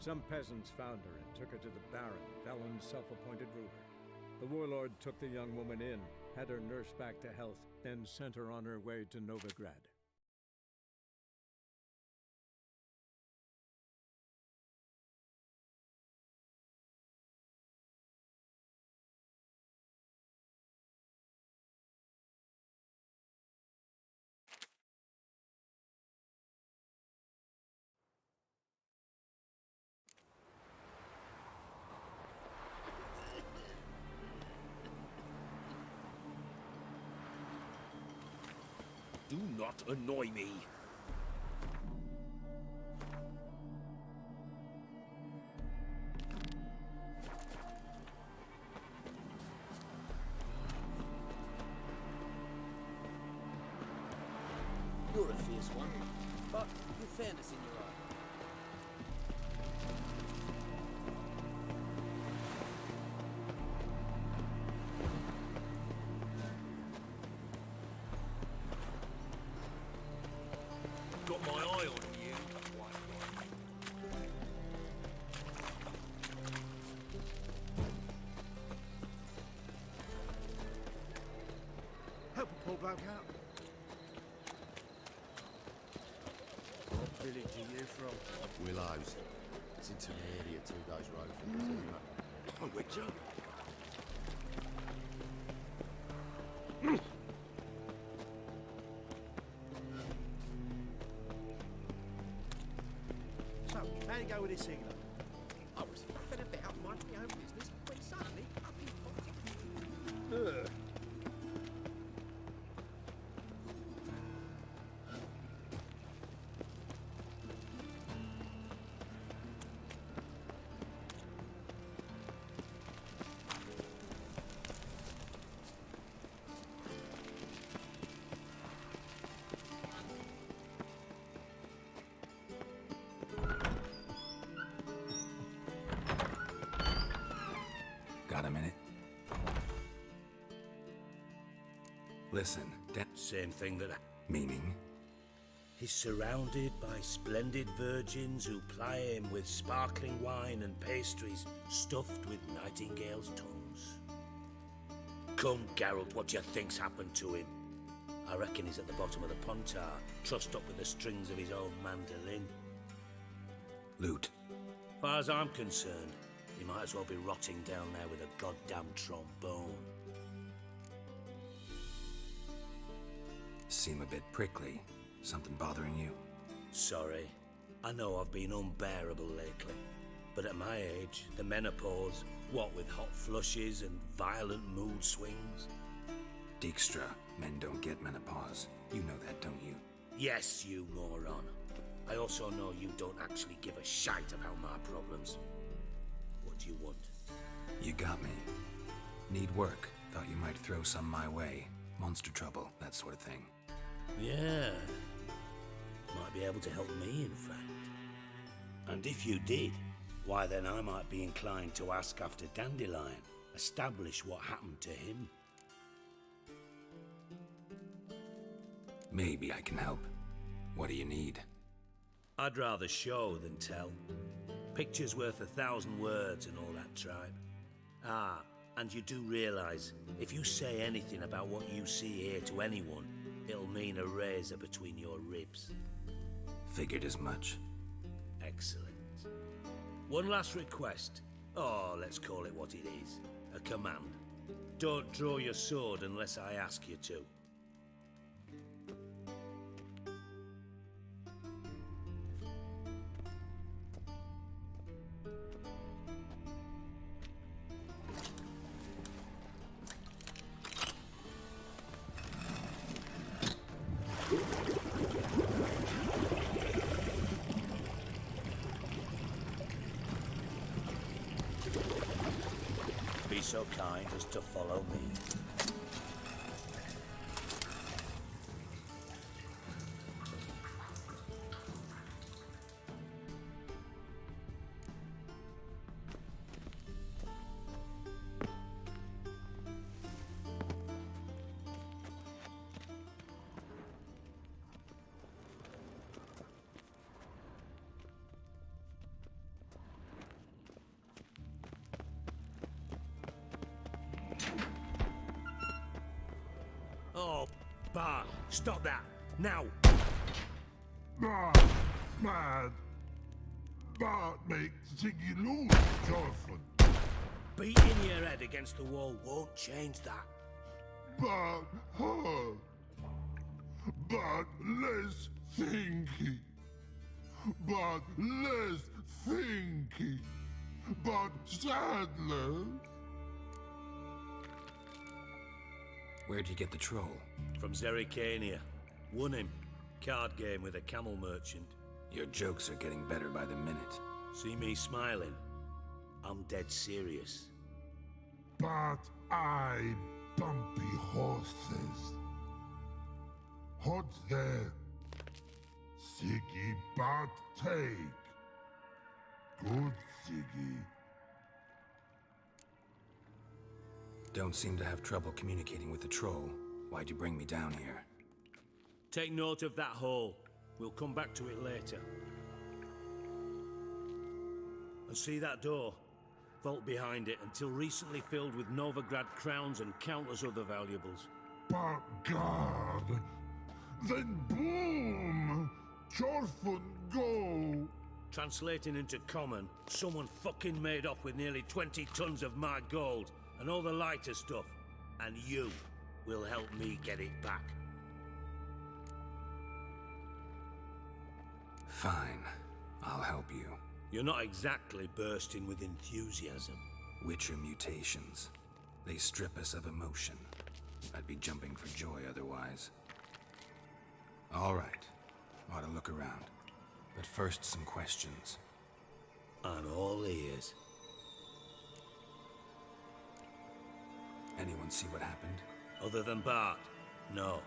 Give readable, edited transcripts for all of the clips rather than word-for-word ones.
Some peasants found her and took her to the Baron, Velen's self-appointed ruler. The warlord took the young woman in, had her nursed back to health, then sent her on her way to Novigrad. Do not annoy me. You're a fierce one, but with fairness in your eye. Got my eye on you. Help a poor bloke out. What village are you from? Willows. It's into an area 2 days' road from Missoula. I'm with you. So, how'd it go with this England? I was faffing about minding my own business when suddenly up he popped. Got a minute? Listen, Same thing that meaning? he's surrounded by splendid virgins who ply him with sparkling wine and pastries stuffed with nightingales' tongues. Come, Geralt, what do you think's happened to him? I reckon he's at the bottom of the Pontar, trussed up with the strings of his own mandolin. Loot. Far as I'm concerned, he might as well be rotting down there with a goddamn trombone. Seem a bit prickly. Something bothering you? Sorry. I know I've been unbearable lately. But at my age, the menopause, what with hot flushes and violent mood swings. Dijkstra, men don't get menopause. You know that, don't you? Yes, you moron. I also know you don't actually give a shite about my problems. What do you want? You got me. Need work. Thought you might throw some my way. Monster trouble, that sort of thing. Yeah. Might be able to help me, in fact. And if you did, why then I might be inclined to ask after Dandelion, establish what happened to him. Maybe I can help. What do you need? I'd rather show than tell. Picture's worth 1,000 words and all that tribe. Ah, and you do realize, if you say anything about what you see here to anyone, it'll mean a razor between your ribs. Figured as much. Excellent. One last request. Oh, let's call it what it is. A command. Don't draw your sword unless I ask you to. Be so kind as to follow me. Bart, stop that. Now. Mad. Bart makes Ziggy lose, Jonathan. Beating your head against the wall won't change that. But hard. But less thinky. But less thinky. But sadler. Where'd you get the troll? From Zerrikania. Won him. Card game with a camel merchant. Your jokes are getting better by the minute. See me smiling? I'm dead serious. But I bumpy horses. Hot there. Siggy but take. Good Siggy. Don't seem to have trouble communicating with the troll. Why'd you bring me down here? Take note of that hole. We'll come back to it later. And see that door? Vault behind it, until recently filled with Novigrad crowns and countless other valuables. But God. Then boom! Chorfun go! Translating into common, someone fucking made off with nearly 20 tons of my gold and all the lighter stuff. And you will help me get it back. Fine. I'll help you. You're not exactly bursting with enthusiasm. Witcher mutations. They strip us of emotion. I'd be jumping for joy otherwise. All right. Ought to look around. But first, some questions. I'm all ears. Anyone see what happened? Other than Bart? No.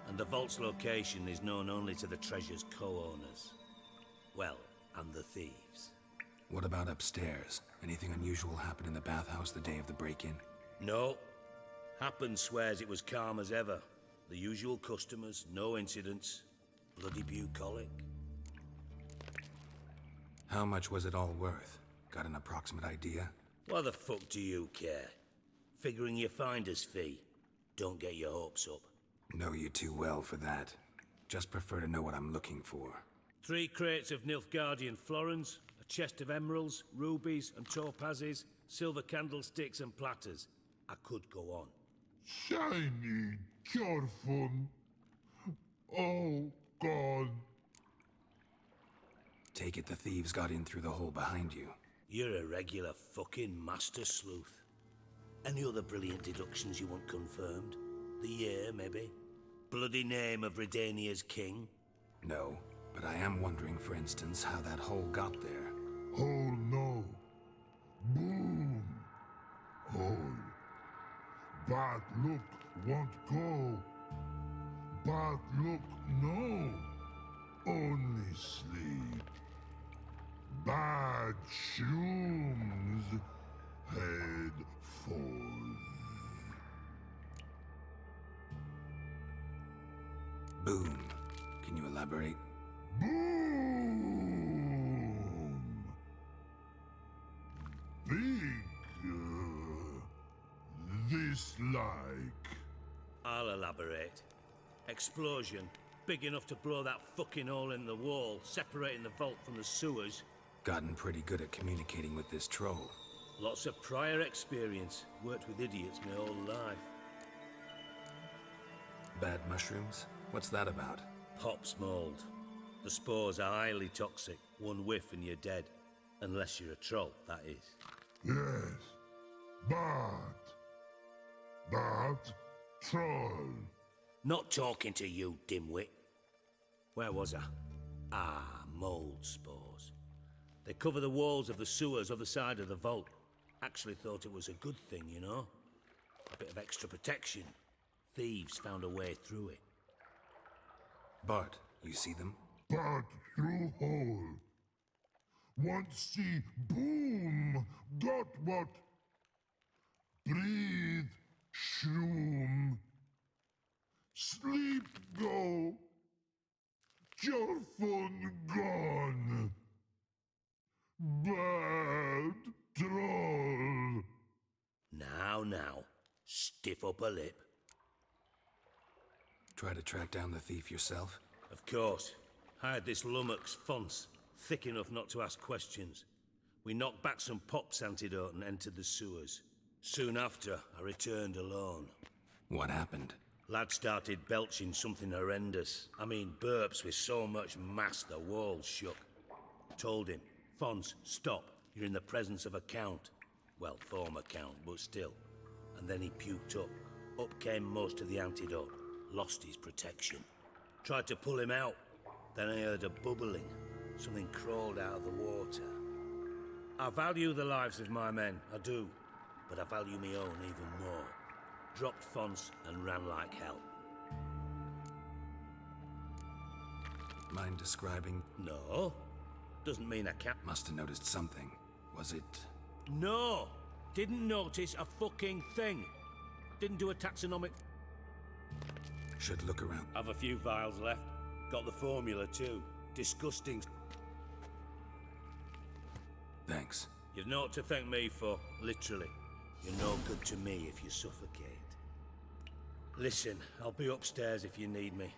And the vault's location is known only to the treasure's co-owners. Well, and the thieves. What about upstairs? Anything unusual happen in the bathhouse the day of the break-in? No. Happen swears it was calm as ever. The usual customers, no incidents. Bloody bucolic. How much was it all worth? Got an approximate idea? Why the fuck do you care? Figuring your finder's fee. Don't get your hopes up. Know you too well for that. Just prefer to know what I'm looking for. 3 crates of Nilfgaardian florins, a chest of emeralds, rubies and topazes, silver candlesticks and platters. I could go on. Shiny Chorfun. All gone. Take it the thieves got in through the hole behind you. You're a regular fucking master sleuth. Any other brilliant deductions you want confirmed? The year, maybe? Bloody name of Redania's king? No, but I am wondering, for instance, how that hole got there. Hole no. Boom. Hole. Bad look won't go. Bad look no. Only sleep. Bad shoes. Head falls. Boom. Can you elaborate? Boom. Big. This like. I'll elaborate. Explosion. Big enough to blow that fucking hole in the wall, separating the vault from the sewers. Gotten pretty good at communicating with this troll. Lots of prior experience. Worked with idiots my whole life. Bad mushrooms? What's that about? Pops mold. The spores are highly toxic. One whiff and you're dead. Unless you're a troll, that is. Yes. But. Troll. Not talking to you, dimwit. Where was I? Ah, mold spores. They cover the walls of the sewers other side of the vault. Actually thought it was a good thing, you know? A bit of extra protection. Thieves found a way through it. Bart, you see them? But through hole. Want see boom. Got what? Breathe. Shroom. Sleep go. Your phone gone. Bad troll. Now, stiff upper lip. Try to track down the thief yourself? Of course. Hired this lummox Fonce, thick enough not to ask questions. We knocked back some pop's antidote and entered the sewers. Soon after, I returned alone. What happened? Lad started belching something horrendous. I mean, burps with so much mass the walls shook. Told him, Fonce, stop. You're in the presence of a count. Well, former count, but still. And then he puked up. Up came most of the antidote. Lost his protection. Tried to pull him out. Then I heard a bubbling. Something crawled out of the water. I value the lives of my men, I do. But I value my own even more. Dropped Fonce and ran like hell. Mind describing? No. Doesn't mean I can't. Must have noticed something. Was it... No! Didn't notice a fucking thing. Didn't do a taxonomic... Should look around. Have a few vials left. Got the formula too. Disgusting. Thanks. You've naught to thank me for, literally. You're no good to me if you suffocate. Listen, I'll be upstairs if you need me.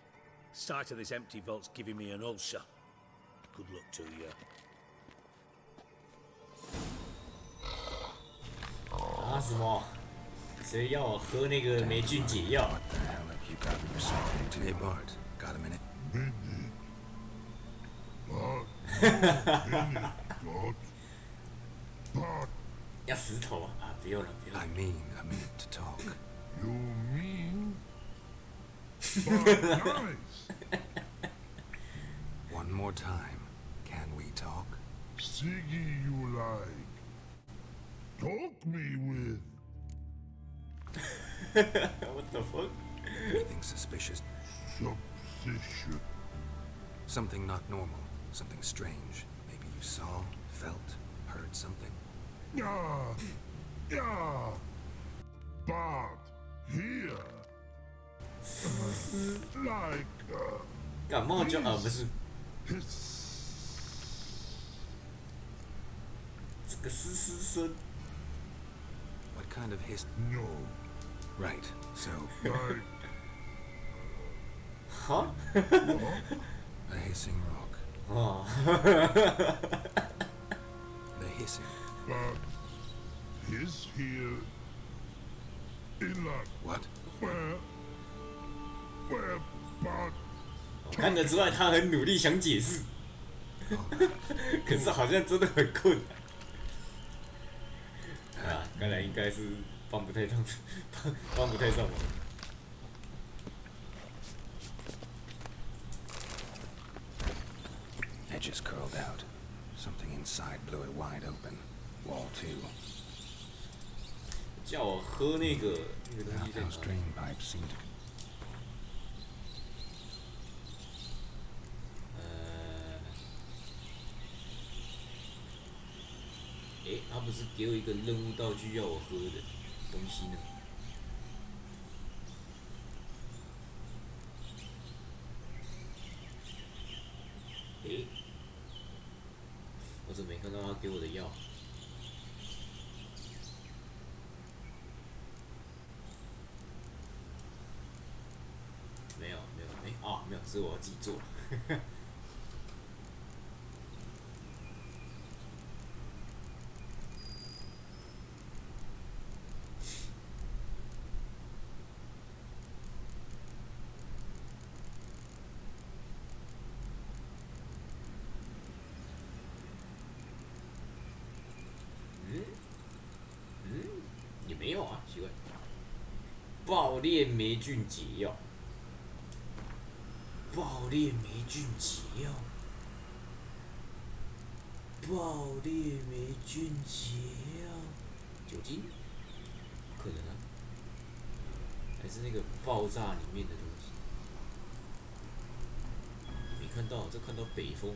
Sight of this empty vault's giving me an ulcer. Good luck to you. 啊什么？谁要我喝那个霉菌解药？ What the hell have you gotten yourself into? Hey, Bart. Got a minute? But 要石头啊！不用了，不用了。 I mean a minute to talk. you mean? But nice. One more time. Can we talk? Siggy you like. Talk me with. What the fuck? Anything suspicious? Subsistion. Something not normal. Something strange. Maybe you saw, felt, heard something. Yeah. Yeah. But here. Like, 感冒就不是 his 这个嘶嘶声。 What kind of hiss? no. Right. So, Like, 哈？ a hissing rock. 哦， The hissing. but he's here. In like, What? where, but 看得出来他很努力想解释，可是好像真的很困难。啊，看来应该是帮不太上，帮不太上忙。 Edges curled out. Something inside blew it wide open. Wall two. 叫我喝那个东西在 Outhouse 哪里？ drain pipe seemed to... 他不是给我一个任务道具要我喝的东西呢？我怎么没看到他给我的药？没有，没有，是我自己做。也没有啊，奇怪。爆裂霉菌解药，爆裂霉菌解药，爆裂霉菌解药，酒精？不可能啊，还是那个爆炸里面的东西。没看到，这看到北风。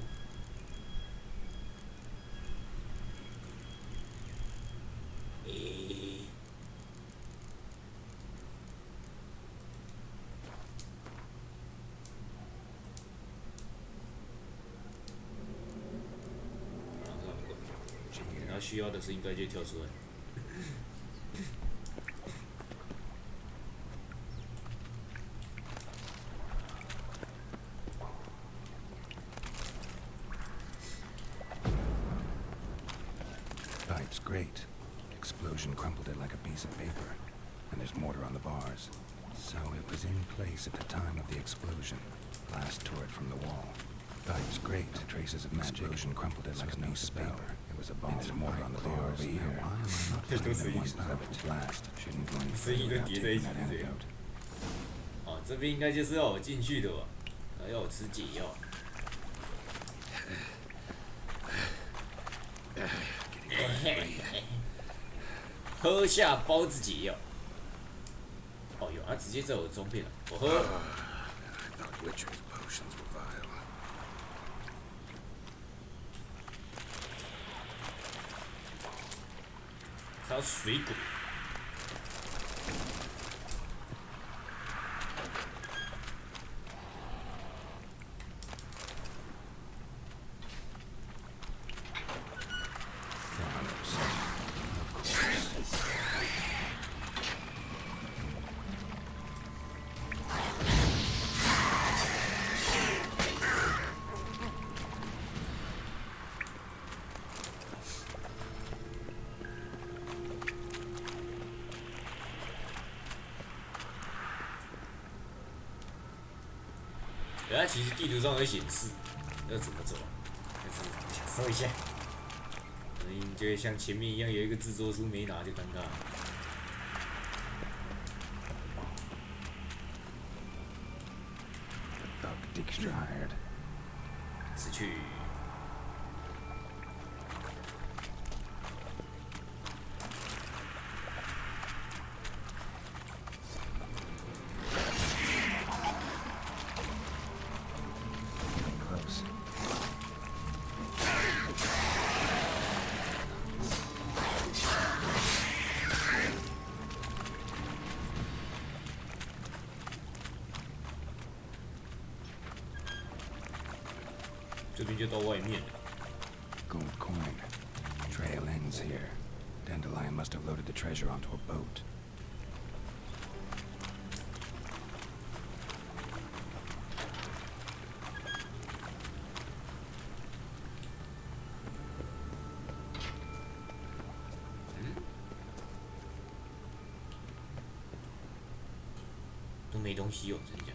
然后需要的是应该就跳出来。great. Explosion crumpled it like a piece of paper. And there's mortar on the bars. So it was in place at the time of the explosion. Blast tore it from the wall. That's great. Traces of magic. Explosion crumpled it like a piece of paper. It was a bomb. And there's mortar on the bars. Why am I not finding the one powerful blast? Shouldn't go any further without taking that antidote. 哦，这边应该就是要我进去的吧？要我吃解药。喝下包子解药。哦，有啊，直接在我的装备了，我喝。还有水果。它其实地图上会显示要怎么走，但是享受一下，可能就会像前面一样有一个制作书没拿就尴尬了。失去。这边就到外面了。Gold coin. Trail ends here. Dandelion must have loaded the treasure onto a boat. Hmm? 都没东西哦，真假？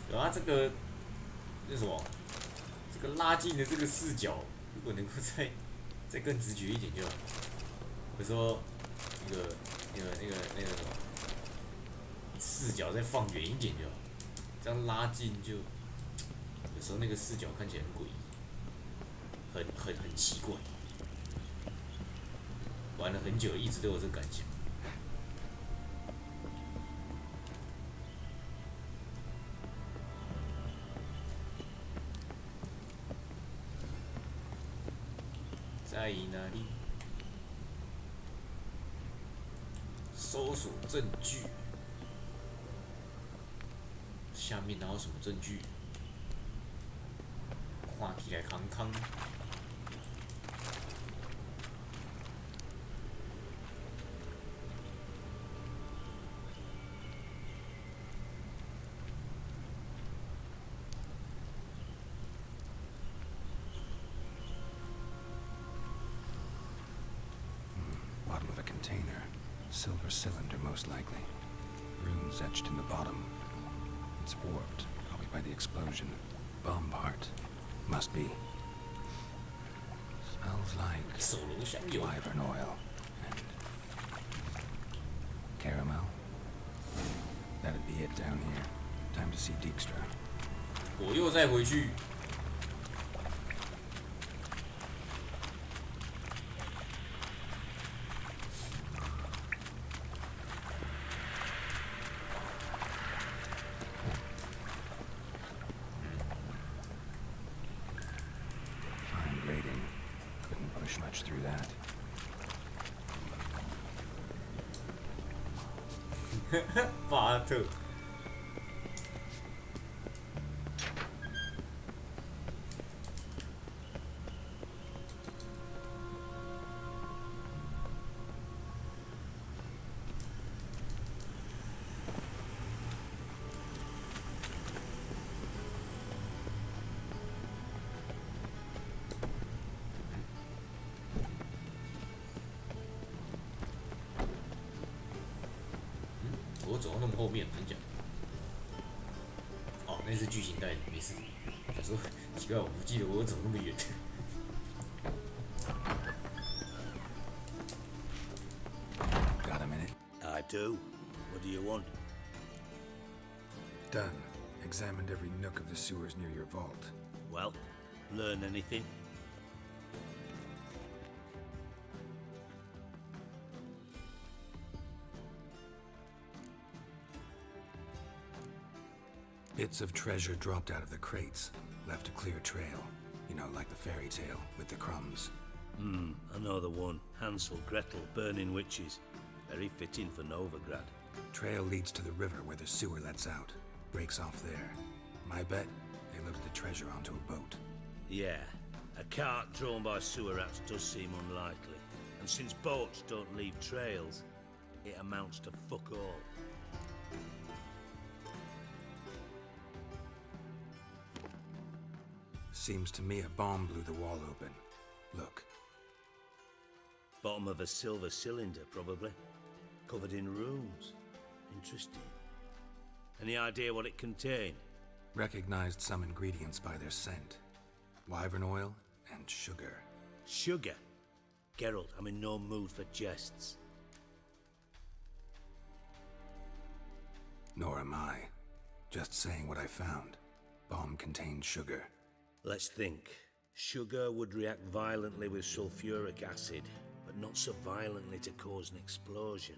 然后这个那什么，这个拉近的这个视角，如果能够再更直觉一点就好。比如说那个什么，视角再放远一点就好，这样拉近就有时候那个视角看起来很诡异，很奇怪。玩了很久，一直都有这感想。在哪里？搜索证据。下面哪有什么证据？看起来康康。Bottom of a container. Silver cylinder, most likely. Runes etched in the bottom. It's warped, probably by the explosion. Bomb part. Must be. Smells like wyvern oil and caramel. That'd be it down here. Time to see Dijkstra. 我又再回去。Fine grading. Couldn't push much through that. 巴特。我走到那么后面，我跟你讲。哦，那是剧情带的，没事。想说奇怪，我不记得我走那么远。Got a minute? I do. What do you want? Done. Examined every nook of the sewers near your vault. Well, learn anything? Bits of treasure dropped out of the crates, left a clear trail. You know, like the fairy tale with the crumbs. I know the one. Hansel, Gretel, burning witches. Very fitting for Novigrad. Trail leads to the river where the sewer lets out. Breaks off there. My bet, they loaded the treasure onto a boat. Yeah, a cart drawn by sewer rats does seem unlikely. And since boats don't leave trails, it amounts to fuck all. Seems to me a bomb blew the wall open. Look. Bottom of a silver cylinder, probably. Covered in runes. Interesting. Any idea what it contained? Recognized some ingredients by their scent. Wyvern oil and sugar. Sugar? Geralt, I'm in no mood for jests. Nor am I. Just saying what I found. Bomb contained sugar. Let's think. Sugar would react violently with sulfuric acid, but not so violently to cause an explosion.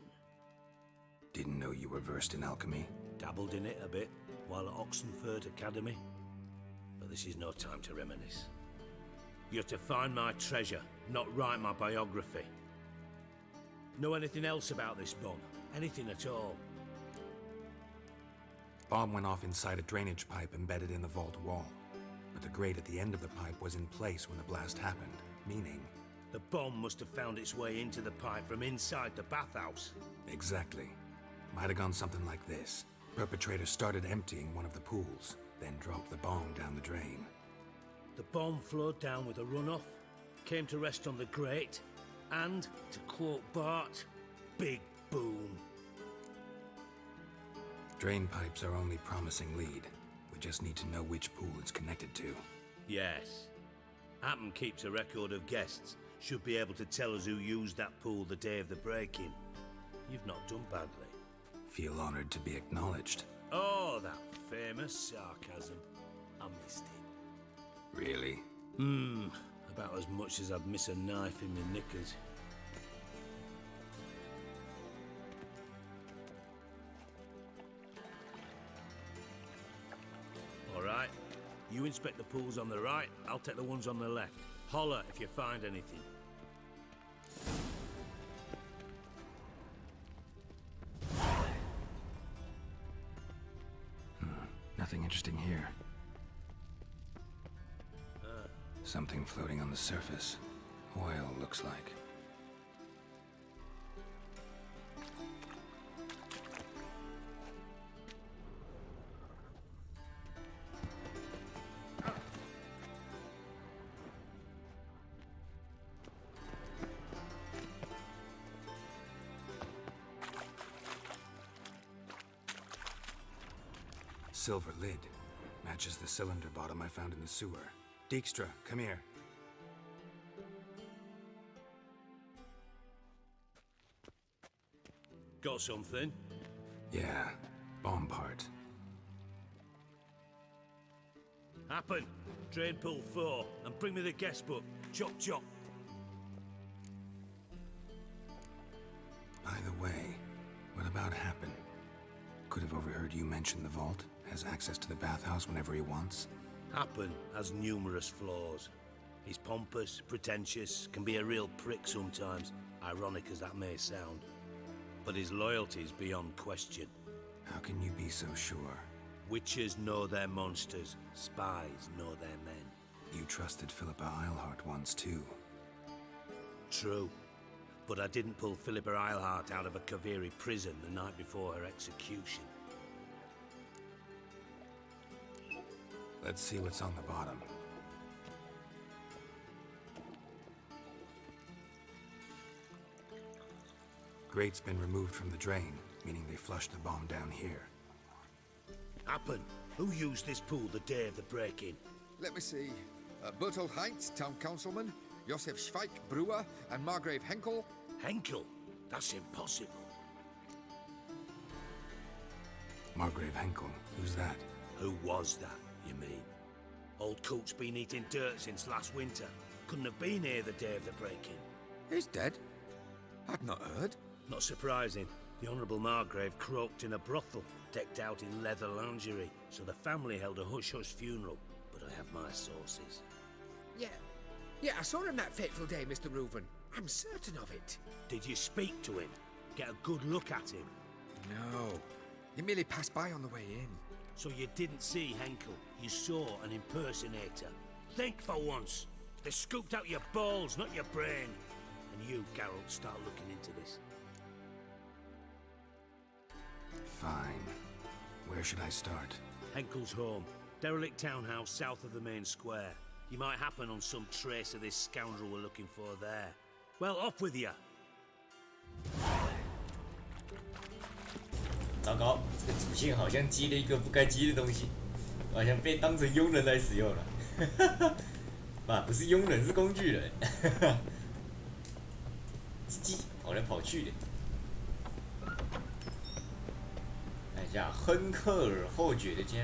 Didn't know you were versed in alchemy. Dabbled in it a bit while at Oxenford Academy. But this is no time to reminisce. You're to find my treasure, not write my biography. Know anything else about this bomb? Anything at all? Bomb went off inside a drainage pipe embedded in the vault wall. But the grate at the end of the pipe was in place when the blast happened, meaning... The bomb must have found its way into the pipe from inside the bathhouse. Exactly. Might have gone something like this. Perpetrator started emptying one of the pools, then dropped the bomb down the drain. The bomb flowed down with a runoff, came to rest on the grate, and, to quote Bart, big boom. Drain pipes are only promising lead. We just need to know which pool it's connected to. Yes. Happen keeps a record of guests. Should be able to tell us who used that pool the day of the break-in. You've not done badly. Feel honored to be acknowledged. Oh, that famous sarcasm. I missed it. Really? About as much as I'd miss a knife in my knickers. All right. You inspect the pools on the right, I'll take the ones on the left. Holler if you find anything. Nothing interesting here. Something floating on the surface. Oil, looks like. Silver lid. Matches the cylinder bottom I found in the sewer. Dijkstra, come here. Got something? Yeah, bomb part. Happen. Drain pool 4, and bring me the guest book. Chop chop. By the way, what about Happen? Could have overheard you mention the vault. Has access to the bathhouse whenever he wants. Happen has numerous flaws. He's pompous, pretentious, can be a real prick sometimes, ironic as that may sound. But his loyalty's beyond question. How can you be so sure? Witches know their monsters, spies know their men. You trusted Philippa Eilhart once too. True. But I didn't pull Philippa Eilhart out of a Kaviri prison the night before her execution. Let's see what's on the bottom. Grate's been removed from the drain, meaning they flushed the bomb down here. Happen. Who used this pool the day of the break-in? Let me see. Bertold Heinz, town councilman, Josef Schweik, brewer, and Margrave Henkel. Henkel? That's impossible. Margrave Henkel, who's that? Who was that, you mean? Old coot's been eating dirt since last winter. Couldn't have been here the day of the break-in. He's dead? I'd not heard. Not surprising. The Honourable Margrave croaked in a brothel, decked out in leather lingerie, so the family held a hush-hush funeral. But I have my sources. Yeah, I saw him that fateful day, Mr. Reuven. I'm certain of it. Did you speak to him? Get a good look at him? No. He merely passed by on the way in. So you didn't see Henkel, you saw an impersonator. Think for once. They scooped out your balls, not your brain. And you, Geralt, start looking into this. Fine. Where should I start? Henkel's home. Derelict townhouse south of the main square. You might happen on some trace of this scoundrel we're looking for there. Well, off with you. 糟糕，这个主线好像接了一个不该接的东西，好像被当成佣人来使用了。不是佣人，是工具人。叽叽，跑来跑去的。看一下亨克尔后爵的家。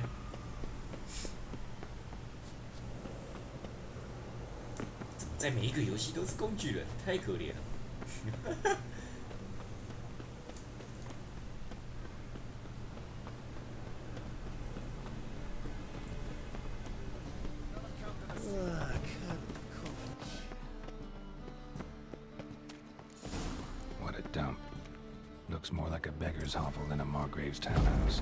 怎么在每一个游戏都是工具人？太可怜了。What a dump. Looks more like a beggar's hovel than a Margrave's townhouse.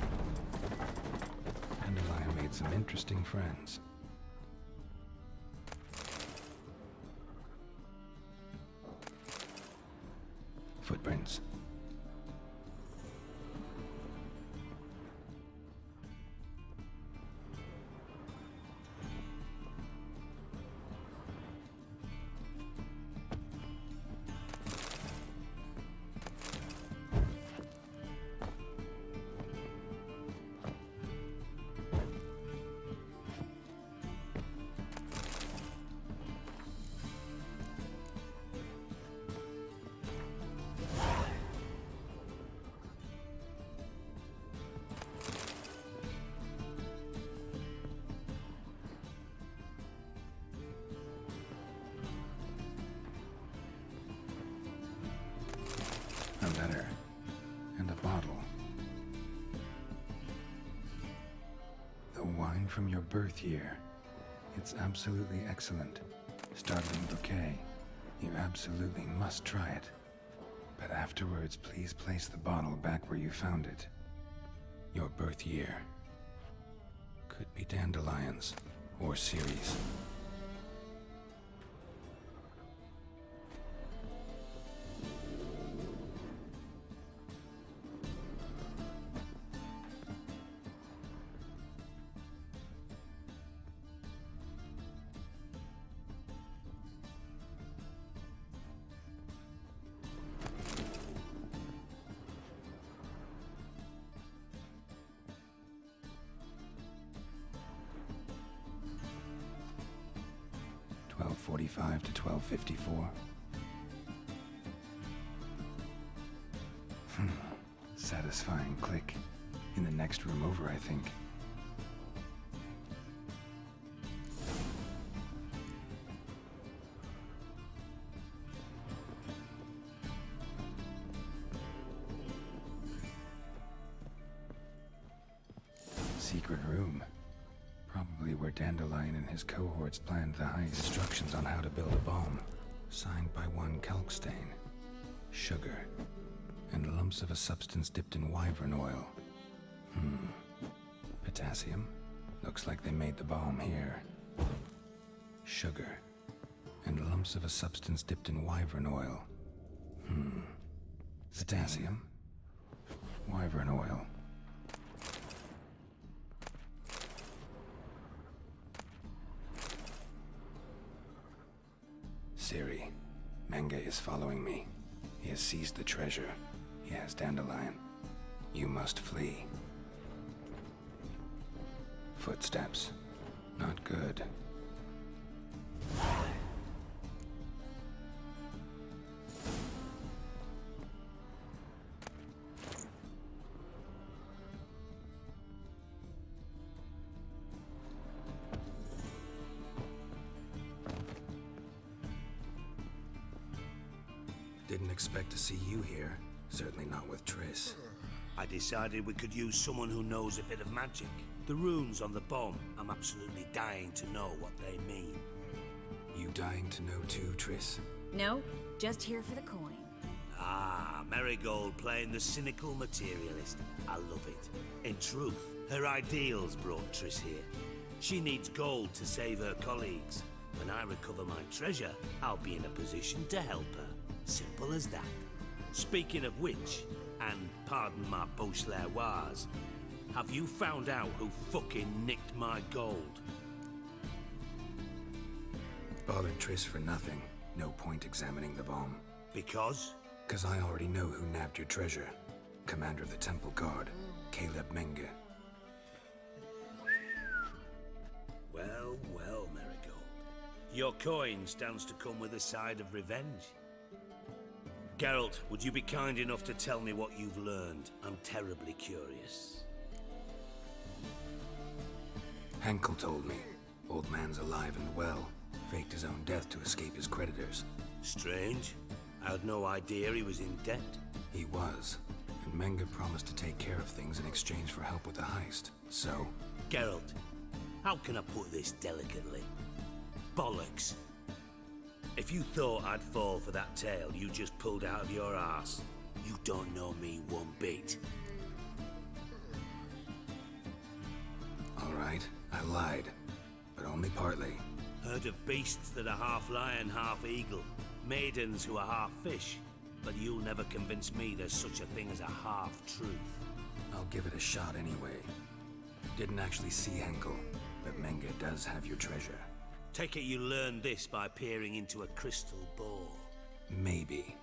Dandelion made some interesting friends. Footprints. A letter. And a bottle. The wine from your birth year. It's absolutely excellent. Startling bouquet. You absolutely must try it. But afterwards, please place the bottle back where you found it. Your birth year. Could be dandelions. Or Ceres. .45 to 12:54. Satisfying click. In the next room over, I think. Secret room. Probably where Dandelion and his cohorts planned the heist. Instructions on how to build a bomb. Signed by one Kalkstain. Sugar. And lumps of a substance dipped in wyvern oil. Potassium. Looks like they made the bomb here. Sugar. And lumps of a substance dipped in wyvern oil. Potassium. Wyvern oil. Siri, Menge is following me. He has seized the treasure. He has Dandelion. You must flee. Footsteps. Not good. Didn't expect to see you here. Certainly not with Triss. I decided we could use someone who knows a bit of magic. The runes on the bomb, I'm absolutely dying to know what they mean. You dying to know too, Triss? No, just here for the coin. Ah, Marigold playing the cynical materialist. I love it. In truth, her ideals brought Triss here. She needs gold to save her colleagues. When I recover my treasure, I'll be in a position to help her. Simple as that. Speaking of which, and pardon my Beauclervoise, have you found out who fucking nicked my gold? Bothered Triss for nothing. No point examining the bomb. Because? 'Cause I already know who nabbed your treasure. Commander of the Temple Guard, Caleb Menge. Well, well, Marigold. Your coin stands to come with a side of revenge. Geralt, would you be kind enough to tell me what you've learned? I'm terribly curious. Henkel told me. Old man's alive and well. Faked his own death to escape his creditors. Strange. I had no idea he was in debt. He was. And Menge promised to take care of things in exchange for help with the heist. So... Geralt, how can I put this delicately? Bollocks. If you thought I'd fall for that tale you just pulled out of your arse, you don't know me one bit. All right, I lied. But only partly. Heard of beasts that are half lion, half eagle. Maidens who are half fish. But you'll never convince me there's such a thing as a half-truth. I'll give it a shot anyway. Didn't actually see Henkel, but Menge does have your treasure. Take it you learned this by peering into a crystal ball. Maybe.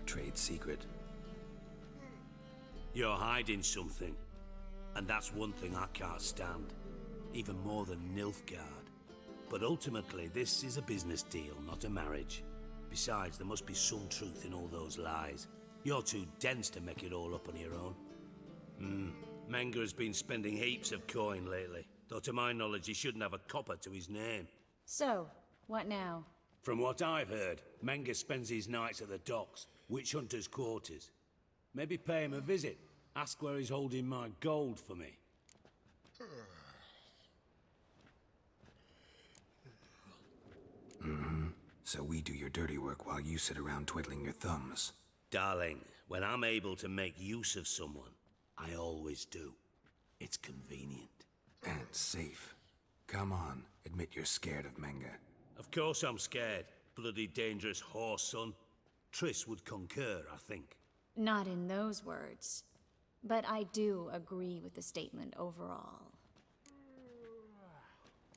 Trade secret. You're hiding something. And that's one thing I can't stand. Even more than Nilfgaard. But ultimately, this is a business deal, not a marriage. Besides, there must be some truth in all those lies. You're too dense to make it all up on your own. Menge has been spending heaps of coin lately. Though to my knowledge, he shouldn't have a copper to his name. So, what now? From what I've heard, Menge spends his nights at the docks, witch hunters' quarters. Maybe pay him a visit. Ask where he's holding my gold for me. So we do your dirty work while you sit around twiddling your thumbs. Darling, when I'm able to make use of someone, I always do. It's convenient. And safe. Come on, admit you're scared of Menge. Of course I'm scared. Bloody dangerous horse, son. Triss would concur, I think. Not in those words. But I do agree with the statement overall.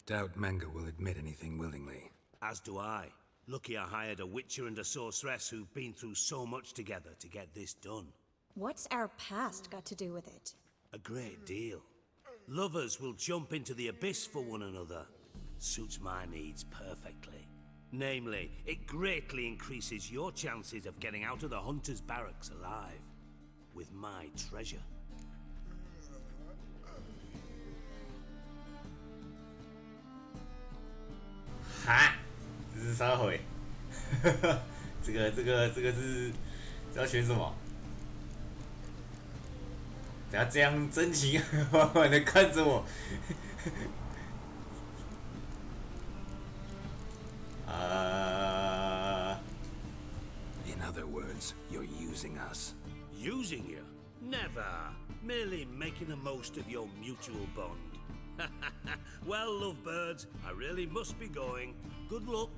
Doubt Menge will admit anything willingly. As do I. Lucky I hired a witcher and a sorceress who've been through so much together to get this done. What's our past got to do with it? A great deal. Lovers will jump into the abyss for one another. Suits my needs perfectly. Namely, it greatly increases your chances of getting out of the hunter's barracks alive. With my treasure.哈，这是啥回？这个是要选什么？等下这样真情缓缓的看着我。In other words, you're using us. Using you? Never. Merely making the most of your mutual bond. Well, lovebirds, I really must be going. Good luck.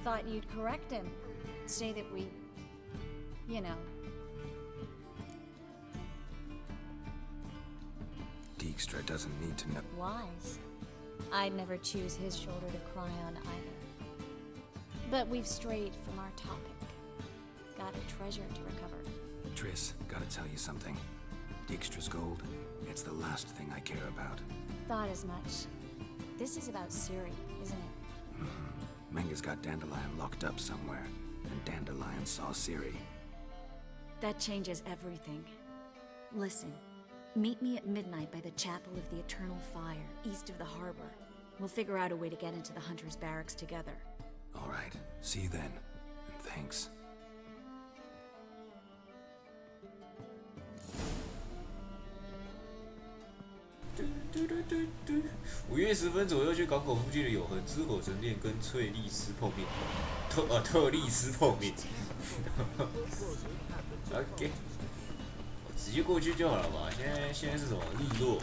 Thought you'd correct him. Say that we... you know. Dijkstra doesn't need to know. Wise. I'd never choose his shoulder to cry on either. But we've strayed from our topic. got a treasure to recover. Triss, gotta tell you something. Dijkstra's gold, it's the last thing I care about. Thought as much. This is about Ciri, isn't it? Menga's got Dandelion locked up somewhere, and Dandelion saw Ciri. That changes everything. Listen, meet me at midnight by the Chapel of the Eternal Fire, east of the harbor. We'll figure out a way to get into the Hunter's barracks together. All right, see you then, and thanks. 5月10分左右去港口附近的永恒之火神殿跟翠丽丝碰面，特丽丝碰面。OK， 直接过去就好了吧？现在是什么日落？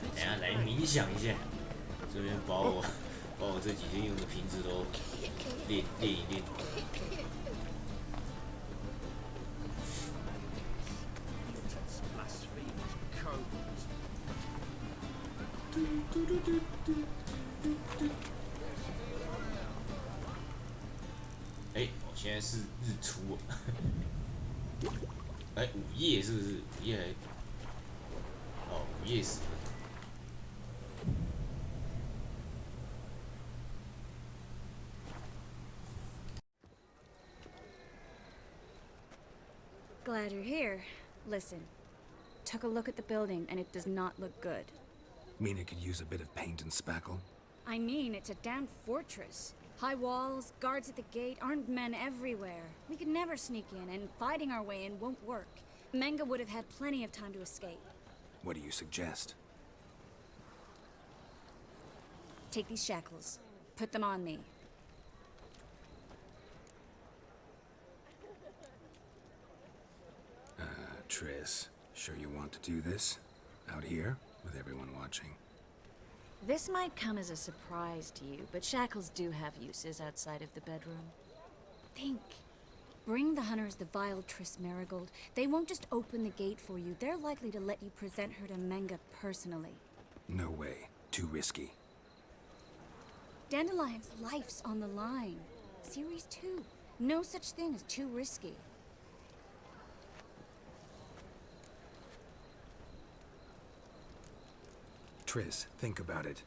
等下来冥想一下，这边把我这几天用的瓶子都练一练。我现在是日出啊！午夜是不是？午夜午夜10分。Glad you're here. Listen, took a look at the building and it does not look good. Mean it could use a bit of paint and spackle? I mean, it's a damn fortress. High walls, guards at the gate, armed men everywhere. We could never sneak in, and fighting our way in won't work. Menga would have had plenty of time to escape. What do you suggest? Take these shackles. Put them on me. Triss, sure you want to do this? Out here, with everyone watching? This might come as a surprise to you, but shackles do have uses outside of the bedroom. Think. Bring the hunters the vile Triss Marigold. They won't just open the gate for you. They're likely to let you present her to Menga personally. No way. Too risky. Dandelion's life's on the line. Series 2. No such thing as too risky. Triss, think about it.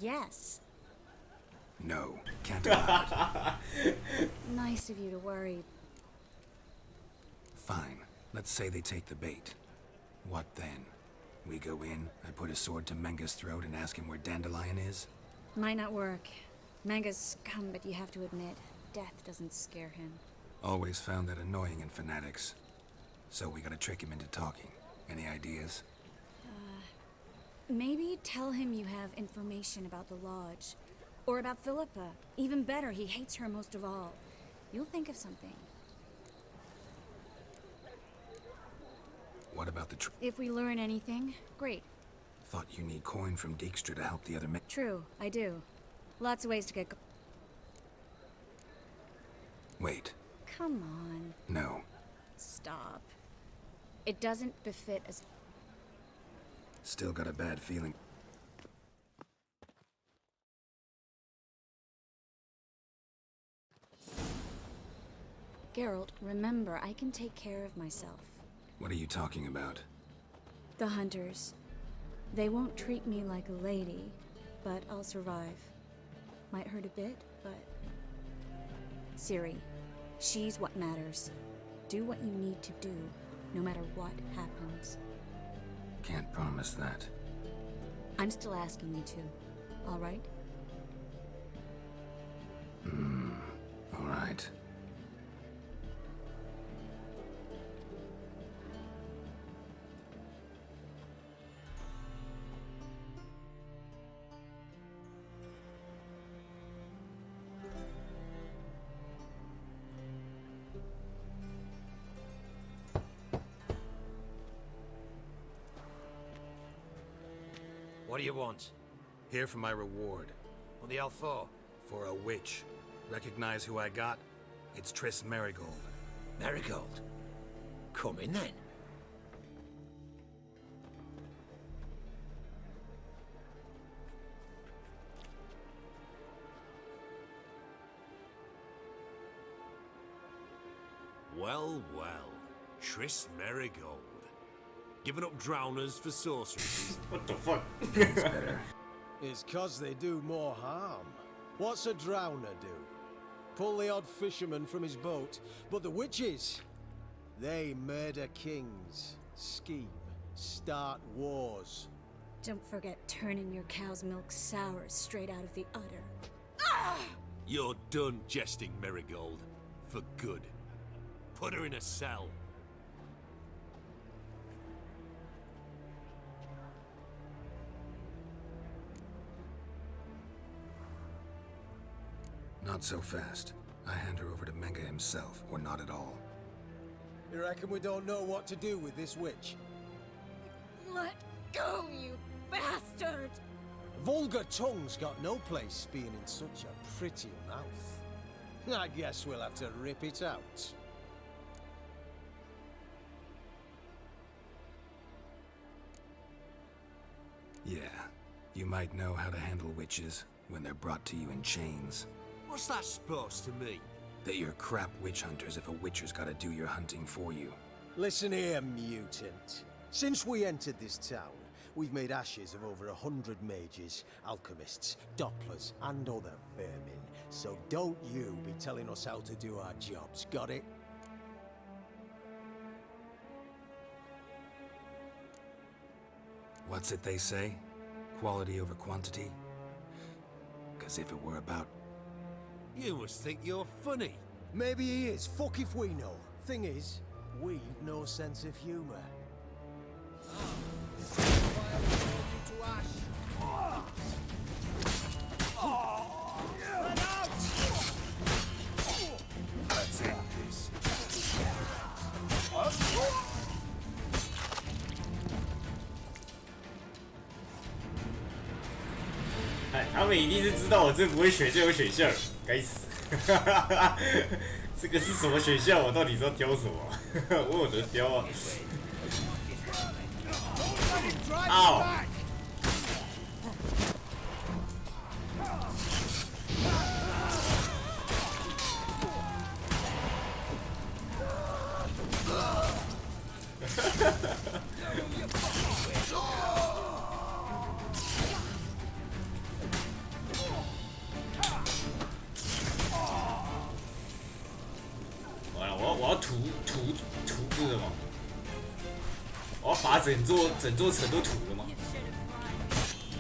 Yes. No, can't allow it. Nice of you to worry. Fine. Let's say they take the bait. What then? We go in, I put a sword to Menga's throat and ask him where Dandelion is? Might not work. Menga's scum, but you have to admit, death doesn't scare him. Always found that annoying in fanatics. So we gotta trick him into talking. Any ideas? Maybe tell him you have information about the Lodge. Or about Philippa. Even better, he hates her most of all. You'll think of something. What about the If we learn anything, great. Thought you need coin from Dijkstra to help the other men. True, I do. Lots of ways to get Wait. Come on. No. Stop. It doesn't befit as... Still got a bad feeling. Geralt, remember, I can take care of myself. What are you talking about? The hunters. They won't treat me like a lady, but I'll survive. Might hurt a bit, but... Ciri, she's what matters. Do what you need to do, no matter what happens. Can't promise that. I'm still asking you to, all right? All right. What do you want? Here for my reward. On the Alfor? For a witch. Recognize who I got? It's Triss Marigold. Marigold? Come in then. Well, well. Triss Merigold. Giving up drowners for sorceresses. What the fuck? It's better. It's 'cause they do more harm. What's a drowner do? Pull the odd fisherman from his boat. But the witches, they murder kings, scheme, start wars. Don't forget turning your cow's milk sour straight out of the udder. You're done jesting, Merigold. For good. Put her in a cell. Not so fast. I hand her over to Mega himself, or not at all. You reckon we don't know what to do with this witch? Let go, you bastard! Vulgar tongue's got no place being in such a pretty mouth. I guess we'll have to rip it out. Yeah, you might know how to handle witches when they're brought to you in chains. What's that supposed to mean? That you're crap witch hunters if a witcher's gotta do your hunting for you. Listen here, mutant. Since we entered this town, we've made ashes of over 100 mages, alchemists, dopplers, and other vermin. So don't you be telling us how to do our jobs, got it? What's it they say? Quality over quantity? 'Cause if it were about... You must think you're funny. Maybe he is, fuck if we know. Thing is, we've no sense of humor. Let's end this. 哎，他们一定是知道我这不会选这种选项，该死！这个是什么选项？我到底是要挑什么？我有得挑啊！啊！完了，我要涂是什么？我要把整座城都涂了吗？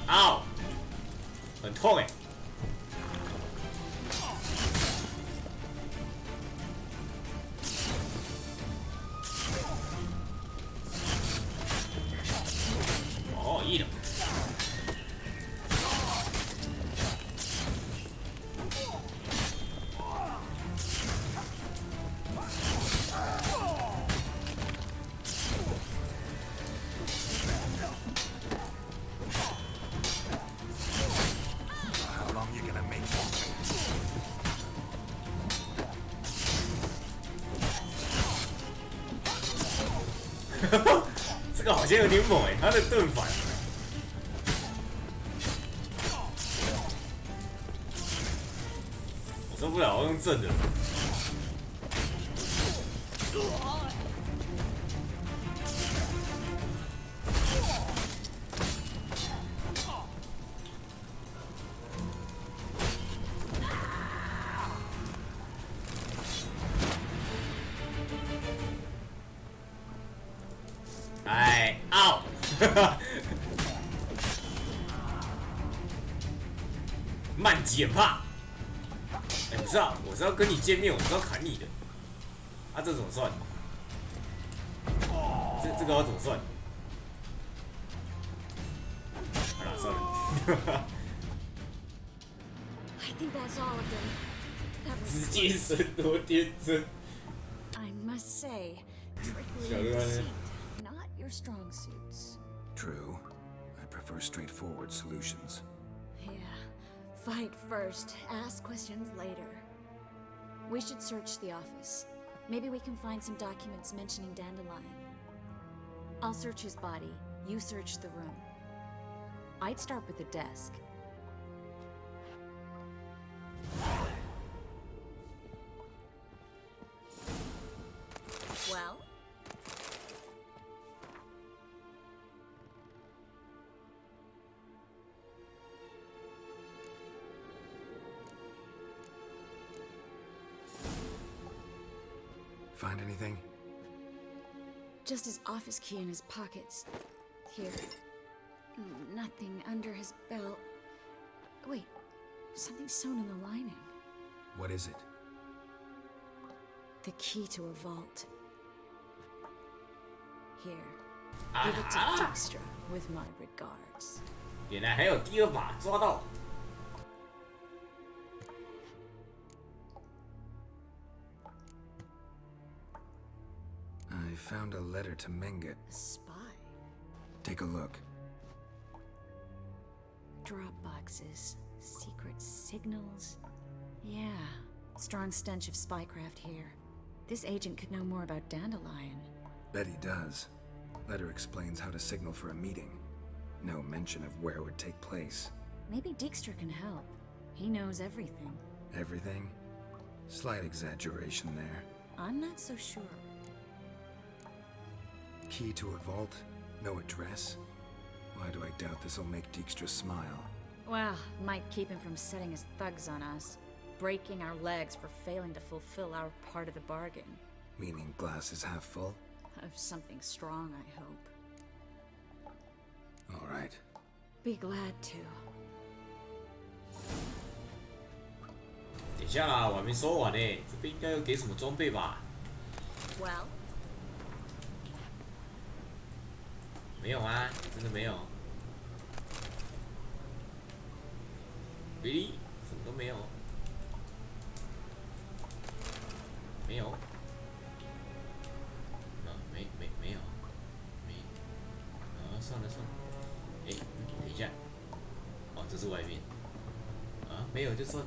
啊！很痛哎！哦，いいの。How long you gonna make it? 这个好像有点猛哎，他的盾反。我受不了，我用正的。哎，奥！慢击很怕。哎，不是啊，我是要跟你见面，我是要砍你的。啊，这怎么算？这个要怎么算？好了，算了。I think that's all of them. That 直 was 接神多天真。 I must say, trickery 小 and 六啊 deceit, not your strong suits. True. I prefer straightforward solutions. Yeah. Fight first, ask questions later. We should search the office. Maybe we can find some documents mentioning Dandelion. I'll search his body. You search the room. I'd start with the desk. Find anything? Just his office key in his pockets. Here. Nothing under his belt. Wait, something's sewn in the lining. What is it? The key to a vault. Here. Give it to Dijkstra with my regards. 原来还有第二把，抓到。I found a letter to Menge. A spy. Take a look. Drop boxes. Secret signals. Yeah. Strong stench of spycraft here. This agent could know more about Dandelion. Bet he does. Letter explains how to signal for a meeting. No mention of where it would take place. Maybe Dijkstra can help. He knows everything. Everything? Slight exaggeration there. I'm not so sure. Key to a vault? No address? Why do I doubt this'll make Dijkstra smile? Well, might keep him from setting his thugs on us. Breaking our legs for failing to fulfill our part of the bargain. Meaning glass is half full? Of something strong, I hope. All right. Be glad to. 等一下啦，我还没说完呢，这边应该有给什么装备吧？ Well? 没有啊，真的没有。Really？ 什么都没有。没有。没有。算了。哎，等一下。哦，这是外面。啊，没有就算。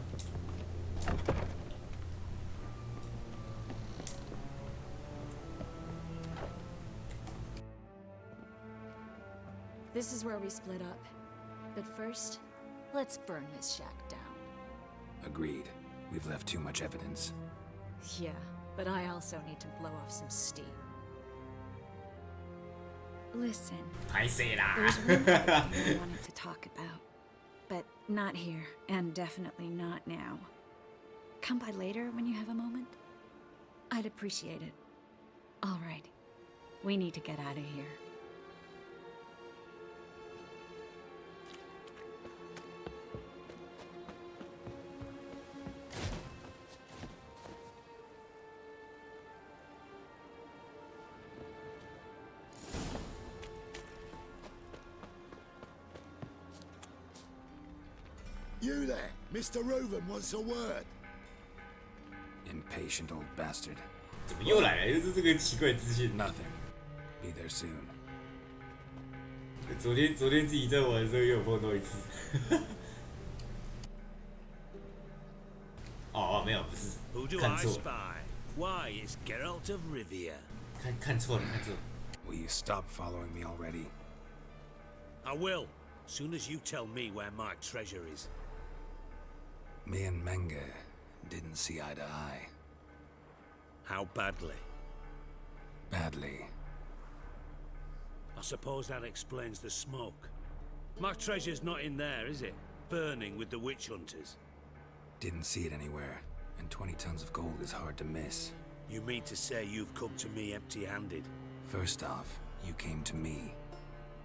This is where we split up. But first, let's burn this shack down. Agreed. We've left too much evidence. Yeah, but I also need to blow off some steam. Listen, there's one thing I wanted to talk about. But not here, and definitely not now. Come by later when you have a moment. I'd appreciate it. All right. We need to get out of here. You there, Mr. Reuven wants a word. Impatient old bastard. 怎么又来了？又是这个奇怪资讯。 Nothing. Be there soon. 昨天自己在玩的时候也有碰到一次。哦，没有，不是， Who do 看 I 错了， spy? Why, it's Geralt of Rivia. 看错了。 Will you stop following me already? I will, soon as you tell me where my treasure is. Me and Menge didn't see eye to eye. How badly? Badly. I suppose that explains the smoke. My treasure's not in there, is it? Burning with the witch hunters. Didn't see it anywhere. And 20 tons of gold is hard to miss. You mean to say you've come to me empty-handed? First off, you came to me.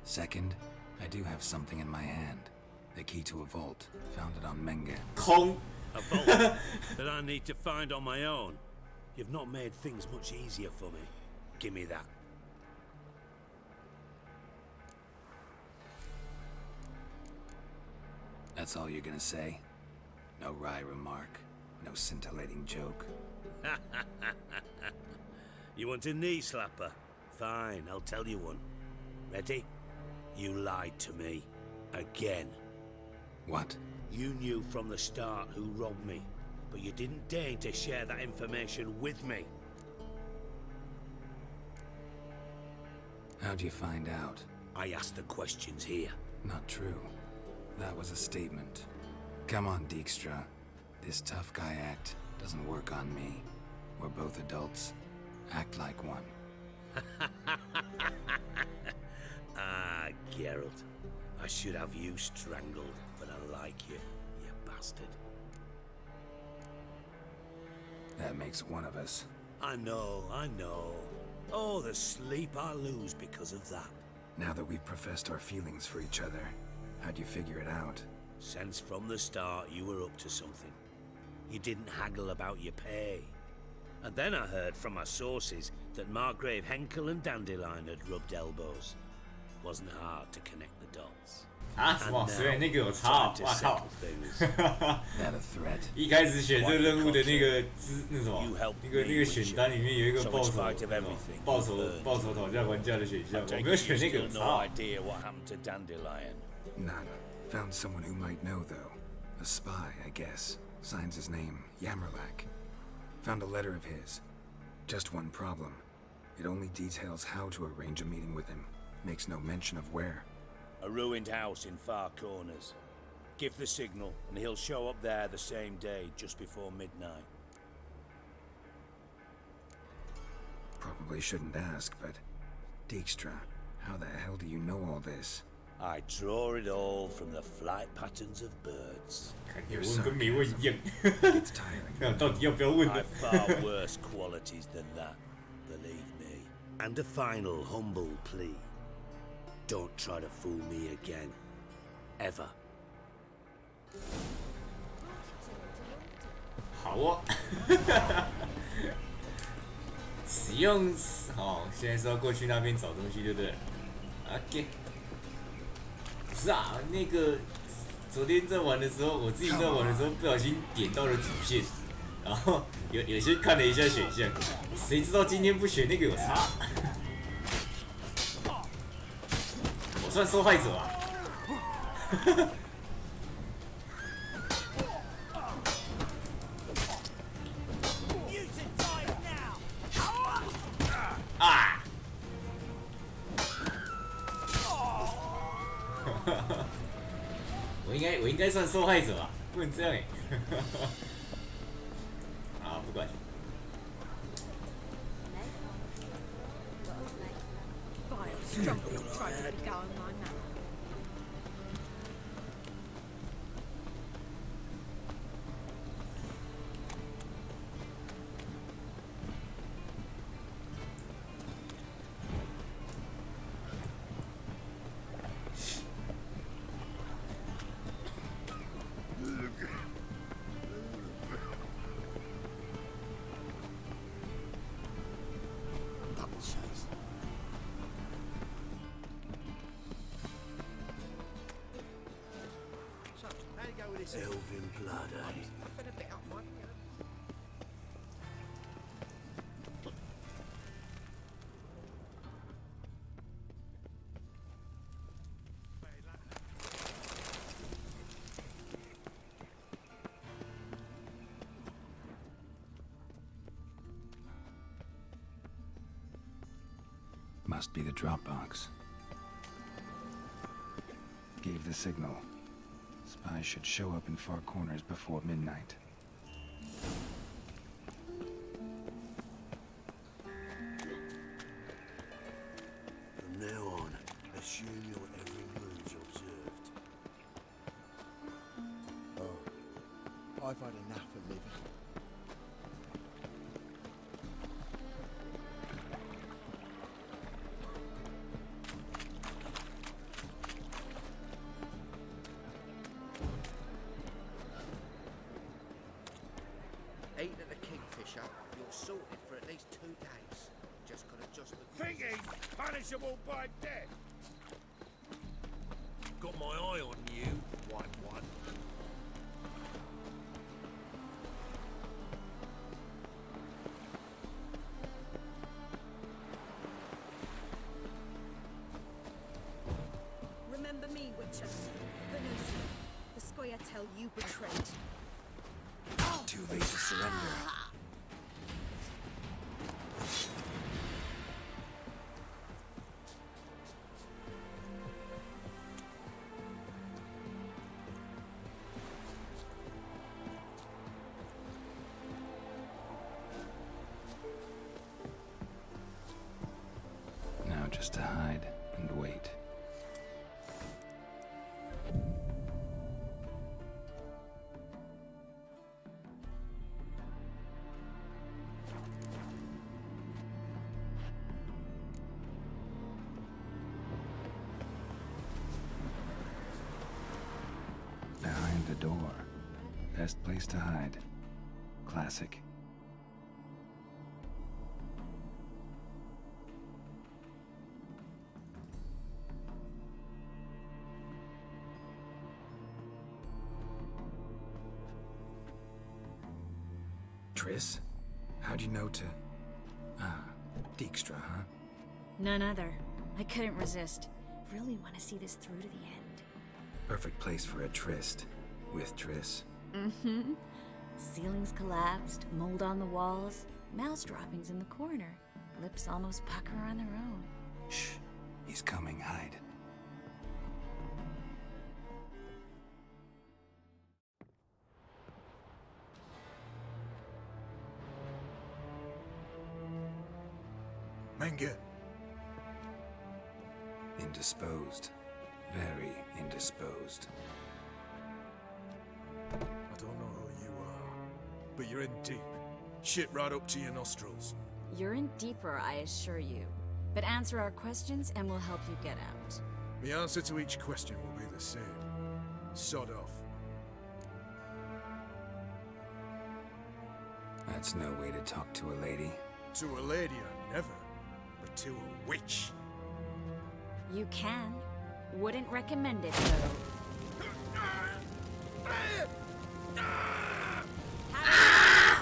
Second, I do have something in my hand. The key to a vault. Found it on Menge. 空。 A vault that I need to find on my own. You've not made things much easier for me. Give me that. That's all you're gonna say? No wry remark? No scintillating joke? You want a knee slapper? Fine, I'll tell you one. Ready? You lied to me. Again. What? You knew from the start who robbed me, but you didn't deign to share that information with me. How'd you find out? I asked the questions here. Not true. That was a statement. Come on, Dijkstra. This tough guy act doesn't work on me. We're both adults. Act like one. Ah, Geralt. I should have you strangled, but I like you, you bastard. That makes one of us. I know. Oh, the sleep I lose because of that. Now that we've professed our feelings for each other, how'd you figure it out? Since from the start you were up to something. You didn't haggle about your pay. And then I heard from my sources that Margrave Henkel and Dandelion had rubbed elbows. Wasn't hard to connect the dots. 啊，什么？所以那个有差哦！哇靠！ Not a threat. 一开始选这个任务的那个那什么，那个选单里面有一个报仇讨价还价的选项，我没有选那个有差哦。 idea what happened to Dandelion. None. Found someone who might know, though. A spy, I guess. Signs his name, Yamerlak. Found a letter of his. Just one problem. It only details how to arrange a meeting with him. Makes no mention of where. A ruined house in Far Corners. Give the signal, and he'll show up there the same day, just before midnight. Probably shouldn't ask, but... Dijkstra, how the hell do you know all this? I draw it all from the flight patterns of birds. It's tiring. I've far worse qualities than that, believe me. And a final humble plea. Don't try to fool me again. Ever. 好哦，使用好，现在是要过去那边找东西，对不对 ？OK。不是啊，那个昨天在玩的时候，我自己在玩的时候不小心点到了主线，然后有些看了一下选项，谁知道今天不选那个有差？我算受害者啊！啊！我应该算受害者啊，不能这样哎！啊，不管。Elven blood, eh? Nothing about my, Must be the Dropbox. Gave the signal. Spies should show up in Far Corners before midnight. From now on, assume your every move's observed. Oh, I've had enough of living. eating at the Kingfisher, you're sorted for at least 2 days. Just gotta adjust the... Think he's punishable by death? Got my eye on you, white one. Remember me, Witcher. Venusi, the Scoia'tael you betrayed. Too late to surrender. Now just to hide and wait. Best place to hide. Classic. Triss? How'd you know to... Ah, Dijkstra, huh? None other. I couldn't resist. Really want to see this through to the end. Perfect place for a tryst. With Triss. Mm-hmm. Ceilings collapsed, mold on the walls, mouse droppings in the corner. Lips almost pucker on their own. Shh. He's coming. Hide. Manga. Indisposed. Very indisposed. I don't know who you are, but you're in deep. Shit right up to your nostrils. You're in deeper, I assure you. But answer our questions and we'll help you get out. The answer to each question will be the same. Sod off. That's no way to talk to a lady. To a lady, I never. But to a witch. You can. Wouldn't recommend it, though.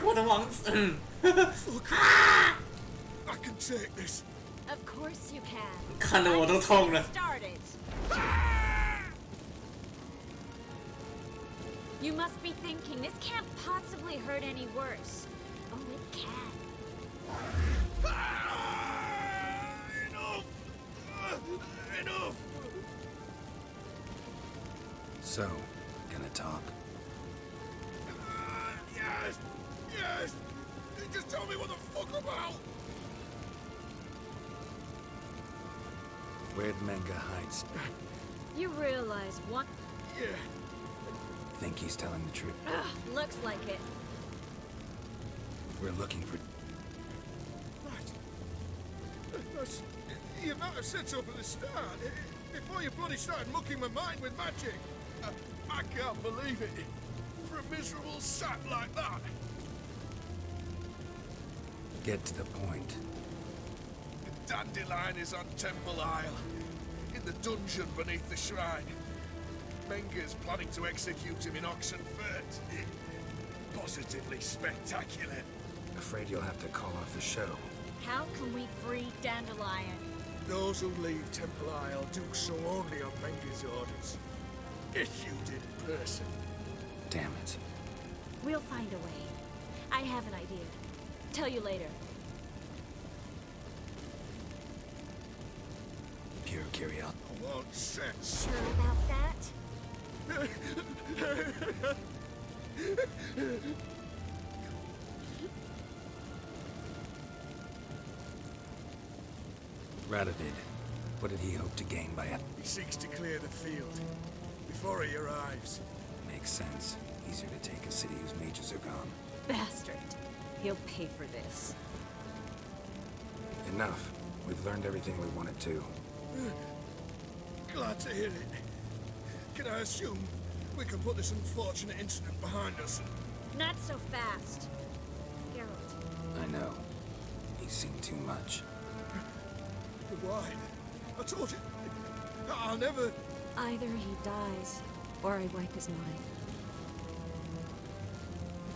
What the fuck? Fuck. I can take this. Of course you can. 看得我都痛了。 Started. You must be thinking, this can't possibly hurt any worse. Oh, it can. Enough! So, gonna talk? Yes! Yes! Just tell me what the fuck about! Where'd Manga hide? You realize what? Yeah. Think he's telling the truth? Ugh, looks like it. We're looking for... That's, you might have said so from the start. Before you bloody started mucking my mind with magic. I can't believe it. For a miserable sap like that. Get to the point. Dandelion is on Temple Isle. In the dungeon beneath the shrine. Menga's planning to execute him in Oxenfurt. Positively spectacular. Afraid you'll have to call off the show. How can we free Dandelion? Those who leave Temple Isle do so only on Menga's orders. Issued in person. Damn it. We'll find a way. I have an idea. Tell you later. Pure curiosity. Won't sense. Sure about that? Radovid. What did he hope to gain by it? He seeks to clear the field before he arrives. Makes sense. Easier to take a city whose mages are gone. Bastard. He'll pay for this. Enough. We've learned everything we wanted to. Glad to hear it. Can I assume we can put this unfortunate incident behind us? Not so fast. Geralt. I know. He's seen too much. But why? I told you. I'll never... Either he dies, or I wipe his mind.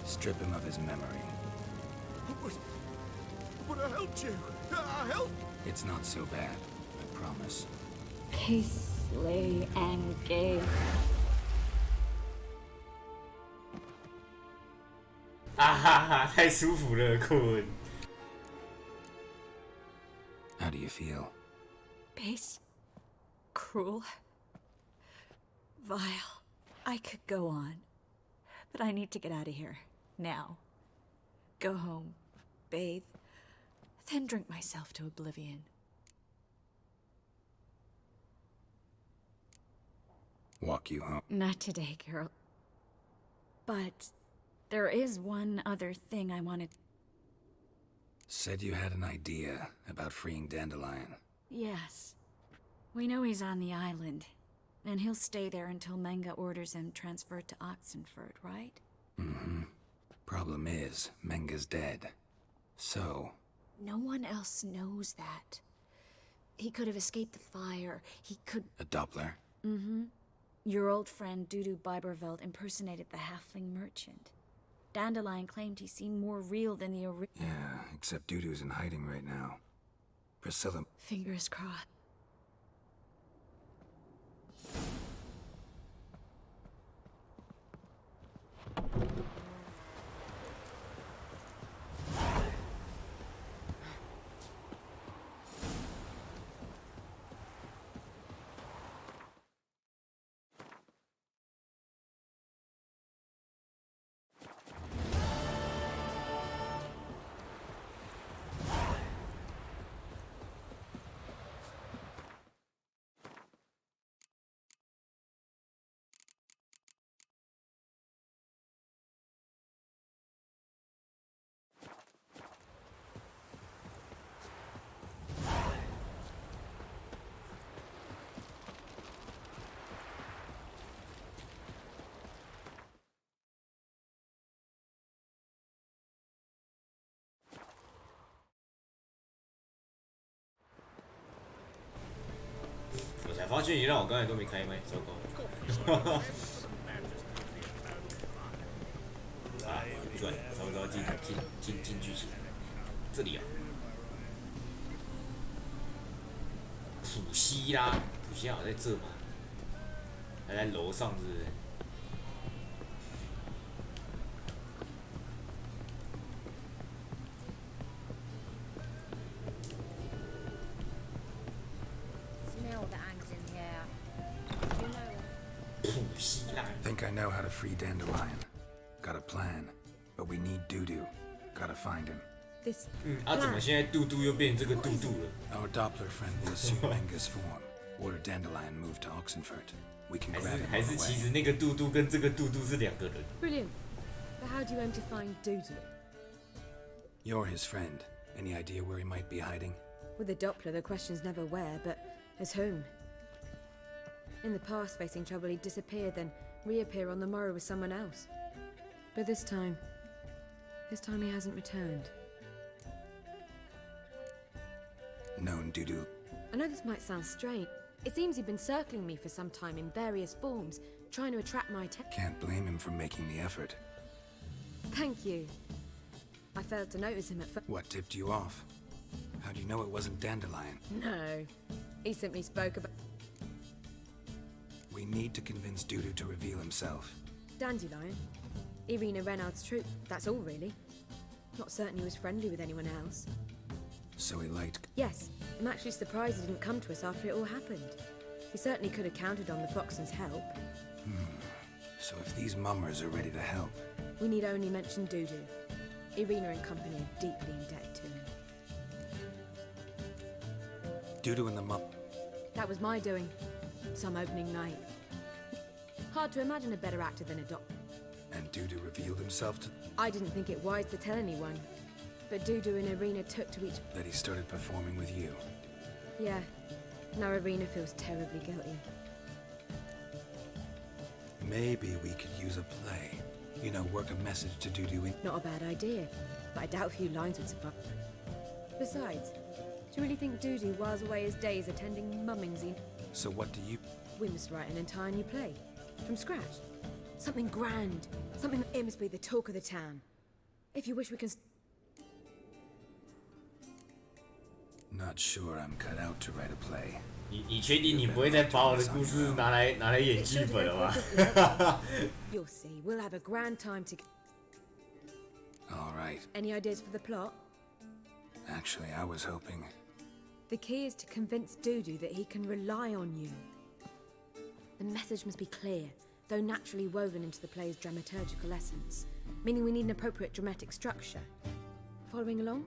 Strip him of his memory. But I helped you. I helped... It's not so bad, I promise. Case, lay, and gay. 啊哈哈，太舒服了，困。 How do you feel? Base. Cruel. Vile. I could go on. But I need to get out of here. Now. Go home. Bathe. Then drink myself to oblivion. Walk you home. Not today, Carol. But there is one other thing I wanted. Said you had an idea about freeing Dandelion. Yes. We know he's on the island. And he'll stay there until Manga orders him transferred to Oxenfurt, right? Problem is, Menga's dead. So... No one else knows that. He could have escaped the fire. He could... A Doppler? Your old friend Dudu Biberveld impersonated the halfling merchant. Dandelion claimed he seemed more real than the original. Yeah, except Dudu's in hiding right now. Priscilla... Fingers crossed.我才发现你让我刚才都没开麦，糟糕。啊，不管，差不多进剧情。这里啊，普西啦，普西好像在这嘛，还在楼上是不是？ Think I know how to free Dandelion. Got a plan, but we need Dudu. Gotta find him. This 怎么现在杜杜又变成这个杜杜了？ Our Doppler friend will assume Menga's form. Order Dandelion moved to Oxenfurt. We can grab him 还 on 是 the 其 way. 实那个杜杜跟这个杜杜是两个人。 brilliant. But how do you aim to find Dudu? You're his friend. Any idea where he might be hiding? With the Doppler, the question's never where, but as whom. In the past, facing trouble, he'd disappear, then reappear on the morrow with someone else. But this time he hasn't returned. Known Dudu. I know this might sound strange. It seems he'd been circling me for some time in various forms, trying to attract my attention. Can't blame him for making the effort. Thank you. I failed to notice him at first. What tipped you off? How do you know it wasn't Dandelion? No. He simply spoke about We need to convince Dudu to reveal himself. Dandelion. Irina Renard's troop, that's all really. Not certain he was friendly with anyone else. So he liked... Yes, I'm actually surprised he didn't come to us after it all happened. He certainly could have counted on the Foxen's help. So if these mummers are ready to help... We need only mention Dudu. Irina and company are deeply indebted to him. Dudu and the mum... That was my doing. Some opening night. Hard to imagine a better actor than a doctor. And Dudu revealed himself to... I didn't think it wise to tell anyone. But Dudu and Irina took to each... That he started performing with you. Yeah. Now Irina feels terribly guilty. Maybe we could use a play. You know, work a message to Dudu in... Not a bad idea. But I doubt a few lines would suffice. Besides, do you really think Dudu whiles away his days attending mummings in... So what do you... We must write an entire new play. From scratch. Something grand. Something that must be the talk of the town. If you wish, we can... Not sure I'm cut out to write a play. 你确定你不会再把我的故事拿来演剧本了吗？ You'll see. We'll have a grand time together. All right. Any ideas for the plot? Actually, I was hoping... The key is to convince Dudu that he can rely on you. The message must be clear, though naturally woven into the play's dramaturgical essence, meaning we need an appropriate dramatic structure. Following along?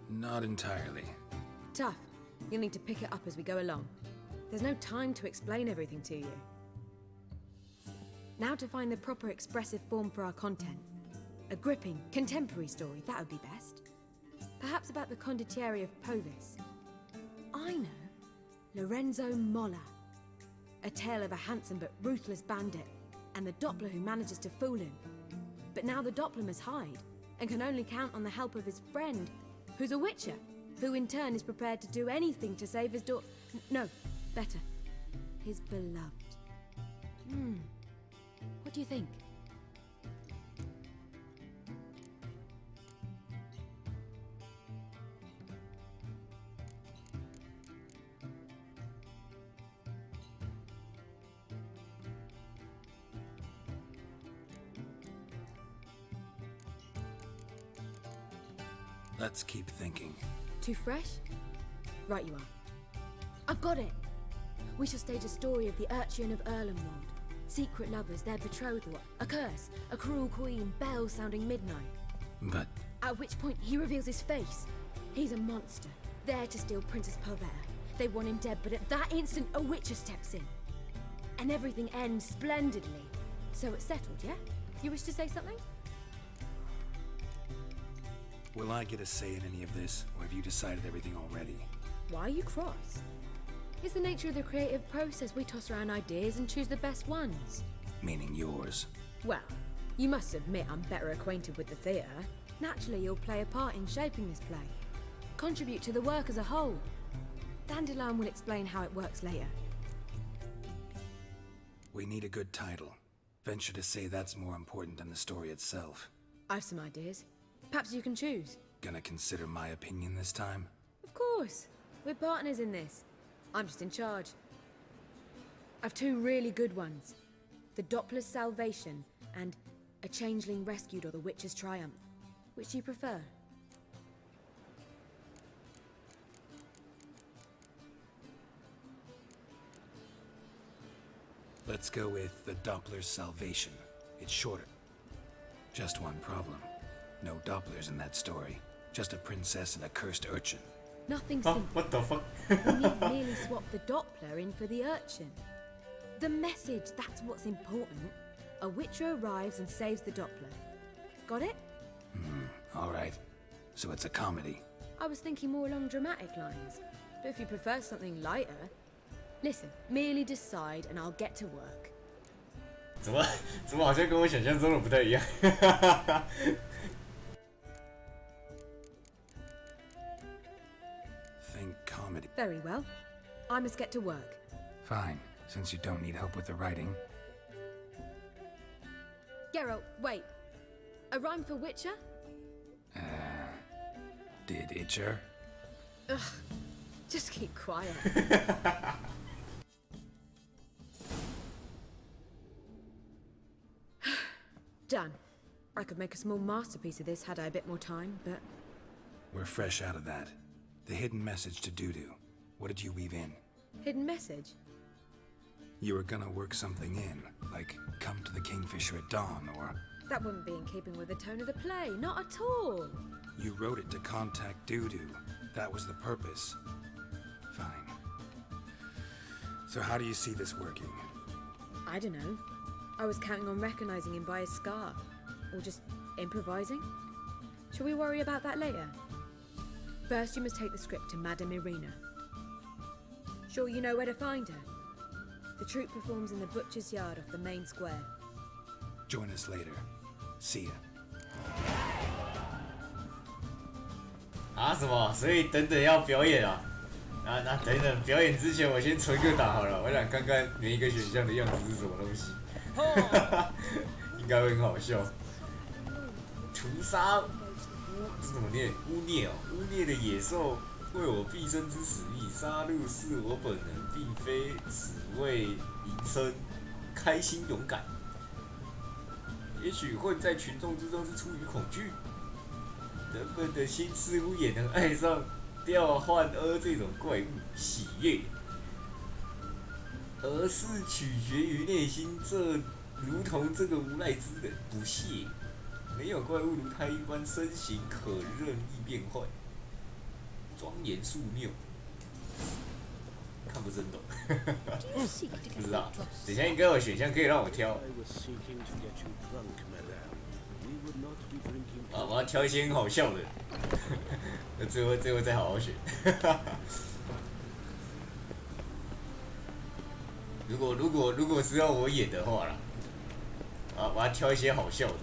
Not entirely. Tough. You'll need to pick it up as we go along. There's no time to explain everything to you. Now to find the proper expressive form for our content. A gripping, contemporary story, that would be best. Perhaps about the condottieri of Povis. I know. Lorenzo Molla. A tale of a handsome but ruthless bandit, and the Doppler who manages to fool him. But now the Doppler must hide, and can only count on the help of his friend, who's a witcher, who in turn is prepared to do anything to save his daughter. No, better. His beloved. What do you think? Let's keep thinking. Too fresh? Right you are. I've got it! We shall stage a story of the Urchin of Erlenwald. Secret lovers, their betrothal, a curse, a cruel queen, bells sounding midnight. But... At which point he reveals his face. He's a monster, there to steal Princess Pavera. They want him dead, but at that instant a witcher steps in. And everything ends splendidly. So it's settled, yeah? You wish to say something? Will I get a say in any of this, or have you decided everything already? Why are you cross? It's the nature of the creative process. We toss around ideas and choose the best ones. Meaning yours. Well, you must admit I'm better acquainted with the theatre. Naturally, you'll play a part in shaping this play. Contribute to the work as a whole. Dandelion will explain how it works later. We need a good title. Venture to say that's more important than the story itself. I've some ideas. Perhaps you can choose. Gonna consider my opinion this time? Of course. We're partners in this. I'm just in charge. I've two really good ones. The Doppler's Salvation and A Changeling Rescued or The Witcher's Triumph. Which do you prefer? Let's go with The Doppler's Salvation. It's shorter. Just one problem. No Dopplers in that story. Just a princess and a cursed urchin. Nothing simple. What the fuck? We need merely swap the Doppler in for the urchin. The message, that's what's important. A witcher arrives and saves the Doppler. Got it? Alright. So it's a comedy. I was thinking more along dramatic lines. But if you prefer something lighter... Listen, merely decide and I'll get to work. 怎么好像跟我想象中的不太一样？ Think comedy. Very well. I must get to work. Fine, since you don't need help with the writing. Geralt, wait. A rhyme for Witcher? Did Itcher? Ugh. Just keep quiet. Done. I could make a small masterpiece of this had I a bit more time, but... We're fresh out of that. The hidden message to Dudu. What did you weave in? Hidden message? You were gonna work something in, like come to the Kingfisher at dawn, or... That wouldn't be in keeping with the tone of the play, not at all. You wrote it to contact Dudu. That was the purpose. Fine. So how do you see this working? I don't know. I was counting on recognizing him by his scar. Or just improvising. Shall we worry about that later? First, you must take the script to Madame Irina. Sure you know where to find her? The troupe performs in the butcher's yard off the main square. Join us later. See ya. 啊什么？所以等等要表演啊？那等等表演之前，我先存个档好了，我想看看每一个选项的样子是什么东西，应该会很好笑。屠杀这怎么念？污蔑哦，污蔑的野兽，为我毕生之使命，杀戮是我本能，并非只为营生，开心勇敢。也许混在群众之中是出于恐惧。 人们的心似乎也能爱上调换这种怪物，喜悦，而是取决于内心。这如同这个无赖之人，不屑。没有怪物如他一般身形可任意变换，庄严肃穆。看不真懂，不知道。等一下应该有选项可以让我挑。啊，我要挑一些很好笑的，那最后再好好选。如果是要我演的话啦，啊，我要挑一些好笑的。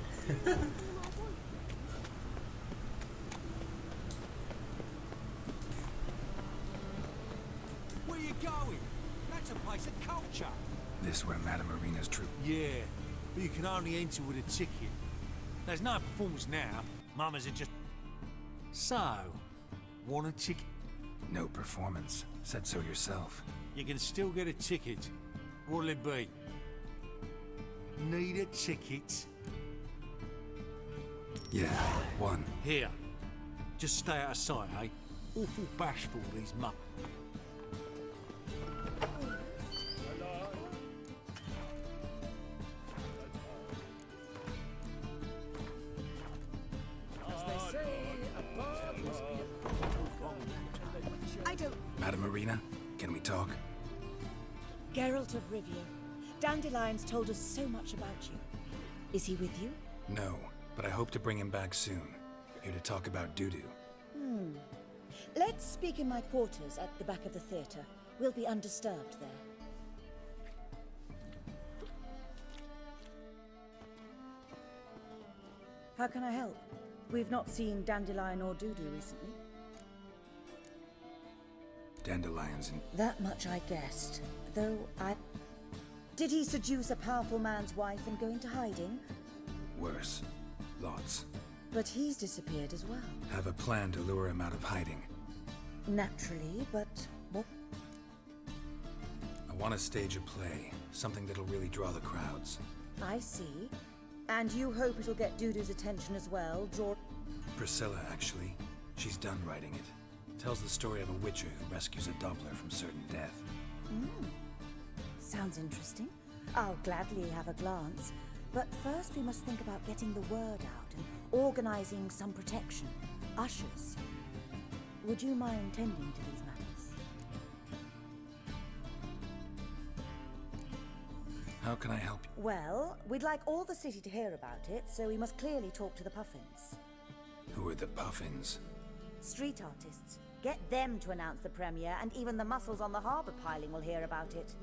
Where you going? That's a place of culture. This where Madame Marina's troop. Yeah, but you can only enter with a ticket. There's no performance now. Mamas are just... So, want a ticket? No performance. Said so yourself. You can still get a ticket. What'll it be? Need a ticket? Yeah, one. Here. Just stay out of sight, eh? Awful bashful, these mums. I don't... Madame Marina, can we talk? Geralt of Rivia. Dandelion's told us so much about you. Is he with you? No, but I hope to bring him back soon. Here to talk about Dudu. Let's speak in my quarters at the back of the theatre. We'll be undisturbed there. How can I help? We've not seen Dandelion or Dudu recently. Dandelions and... That much I guessed. Though I... Did he seduce a powerful man's wife and go into hiding? worse. Lots. But he's disappeared as well. Have a plan to lure him out of hiding. Naturally, but what? I want to stage a play. Something that'll really draw the crowds. I see. And you hope it'll get Dudu's attention as well, draw... Priscilla, actually. She's done writing it. Tells the story of a witcher who rescues a Doppler from certain death. Sounds interesting. I'll gladly have a glance. But first we must think about getting the word out and organizing some protection. Ushers. Would you mind tending to these matters? How can I help you? Well, we'd like all the city to hear about it, so we must clearly talk to the Puffins. Who are the Puffins? Street artists. Get them to announce the premiere, and even the muscles on the harbour piling will hear about it.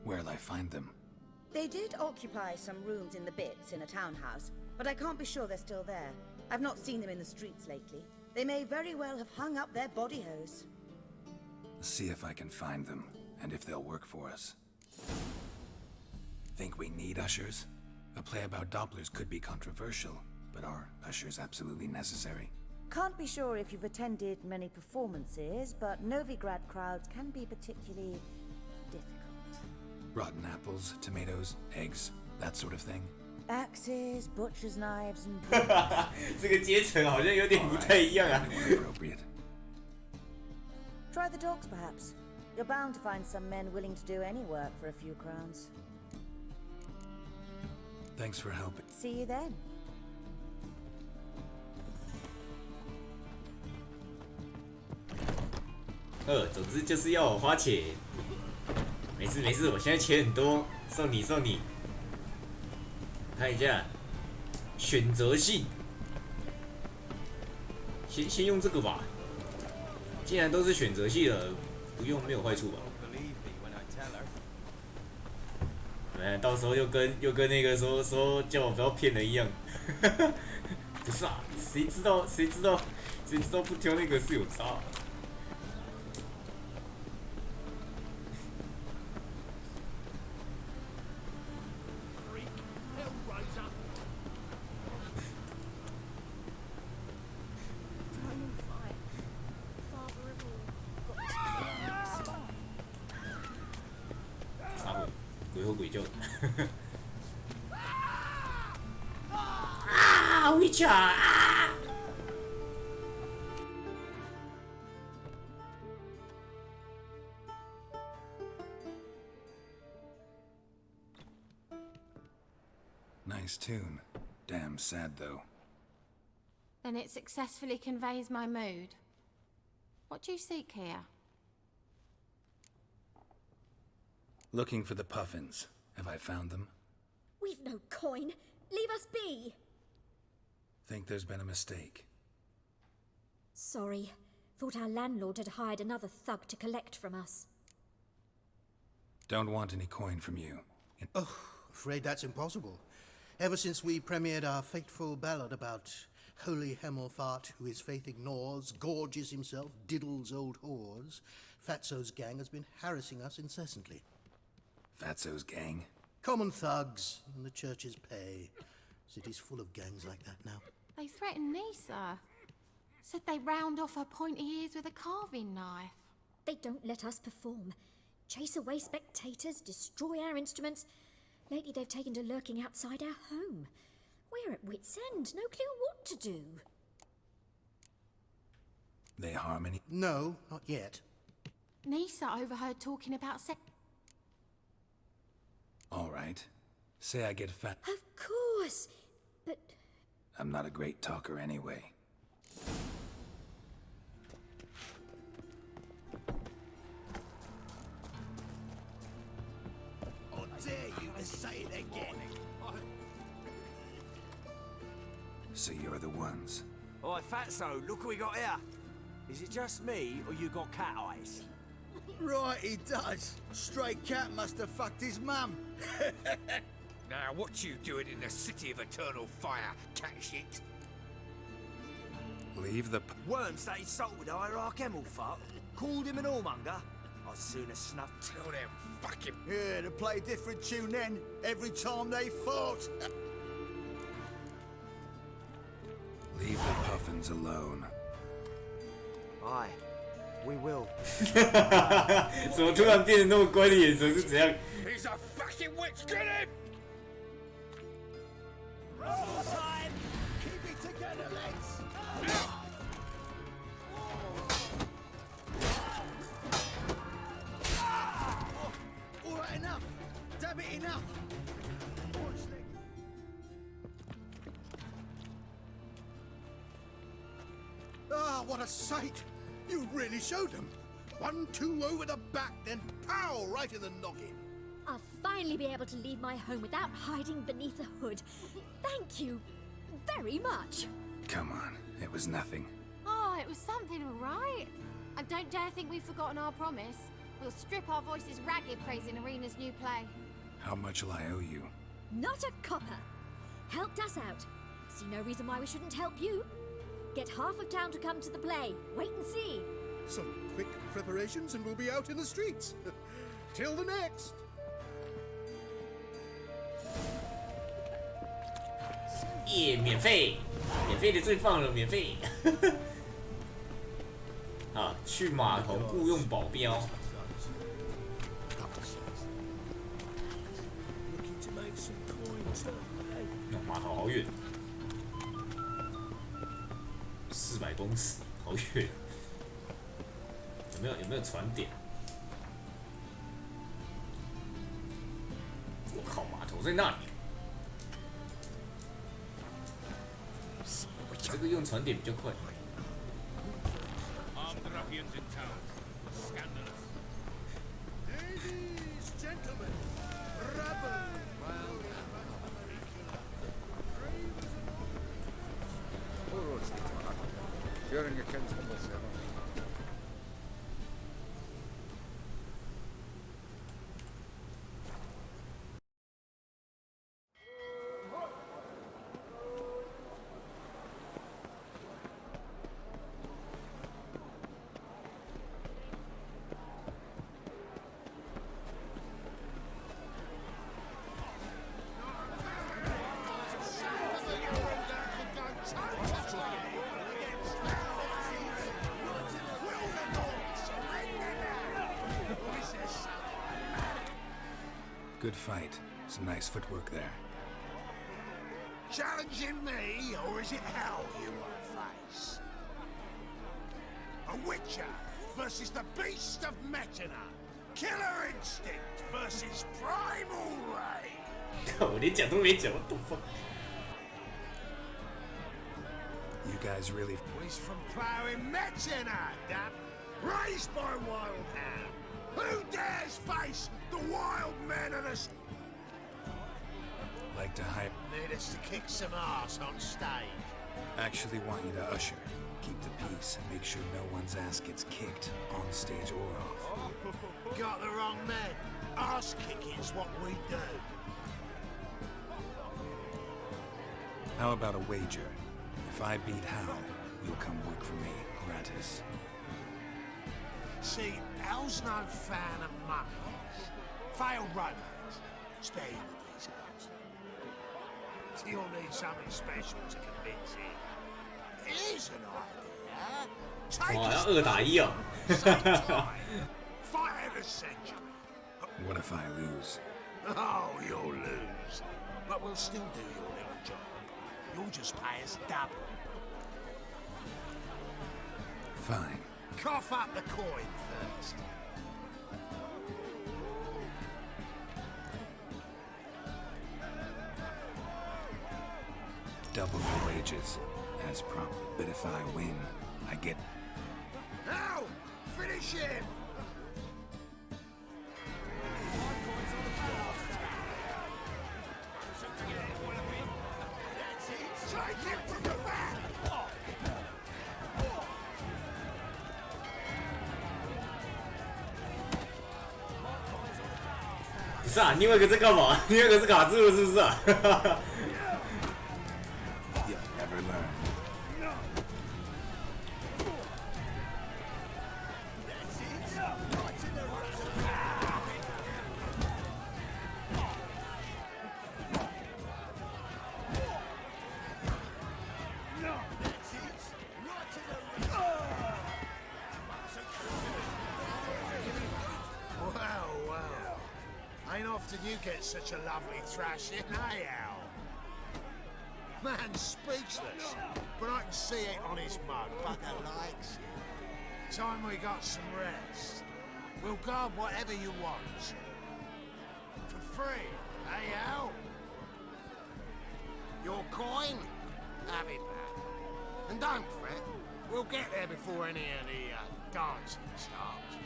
Where'll I find them? They did occupy some rooms in the Bits in a townhouse, but I can't be sure they're still there. I've not seen them in the streets lately. They may very well have hung up their body hose. See if I can find them, and if they'll work for us. Think we need ushers? A play about Dopplers could be controversial, but are ushers absolutely necessary? Can't be sure if you've attended many performances, but Novigrad crowds can be particularly difficult. Rotten apples, tomatoes, eggs, that sort of thing? Axes, butcher's knives, and... 这个阶层好像有点不太一样啊。 Appropriate. Try the dogs, perhaps. You're bound to find some men willing to do any work for a few crowns. Thanks for helping. See you then. 总之就是要我花钱。没事没事，我现在钱很多，送你送你。看一下，选择性，先用这个吧。既然都是选择性的，不用没有坏处吧？到时候又跟那个说叫我不要骗人一样。不是啊，谁知道不挑那个是有差。鬼吼鬼叫的。啊，Witcher 啊！ Nice tune. Damn sad, though. Then it successfully conveys my mood. What do you seek here? Looking for the Puffins. Have I found them? We've no coin. Leave us be. Think there's been a mistake. Sorry. Thought our landlord had hired another thug to collect from us. Don't want any coin from you. Oh, afraid that's impossible. Ever since we premiered our fateful ballad about holy Hemelfart, who his faith ignores, gorges himself, diddles old whores, Fatso's gang has been harassing us incessantly. Fatso's gang? Common thugs in the church's pay. City's full of gangs like that now. They threatened Nisa. Said they'd round off her pointy ears with a carving knife. They don't let us perform. Chase away spectators, destroy our instruments. Lately they've taken to lurking outside our home. We're at wit's end, no clue what to do. They harm any? No, not yet. Nisa overheard talking about All right. Say I get fat. Of course, but... I'm not a great talker anyway. I dare you to say it again. So you're the ones. Oi, Fatso, look what we got here. Is it just me, or you got cat eyes? Right, he does. Stray cat must have fucked his mum. Now, what you doing in the city of eternal fire, cat shit? Leave the... Worms that insulted Hierarch Hemelfart, called him an whoremonger. I'd sooner snuff till them fucking... Yeah, they play a different tune then, every time they fought. Leave the puffins alone. Aye, we will. 怎么突然变得那么乖的眼神是怎样？ He's a fucking witch, get him! Roll time! Keep it together, lads! All right, enough. Damn it, enough. Ah, what a sight! You really showed them. 1-2 over the back, then pow, right in the noggin. I'll finally be able to leave my home without hiding beneath a hood. Thank you very much. Come on, it was nothing. Oh, it was something, all right. And don't dare think we've forgotten our promise. We'll strip our voices ragged praising Arena's new play. How much will I owe you? Not a copper. Helped us out. See no reason why we shouldn't help you. Get half of town to come to the play. Wait and see. Some quick preparations and we'll be out in the streets. Till the next. 耶，免费，免费的最棒了，免费。啊，去码头雇佣保镖。那码头好远，400公尺，好远。有没有船点？我靠，码头在那里。这个用船点比较快。Ladies, gentlemen, rabble. Sharing your kids humble servant. Good fight. Some nice footwork there. Challenging me, or is it hell you want face? A Witcher versus the Beast of Metina. Killer Instinct versus Primal Rage. 我连讲都没讲，我懂疯。 You guys really... He's from ploughing Metina, damn. Raised by wild hand. Who dares face the wild men of the... Like to hype... Need us to kick some ass on stage. Actually want you to usher. Keep the peace and make sure no one's ass gets kicked on stage or off. Got the wrong man. Ass kicking's what we do. How about a wager? If I beat Hal, you'll come work for me, gratis. See, Hal's no fan of mummies. Failed romance. Spare you the details. You'll need something special to convince him. Here's an idea. Take Wow, 2打1 啊 Fight of the century. What if I lose? Oh, you'll lose. But we'll still do your little job. You'll just pay us double. Fine. Cough up the coin first. Double the wages, as promised. But if I win, I get... Now, finish him! Take him to the back!不是啊，另外一个在干嘛？另外一个是卡住了，是不是啊？Ain't often you get such a lovely thrashing, eh, Al? Man's speechless, but I can see it on his mug. Bugger likes it. Time we got some rest. We'll guard whatever you want. For free, eh, Al? Your coin? Have it back. And don't fret, we'll get there before any of the dancing starts.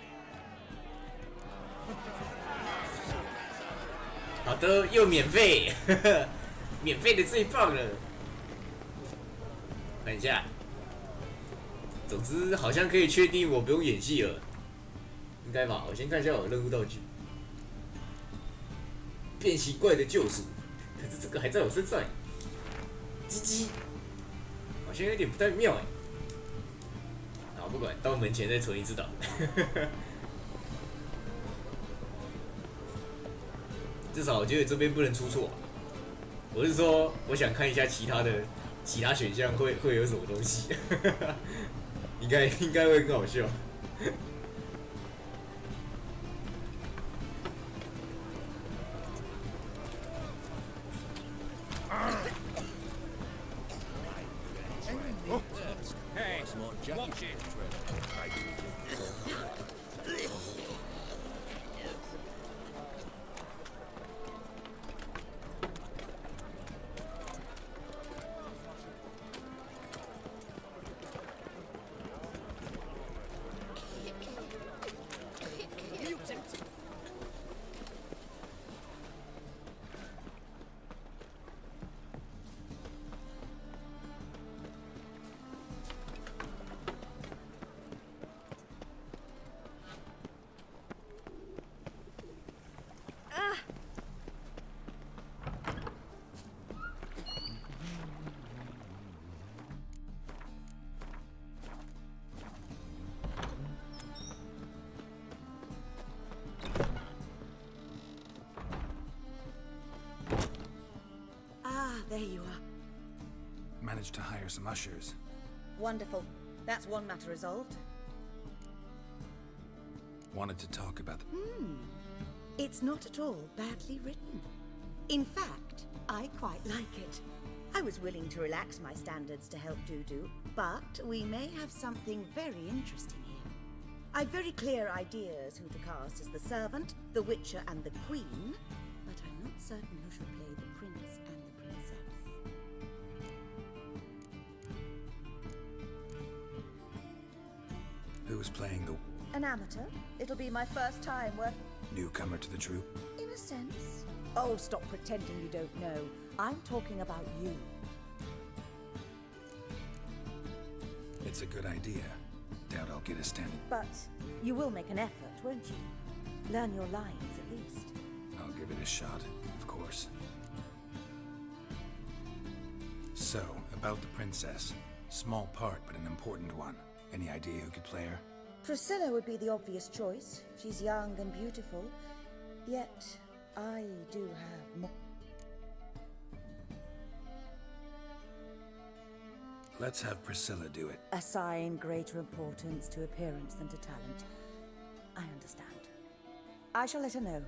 好的，又免费，免费的最棒了。看一下，总之好像可以确定我不用演戏了，应该吧？我先看一下我的任务道具，变形怪的救赎，可是这个还在我身上，鸡鸡，好像有点不太妙哎。好，不管，到门前再存一次档。至少我觉得这边不能出错、啊。我是说，我想看一下其他选项会有什么东西，应该会很好笑。Hey, watch it. There you are. Managed to hire some ushers. Wonderful. That's one matter resolved. Wanted to talk about the... It's not at all badly written. In fact, I quite like it. I was willing to relax my standards to help Dudu, but we may have something very interesting here. I've very clear ideas who to cast as the servant, the witcher, and the queen, but I'm not certain who should play the prince and the princess. Who's playing the... An amateur. It'll be my first time working... Newcomer to the troupe? In a sense. Oh, stop pretending you don't know. I'm talking about you. It's a good idea. Doubt I'll get a standing... But you will make an effort, won't you? Learn your lines, at least. I'll give it a shot, of course. So, about the princess. Small part, but an important one. Any idea who could play her? Priscilla would be the obvious choice. She's young and beautiful. Yet, I do have more. Let's have Priscilla do it. Assign greater importance to appearance than to talent. I understand. I shall let her know.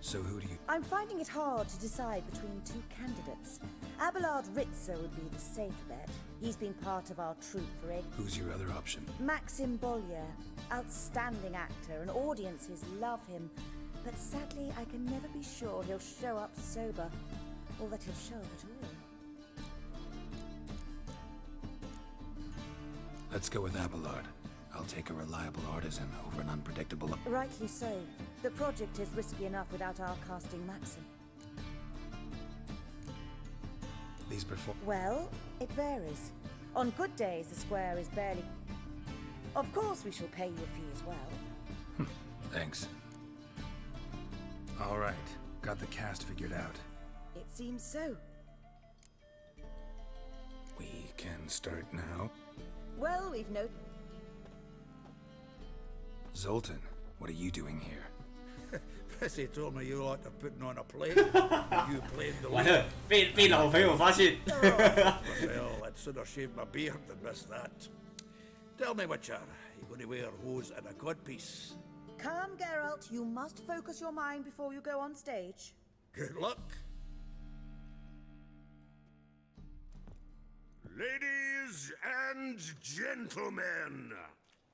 So who do you... I'm finding it hard to decide between two candidates. Abelard Ritzer would be the safe bet. He's been part of our troupe for ages. Who's your other option? Maxim Bollier. Outstanding actor, and audiences love him. But sadly, I can never be sure he'll show up sober, or that he'll show up at all. Let's go with Abelard. I'll take a reliable artisan over an unpredictable... Rightly so. The project is risky enough without our casting Maxim. These perform... Well, it varies. On good days, the square is barely... Of course we shall pay you a fee as well. Thanks. All right. Got the cast figured out. It seems so. We can start now. Well, we've no... Zoltan, what are you doing here? Prissy told me you liked to putting on a play. You played the lead. 被老朋友发现。Well, I'd sooner shave my beard than miss that. Tell me, Witcher, you going to wear hose and a codpiece? Calm, Geralt. You must focus your mind before you go on stage. Good luck. Ladies and gentlemen,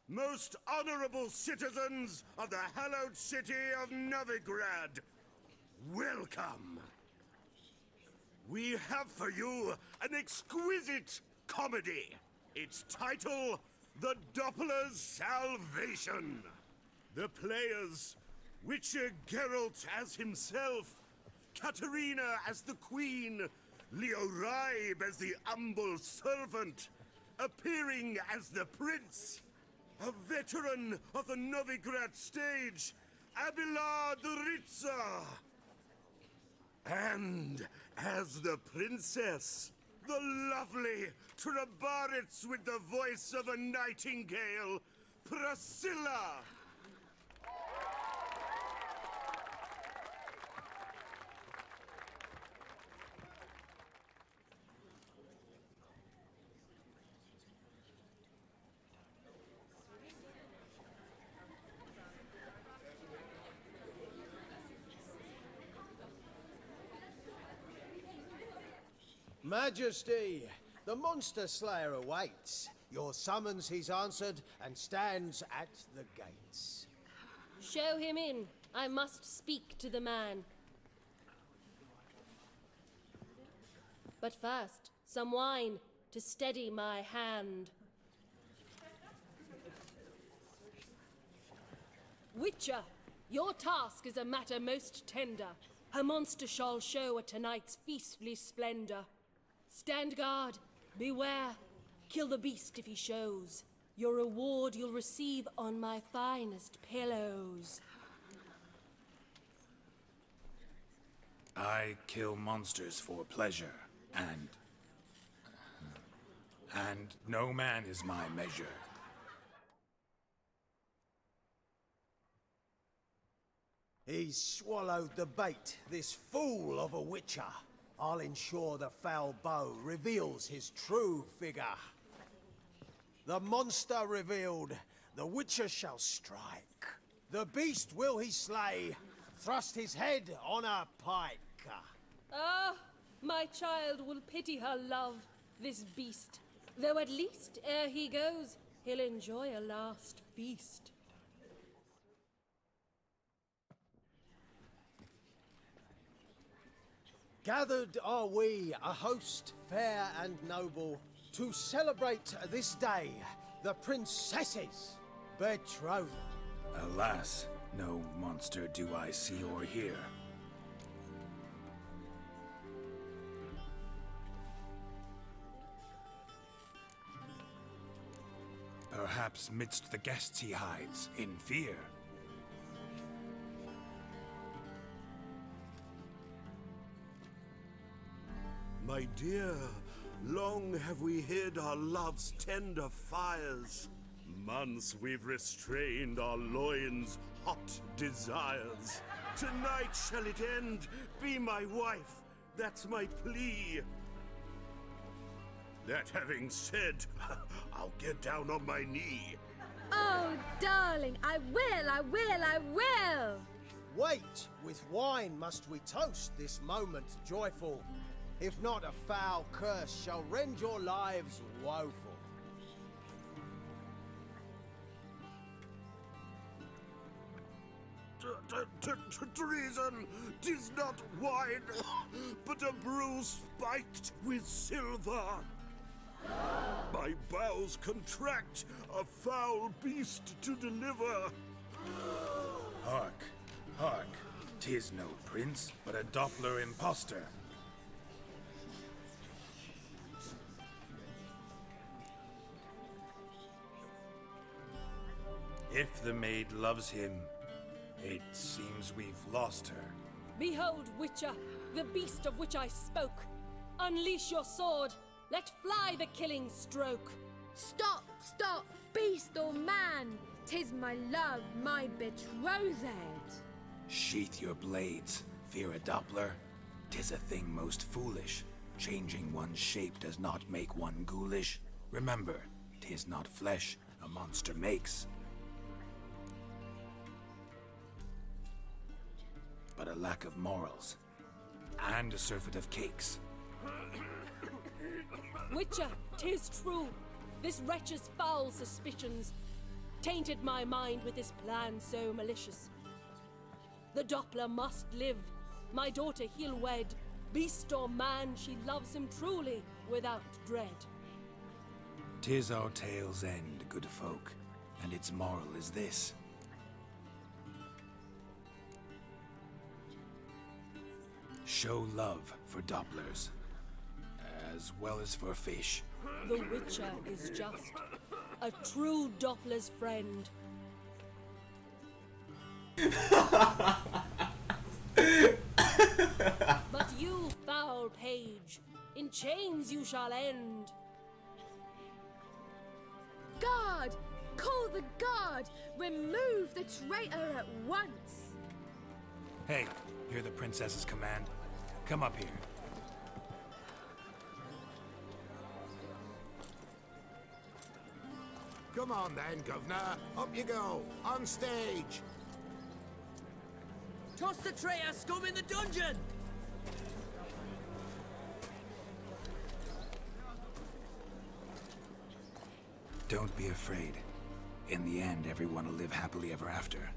most honorable citizens of the hallowed city of Novigrad, welcome. We have for you an exquisite comedy. Its title, The Doppler's Salvation. The players, Witcher Geralt as himself, Katerina as the Queen, Leo Raib as the humble servant, appearing as the Prince, a veteran of the Novigrad stage, Abelard Ritzer. And as the Princess, the lovely Trabaritz with the voice of a nightingale, Priscilla. Majesty, the monster slayer awaits. Your summons he's answered and stands at the gates. Show him in. I must speak to the man. But first, some wine to steady my hand. Witcher, your task is a matter most tender. A monster shall show at tonight's feastly splendor. Stand guard, beware, kill the beast if he shows. Your reward you'll receive on my finest pillows. I kill monsters for pleasure, and no man is my measure. He's swallowed the bait, this fool of a witcher. I'll ensure the foul bow reveals his true figure. The monster revealed, the witcher shall strike. The beast will he slay, thrust his head on a pike. Ah, my child will pity her love, this beast. Though at least, ere he goes, he'll enjoy a last feast. Gathered are we, a host fair and noble, to celebrate this day, the princess's betrothal. Alas, no monster do I see or hear. Perhaps midst the guests he hides, in fear. My dear, long have we hid our love's tender fires. Months we've restrained our loins' hot desires. Tonight shall it end, be my wife, that's my plea. That having said, I'll get down on my knee. Oh, darling, I will! Wait, with wine must we toast this moment joyful. If not, a foul curse shall rend your lives woeful. Treason! 'Tis not wine, but a brew spiked with silver. My bowels contract, a foul beast to deliver. Hark, hark. 'Tis no prince, but a Doppler impostor. If the maid loves him, it seems we've lost her. Behold, Witcher, the beast of which I spoke. Unleash your sword. Let fly the killing stroke. Stop, stop, beast or man! 'Tis my love, my betrothed. Sheath your blades, fear a Doppler. 'Tis a thing most foolish. Changing one's shape does not make one ghoulish. Remember, 'tis not flesh a monster makes, but a lack of morals, and a surfeit of cakes. Witcher, 'tis true. This wretch's foul suspicions tainted my mind with this plan so malicious. The Doppler must live. My daughter he'll wed. Beast or man, she loves him truly, without dread. 'Tis our tale's end, good folk, and its moral is this. Show love for Dopplers, as well as for fish. The Witcher is just a true Doppler's friend. But you, foul page, in chains you shall end. Guard! Call the guard! Remove the traitor at once! Hey, hear the princess's command? Come up here. Come on then, Governor. Up you go. On stage. Toss the traitor scum in the dungeon! Don't be afraid. In the end, everyone will live happily ever after.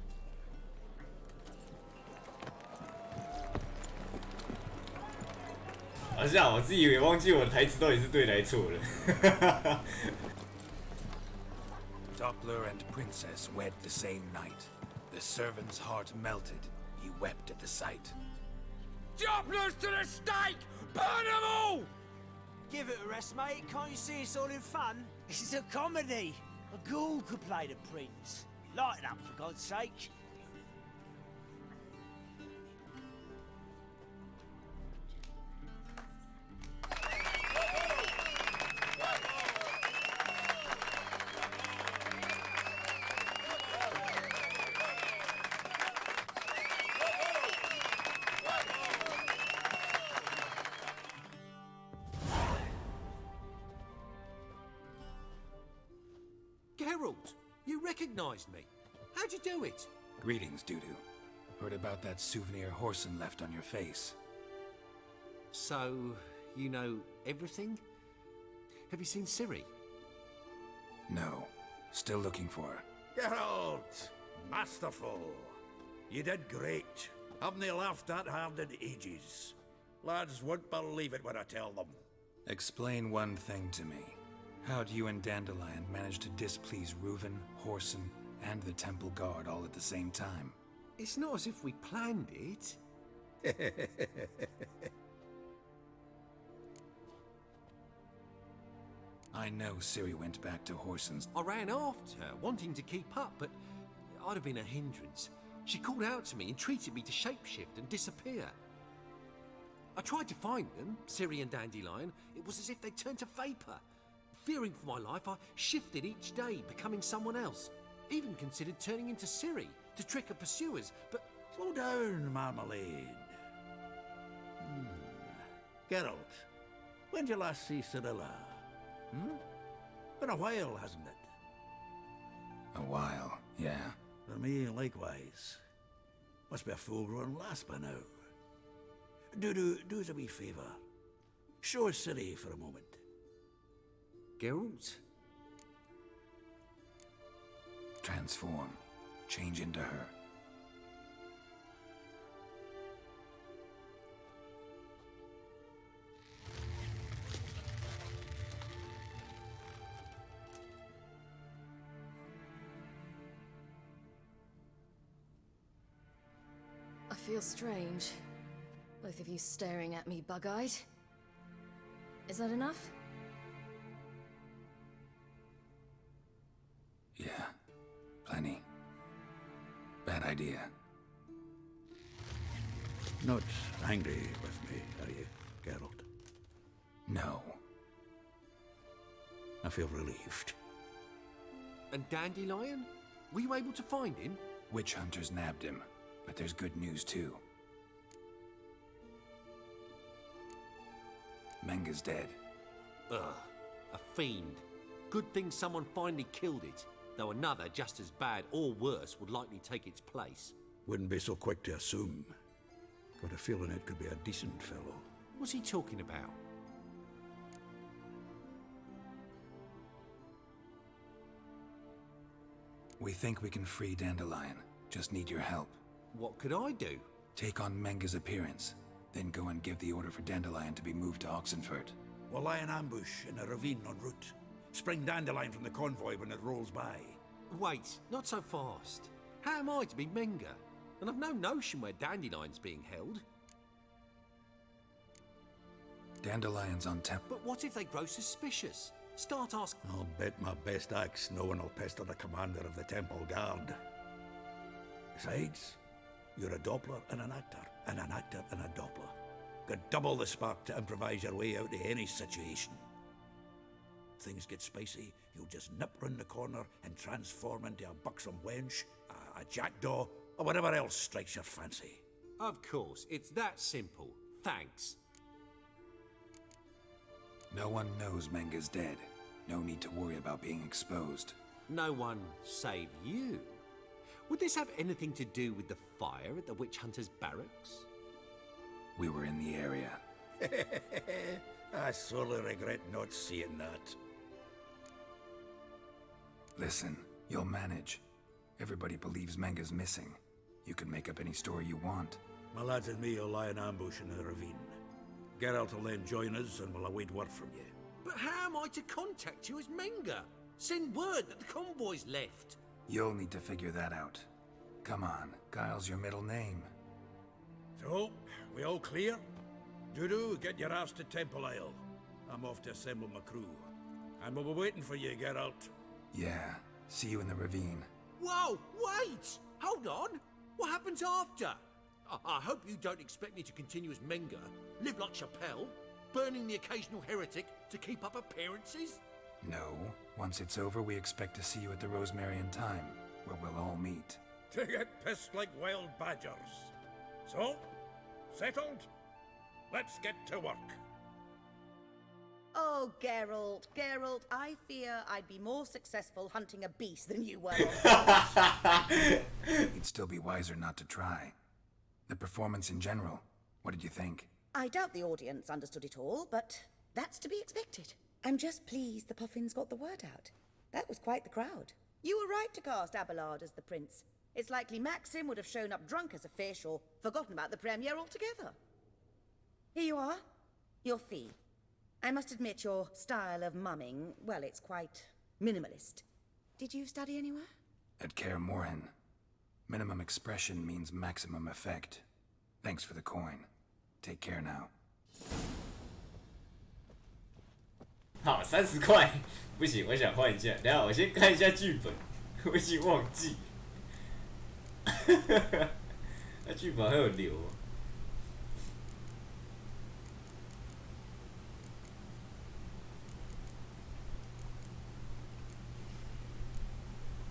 好像我自己也忘记我的台词到底是对还是错了。Doppler and princess wed the same night. The servant's heart melted. He wept at the sight. Dopplers to the stake! Burn them all! Give it a rest, mate. Can't you see it's all in fun? This is a comedy. A ghoul could play the prince. Lighten up, for God's sake. Geralt, you recognized me. How'd you do it? Greetings, Dudu. Heard about that souvenir Horson left on your face. So, you know everything? Have you seen Ciri? No. Still looking for her. Geralt! Masterful. You did great. Haven't they laughed that hard in ages? Lads won't believe it when I tell them. Explain one thing to me. How do you and Dandelion manage to displease Reuven, Horson, and the Temple Guard all at the same time? It's not as if we planned it. I know Ciri went back to Horson's. I ran after her, wanting to keep up, but I'd have been a hindrance. She called out to me and treated me to shapeshift and disappear. I tried to find them, Ciri and Dandelion. It was as if they turned to vapour. Fearing for my life, I shifted each day, becoming someone else. Even considered turning into Ciri to trick her pursuers, but... Slow down, Marmalade. Geralt, when did you last see Cirilla? Been a while, hasn't it? A while, yeah. For me, likewise. Must be a full-grown lass by now. Do us a wee favour. Show us Ciri for a moment. Geralt? Transform. Change into her. I feel strange. Both of you staring at me bug-eyed. Is that enough? Yeah. Plenty. Bad idea. Not angry with me, are you, Geralt? No. I feel relieved. And Dandelion? Were you able to find him? Witch hunters nabbed him, but there's good news too. Menga's dead. Ugh, a fiend. Good thing someone finally killed it, though another just as bad or worse would likely take its place. Wouldn't be so quick to assume. Got a feeling it could be a decent fellow. What's he talking about? We think we can free Dandelion. Just need your help. What could I do? Take on Menga's appearance, then go and give the order for Dandelion to be moved to Oxenfurt. We'll lie in ambush in a ravine en route. Spring Dandelion from the convoy when it rolls by. Wait, not so fast. How am I to be Menga? And I've no notion where Dandelion's being held. Dandelion's on temp. But what if they grow suspicious? Start asking. I'll bet my best axe no one will pester the commander of the Temple Guard. Besides, you're a Doppler and an actor and a Doppler. Got double the spark to improvise your way out of any situation. Things get spicy, you'll just nip round the corner and transform into a buxom wench, a jackdaw, or whatever else strikes your fancy. Of course, it's that simple. Thanks. No one knows Menga's dead. No need to worry about being exposed. No one save you. Would this have anything to do with the fire at the witch hunters' barracks? We were in the area. I sorely regret not seeing that. Listen, you'll manage. Everybody believes Menga's missing. You can make up any story you want. My lads and me will lie in ambush in the ravine. Geralt will then join us and we'll await word from you. But how am I to contact you as Menga? Send word that the convoy's left. You'll need to figure that out. Come on, Guile's your middle name. So, we all clear? Dudu, get your ass to Temple Isle. I'm off to assemble my crew. And we'll be waiting for you, Geralt. Yeah, see you in the ravine. Whoa, wait! Hold on! What happens after? I hope you don't expect me to continue as Menga, live like Chappelle, burning the occasional heretic to keep up appearances? No. Once it's over, we expect to see you at the Rosemary Time, where we'll all meet. To get pissed like wild badgers. So, settled? Let's get to work. Oh, Geralt, I fear I'd be more successful hunting a beast than you were. You'd still be wiser not to try. The performance in general, what did you think? I doubt the audience understood it all, but that's to be expected. I'm just pleased the Puffins got the word out. That was quite the crowd. You were right to cast Abelard as the prince. It's likely Maxim would have shown up drunk as a fish or forgotten about the premiere altogether. Here you are, your fee. I must admit your style of mumming, well, it's quite minimalist. Did you study anywhere? At Kaer Morhen. Minimum expression means maximum effect. Thanks for the coin. Take care now. 好，30块，不行，我想换一下。等一下我先看一下剧本，我已经忘记。那剧本还有留。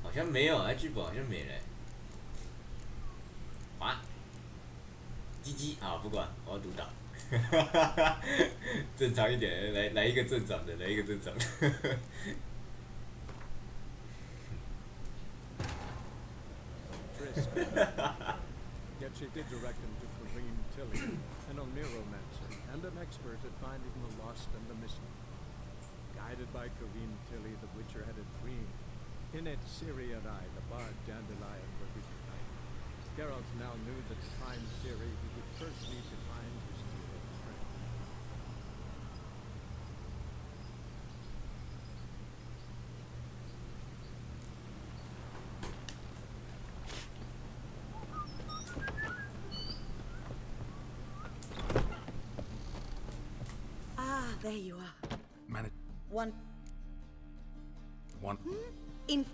好像没有，剧本好像没了。啊！鸡鸡啊，不管，我要读档。正常一点，来一个正常的，来一个正常的。Yet she did direct him to Kareem Tilly, an oneiromancer and an expert at finding the lost and the missing. Guided by Kareem Tilly, the Witcher had a dream. In it, Ciri and I, the bard Dandelion, were reunited. Geralt now knew that to find Ciri, he would first need to find his dear old friend. Ah, there you are. One. In.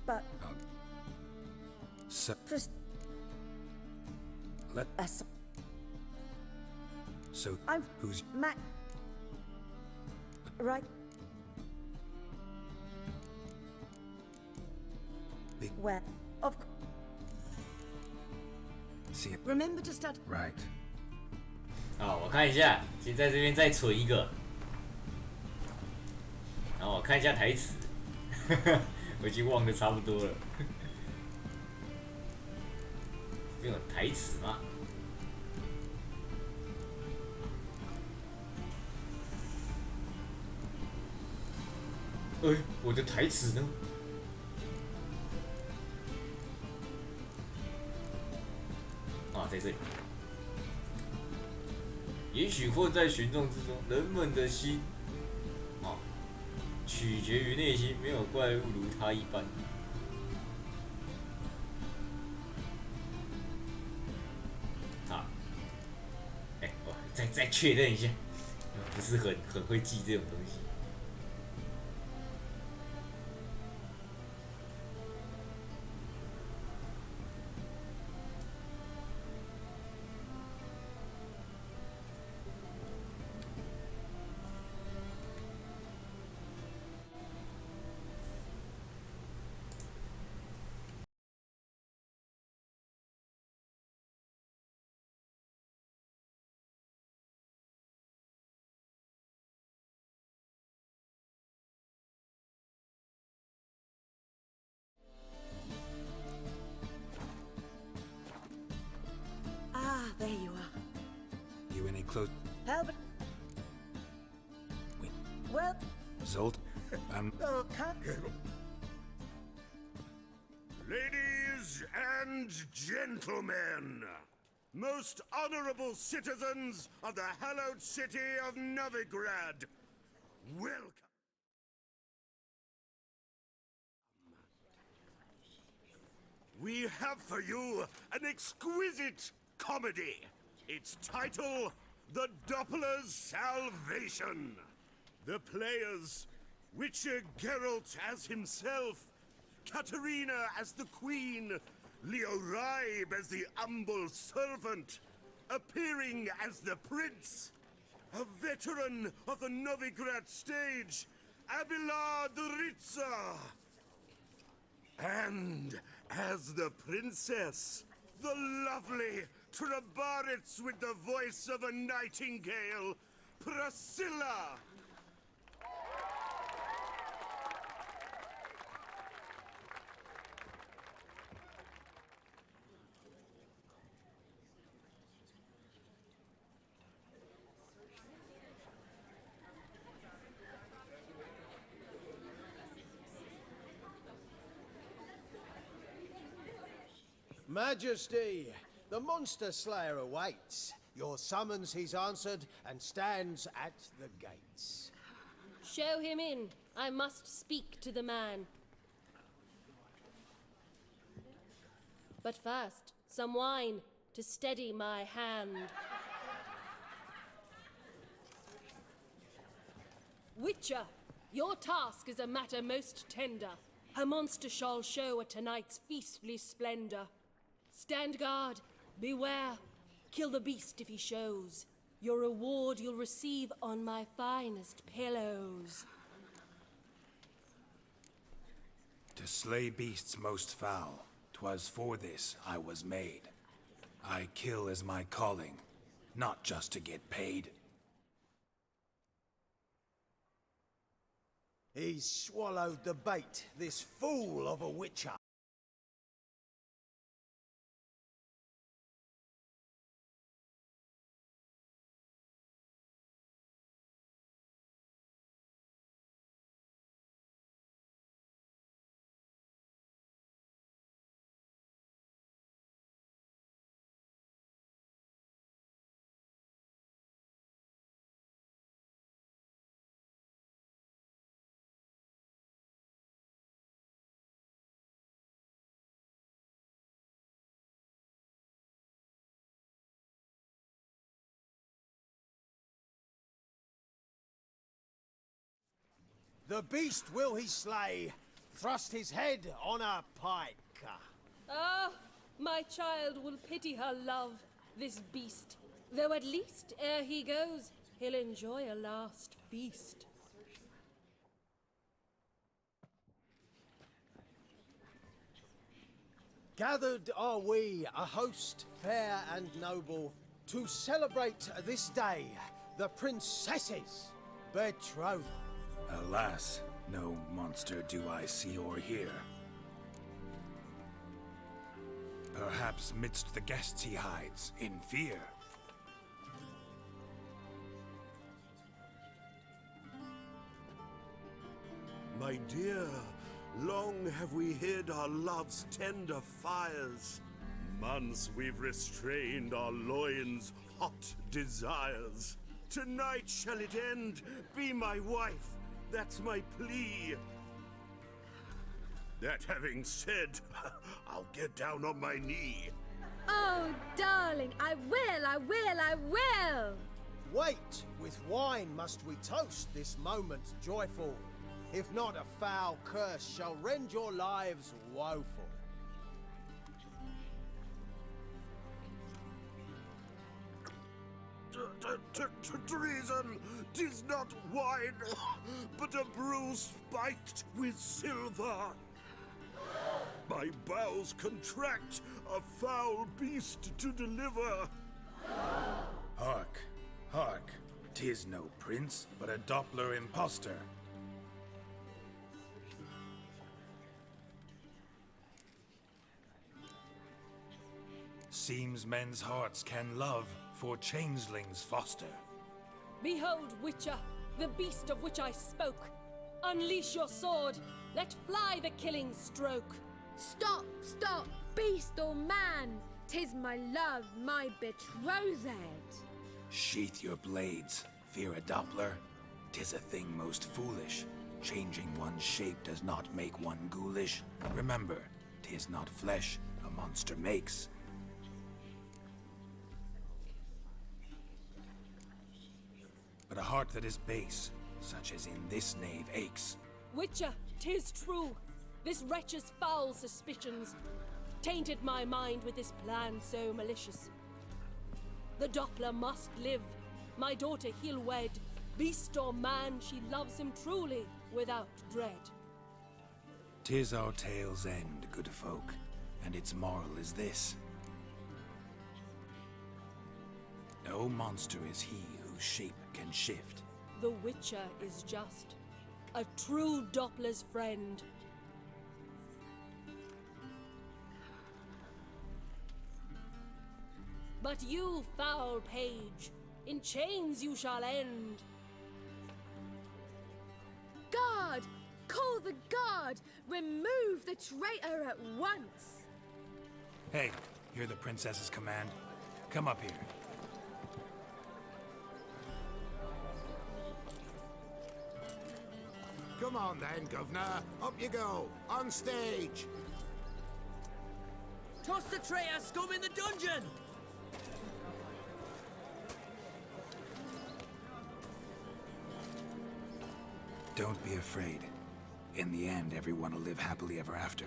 But. Let. So. I'm. Who's. Matt. Right. Where? Of. See it. Remember to start. Right. 好，我看一下，先在这边再存一个，然后我看一下台词，我已经忘得差不多了。这边有台词吗？我的台词呢？啊，在这里。也许或在群众之中，人们的心，取决于内心，没有怪物如他一般。好，我再确认一下，不是很会记这种东西。There you are. You any close? Albert. Wait. Well. Zolt. Oh, can't. Ladies and gentlemen, most honorable citizens of the hallowed city of Novigrad, welcome. We have for you an exquisite comedy. Its title, The Doppler's Salvation. The players, Witcher Geralt as himself, Katerina as the Queen, Leo Raib as the humble servant, appearing as the Prince, a veteran of the Novigrad stage, Abelard Ritza, and as the Princess, the lovely Trabaritz with the voice of a nightingale, Priscilla. Majesty, the monster slayer awaits. Your summons he's answered and stands at the gates. Show him in. I must speak to the man. But first, some wine. to steady my hand. Witcher, your task is a matter most tender. Her monster shall show at tonight's feastly splendor. Stand guard, beware, kill the beast if he shows. Your reward you'll receive on my finest pillows. To slay beasts most foul, 'twas for this I was made. I kill as my calling, not just to get paid. He's swallowed the bait, this fool of a witcher. The beast will he slay, thrust his head on a pike. Ah, my child will pity her love, this beast. Though at least, ere he goes, he'll enjoy a last feast. Gathered are we, a host fair and noble, to celebrate this day, the princess's betrothal. Alas, no monster do I see or hear. Perhaps midst the guests he hides, in fear. My dear, long have we hid our love's tender fires. Months we've restrained our loins' hot desires. Tonight shall it end, be my wife, that's my plea. That having said, I'll get down on my knee. Oh, darling, I will! Wait, with wine must we toast this moment joyful. If not, a foul curse shall rend your lives woeful. Treason! 'Tis not wine, but a brew spiked with silver. My bowels contract, a foul beast to deliver. Hark, hark, 'tis no prince, but a Doppler impostor. Seems men's hearts can love, for changelings foster. Behold, Witcher, the beast of which I spoke. Unleash your sword, let fly the killing stroke. Stop, beast or man! 'Tis my love, my betrothed. Sheath your blades, fear a Doppler. 'Tis a thing most foolish. Changing one's shape does not make one ghoulish. Remember, 'tis not flesh a monster makes. But a heart that is base, such as in this knave aches. Witcher, 'tis true. This wretch's foul suspicions tainted my mind with this plan so malicious. The Doppler must live. My daughter he'll wed. Beast or man, she loves him truly, without dread. 'Tis our tale's end, good folk, and its moral is this. No monster is he whose shape can shift. The Witcher is just a true Doppler's friend. But you, foul page, in chains you shall end. Guard! Call the guard! Remove the traitor at once! Hey, hear the princess's command? Come up here. Come on then, Governor. Up you go. On stage. Toss the traitor scum in the dungeon! don't be afraid. In the end, everyone will live happily ever after.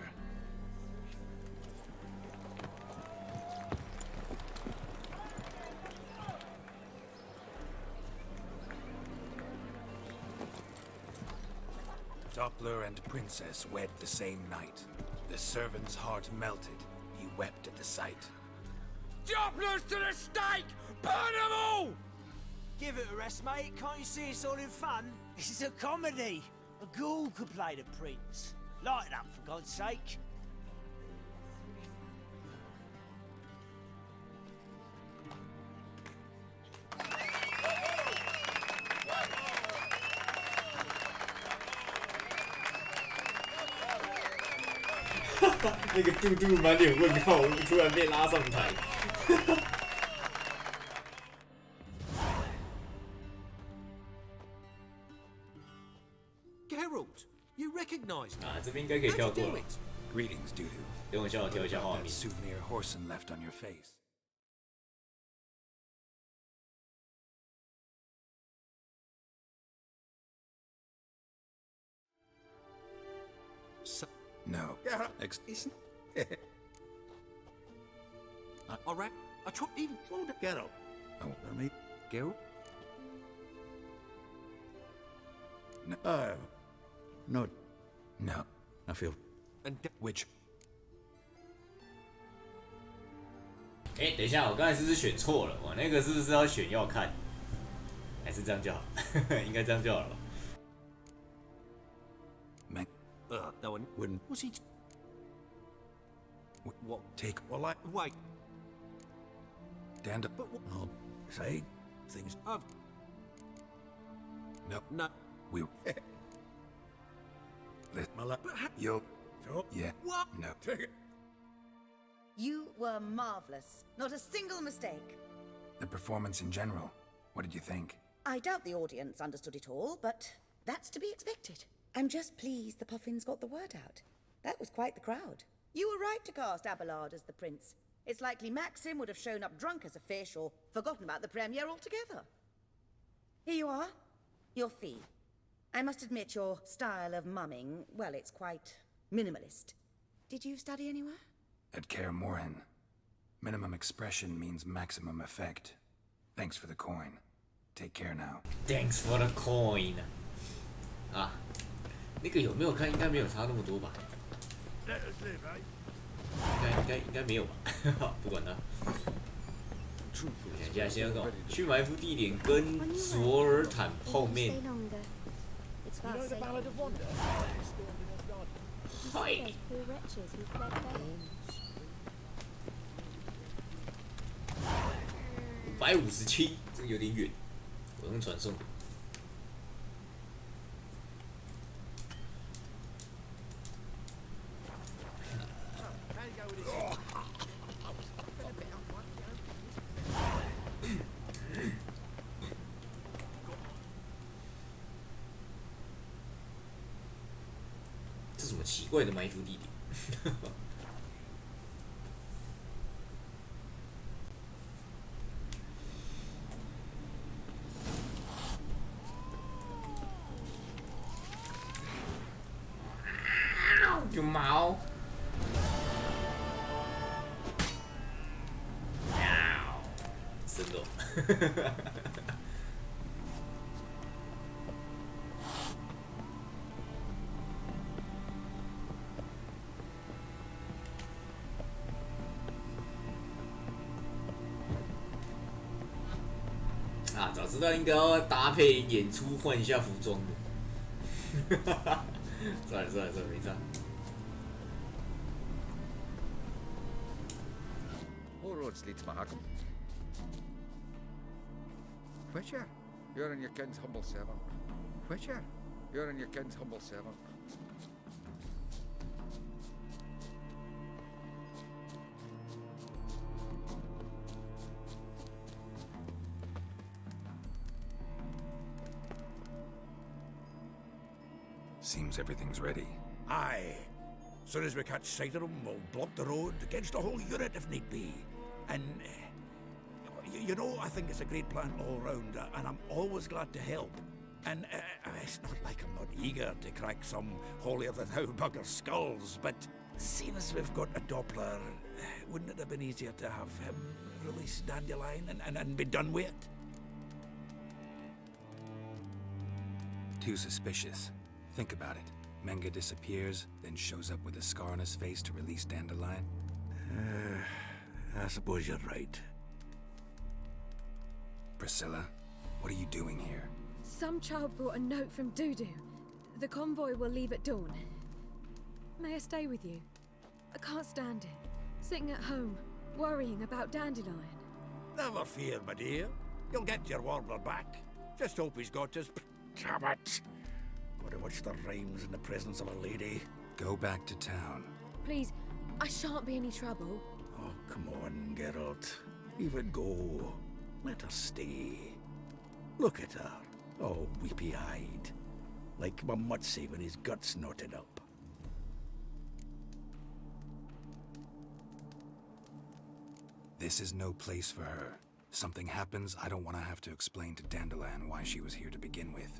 Doppler and Princess wed the same night. The servant's heart melted. He wept at the sight. Dopplers to the stake! Burn them all! Give it a rest, mate. Can't you see it's all in fun? This is a comedy. A ghoul could play the prince. Lighten up, for God's sake. "那个嘟嘟满脸问号，突然被拉上台。Geralt, you recognize me? 啊，这边应该可以跳过了。Greetings, Dudu. 等我一下，我调一下画 That 面。 souvenir Horson left on your face. No. Isn't All right. I tried even older. Geralt? Oh, me? Geralt? No. No. No. I feel. And Which? 哎，等一下，我刚才是不是选错了？我那个是不是要选要看？还是这样就好？应该这样就好了吧？ No one wouldn't. Was he? What? Take. Well, like, Wait. Stand up. But what? I'll say things. No. No. We. Let. You. Yeah. What? No. Take it. You were marvelous. Not a single mistake. The performance in general. What did you think? I doubt the audience understood it all, but that's to be expected. I'm just pleased the Puffins got the word out. That was quite the crowd. You were right to cast Abelard as the prince. It's likely Maxim would have shown up drunk as a fish or forgotten about the premiere altogether. Here you are. Your fee. I must admit your style of mumming, well, it's quite minimalist. Did you study anywhere? At Kaer Morhen. Minimum expression means maximum effect. Thanks for the coin. Take care now. Thanks for the coin. 啊，那个有没有看？应该没有差那么多吧？应该没有吧？不管他。想一下，先要干嘛？去埋伏地点跟左尔坦碰面。嗨。557，这个有点远，我用传送。这什么奇怪的埋伏地点？有毛！生肉。啊，早知道应该要搭配演出换一下服装的。算了，没差。All roads lead to Mahakam. Witcher, you're in your king's humble servant. Witcher, you're in your king's humble servant. Seems everything's ready. Aye. Soon as we catch sight of them, we'll block the road against a whole unit if need be. And, you know, I think it's a great plan all round, and I'm always glad to help. And it's not like I'm not eager to crack some holier-than-thou bugger skulls, but seeing as we've got a Doppler, wouldn't it have been easier to have him release Dandelion and be done with it? Too suspicious. Think about it. Menga disappears, then shows up with a scar on his face to release Dandelion. I suppose you're right. Priscilla, what are you doing here? Some child brought a note from Dudu. The convoy will leave at dawn. May I stay with you? I can't stand it. Sitting at home, worrying about Dandelion. Never fear, my dear. You'll get your warbler back. Just hope he's got his... Damn it! Gotta watch the rhymes in the presence of a lady. Go back to town. Please, I shan't be any trouble. Oh, come on, Geralt. Leave it go. Let her stay. Look at her, all weepy-eyed. Like my Mutsy when his guts knotted up. This is no place for her. Something happens, I don't want to have to explain to Dandelion why she was here to begin with.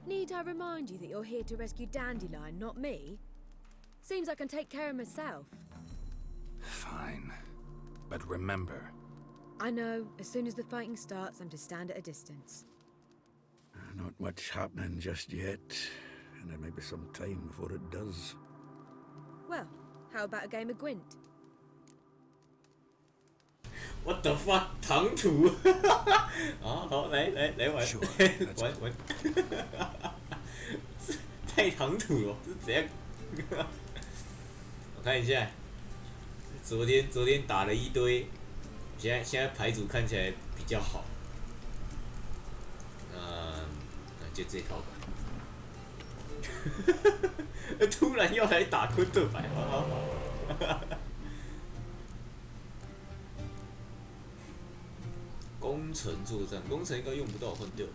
Need I remind you that you're here to rescue Dandelion, not me? Seems I can take care of myself. Fine. But remember... I know, as soon as the fighting starts, I'm to stand at a distance. Not much happening just yet, and there may be some time before it does. Well, how about a game of Gwent? What the fuck？ 唐突好，来玩，玩，太唐突了，这是怎样？我看一下，昨天打了一堆，现在牌组看起来比较好，那就这套吧。突然要来打昆特牌，好。攻城作战，攻城应该用不到，换掉。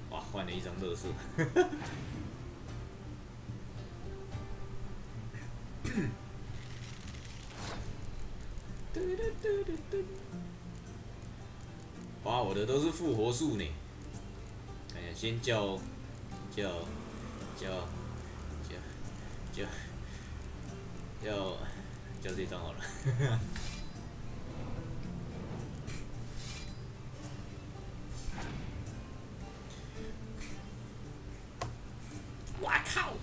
哇，换了一张乐色。哇，我的都是复活术呢。哎呀，先叫这张好了。哇靠！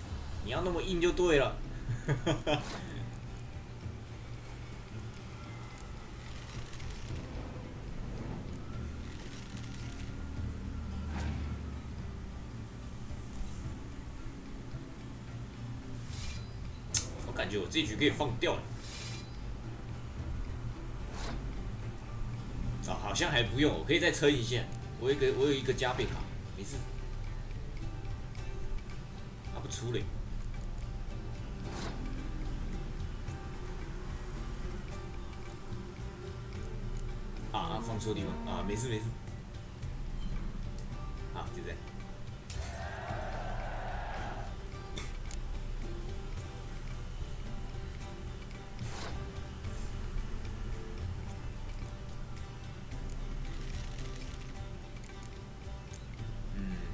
你要那么硬就对了。感觉我这局可以放掉了，好像还不用，我可以再撑一下。我有一个加倍卡，没事。打不出嘞。放错地方没事。好，就这样。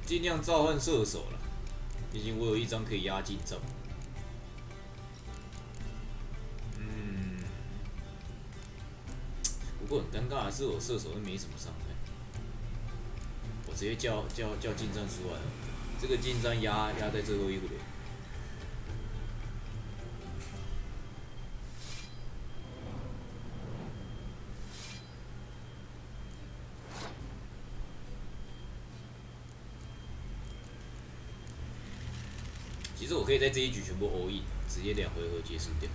尽量召唤射手了，毕竟我有一张可以压进账。不过很尴尬的是，我射手又没什么伤害，我直接叫近战出来了，这个近战压在最后一回。其实我可以在这一局全部 all in， 直接2回合结束掉。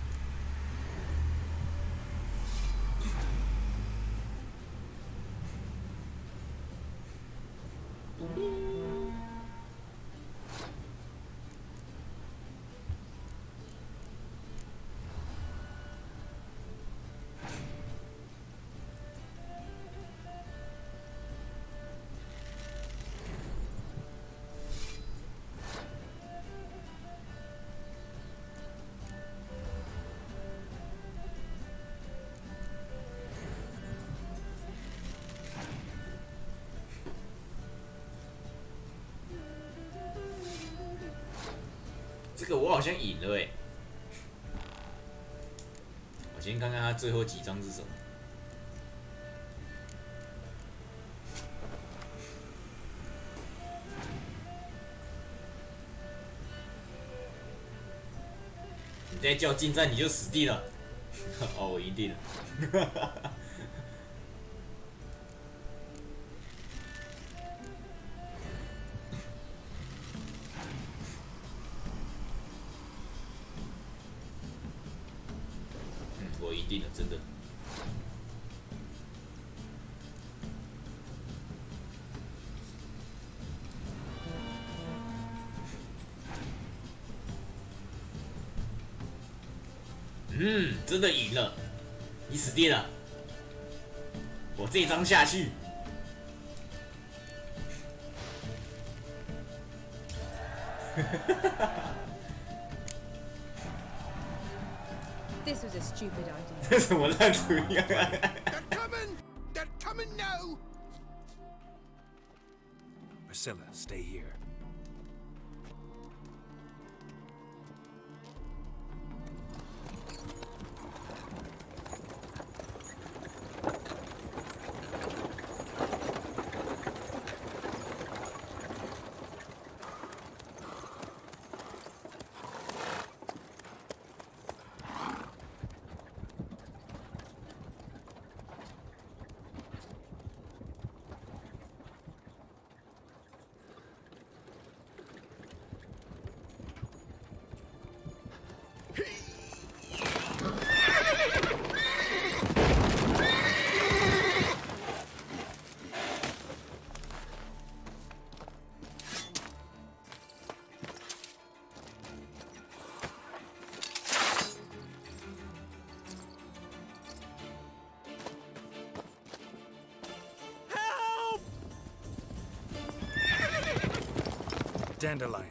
这个我好像赢了哎。我先看看他最后几张是什么。你再叫近战你就死定了。哦，我赢定了。我赢定了，真的。真的赢了，你死定了！我这张下去，This was a stupid idea. 这什么烂主意啊 They're coming now! Priscilla, stay here. Dandelion.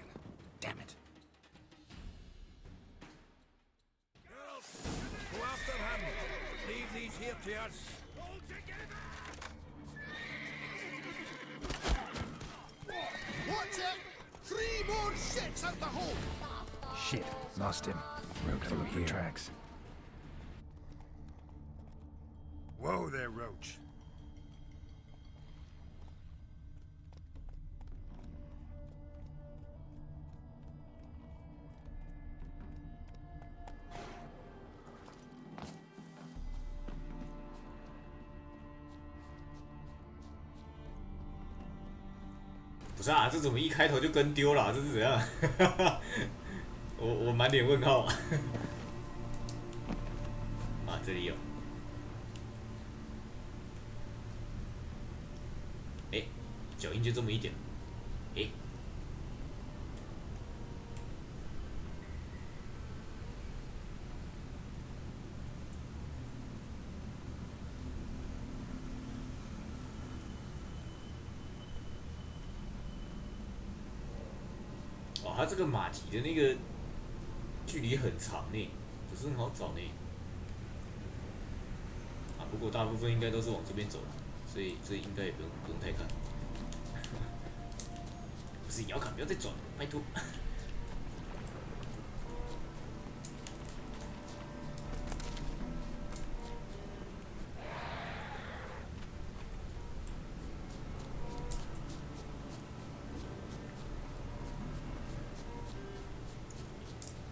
Damn it. Girls, go after him. Leave these here to us. Watch it! 3 more shits out the hole! Shit, lost him. Road through here. Tracks. Whoa there, Roach. "不是啊，这怎么一开头就跟丢了、这是怎样？我满脸问号。啊，这里有。脚印就这么一点。哦，它这个马蹄的那个距离很长呢，不是很好找呢。啊，不过大部分应该都是往这边走的，所以应该也不用太看。不是摇杆，不要再转了，拜托。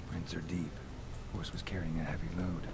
Prints are deep. Horse was carrying a heavy load.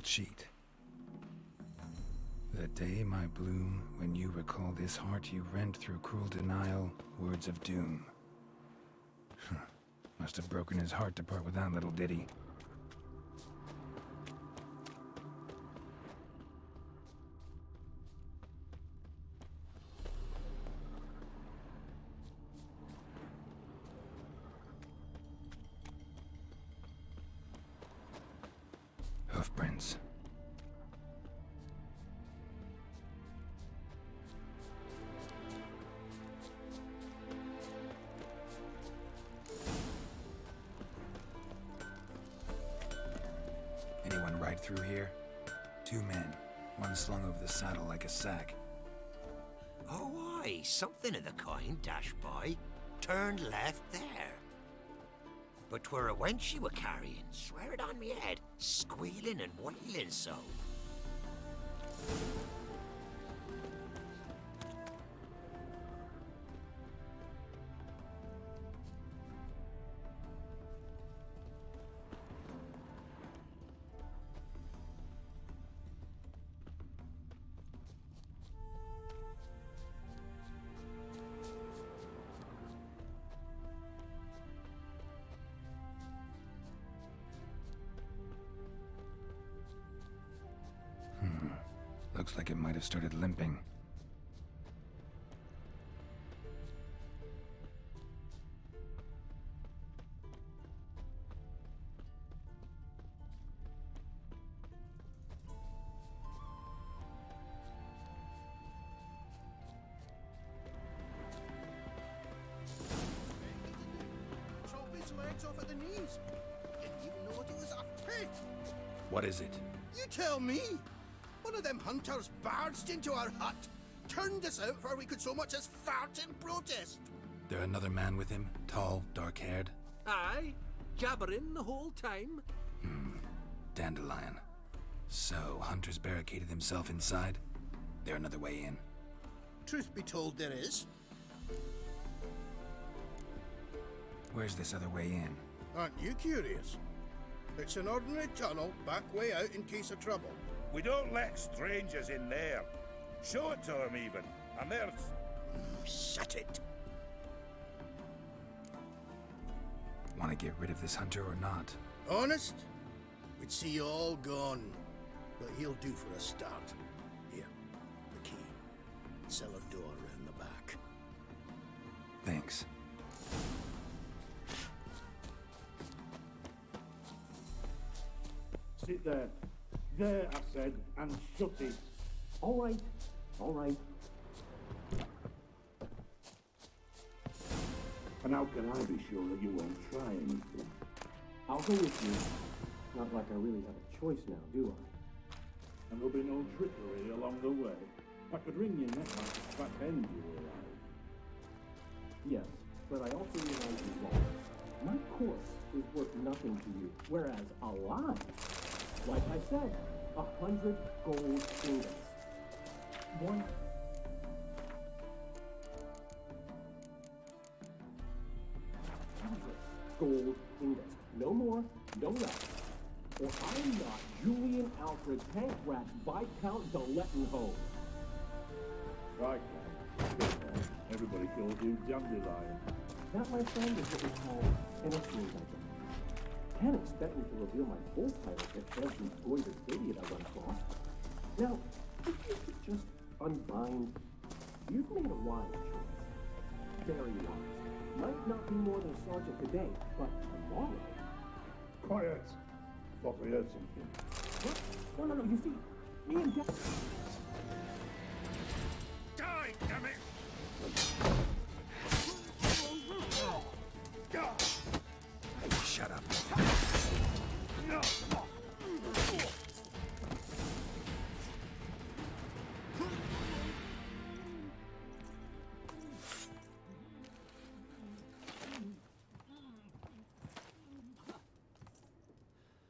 cheat. The day my bloom, when you recall this heart you rent through cruel denial, words of doom. Must have broken his heart to part with that little ditty. Hoofprints. Anyone ride through here? 2 men, one slung over the saddle like a sack. Oh, aye, something of the kind dashed by. Turned left there. But 'twere a wench she were carrying, swear it on me head, squealing and wailing so. Looks like it might have started limping. Chop his legs off at the knees. Didn't even know what he was after. What is it? You tell me. One of them hunters barged into our hut, turned us out before we could so much as fart in protest. There another man with him? Tall, dark-haired? Aye, jabbering the whole time. Dandelion. So, Hunter's barricaded himself inside? There another way in? Truth be told, there is. Where's this other way in? Aren't you curious? It's an ordinary tunnel, back way out in case of trouble. We don't let strangers in there. Show it to them even. And there's... Shut it. Want to get rid of this hunter or not? Honest? We'd see you all gone. But he'll do for a start. Here, the key. Cellar door around the back. Thanks. Sit there. There, I said, and shut it. All right, all right. And how can I be sure that you won't try anything? I'll go with you. Not like I really have a choice now, do I? And there'll be no trickery along the way. I could wring your neck like a fat hen you were alive. Yes, but I also realize you're wrong. My corpse is worth nothing to you, whereas alive, like I said, 100 gold ingots. One. Gold ingots. No more, no less. Or I'm not Julian Alfred Tank Rat Viscount de Lettenhove. Right, everybody calls you Dandelion. That, my friend, is what we call an assumed identity. Can't expect me to reveal my full title to every goited idiot I run across. Now, if you could just unbind, you've made a wise choice. Very wise. Might not be more than a sergeant today, but tomorrow. Quiet! Thought we heard something. What? No, you see, me and Jack... Die, damn it! Shut up. No!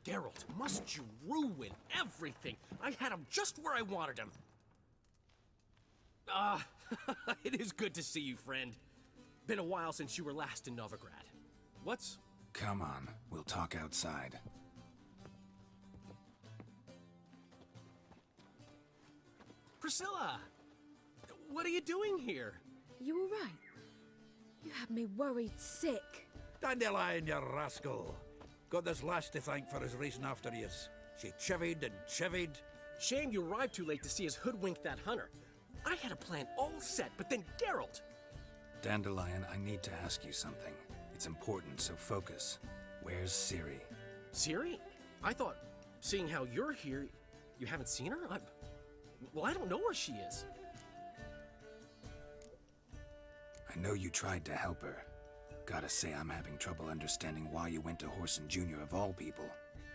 Geralt, must you ruin everything? I had him just where I wanted him. It is good to see you, friend. Been a while since you were last in Novigrad. What's... Come on, we'll talk outside. Priscilla! What are you doing here? You all right? You had me worried sick. Dandelion, you rascal. Got this lass to thank for his racing after yous. She chivied and chivied. Shame you arrived too late to see us hoodwink that hunter. I had a plan all set, but then Geralt! Dandelion, I need to ask you something. It's important, so focus. Where's Ciri? Ciri? I thought, seeing how you're here, you haven't seen her? Well, I don't know where she is. I know you tried to help her. Gotta say, I'm having trouble understanding why you went to Whoreson Jr. of all people.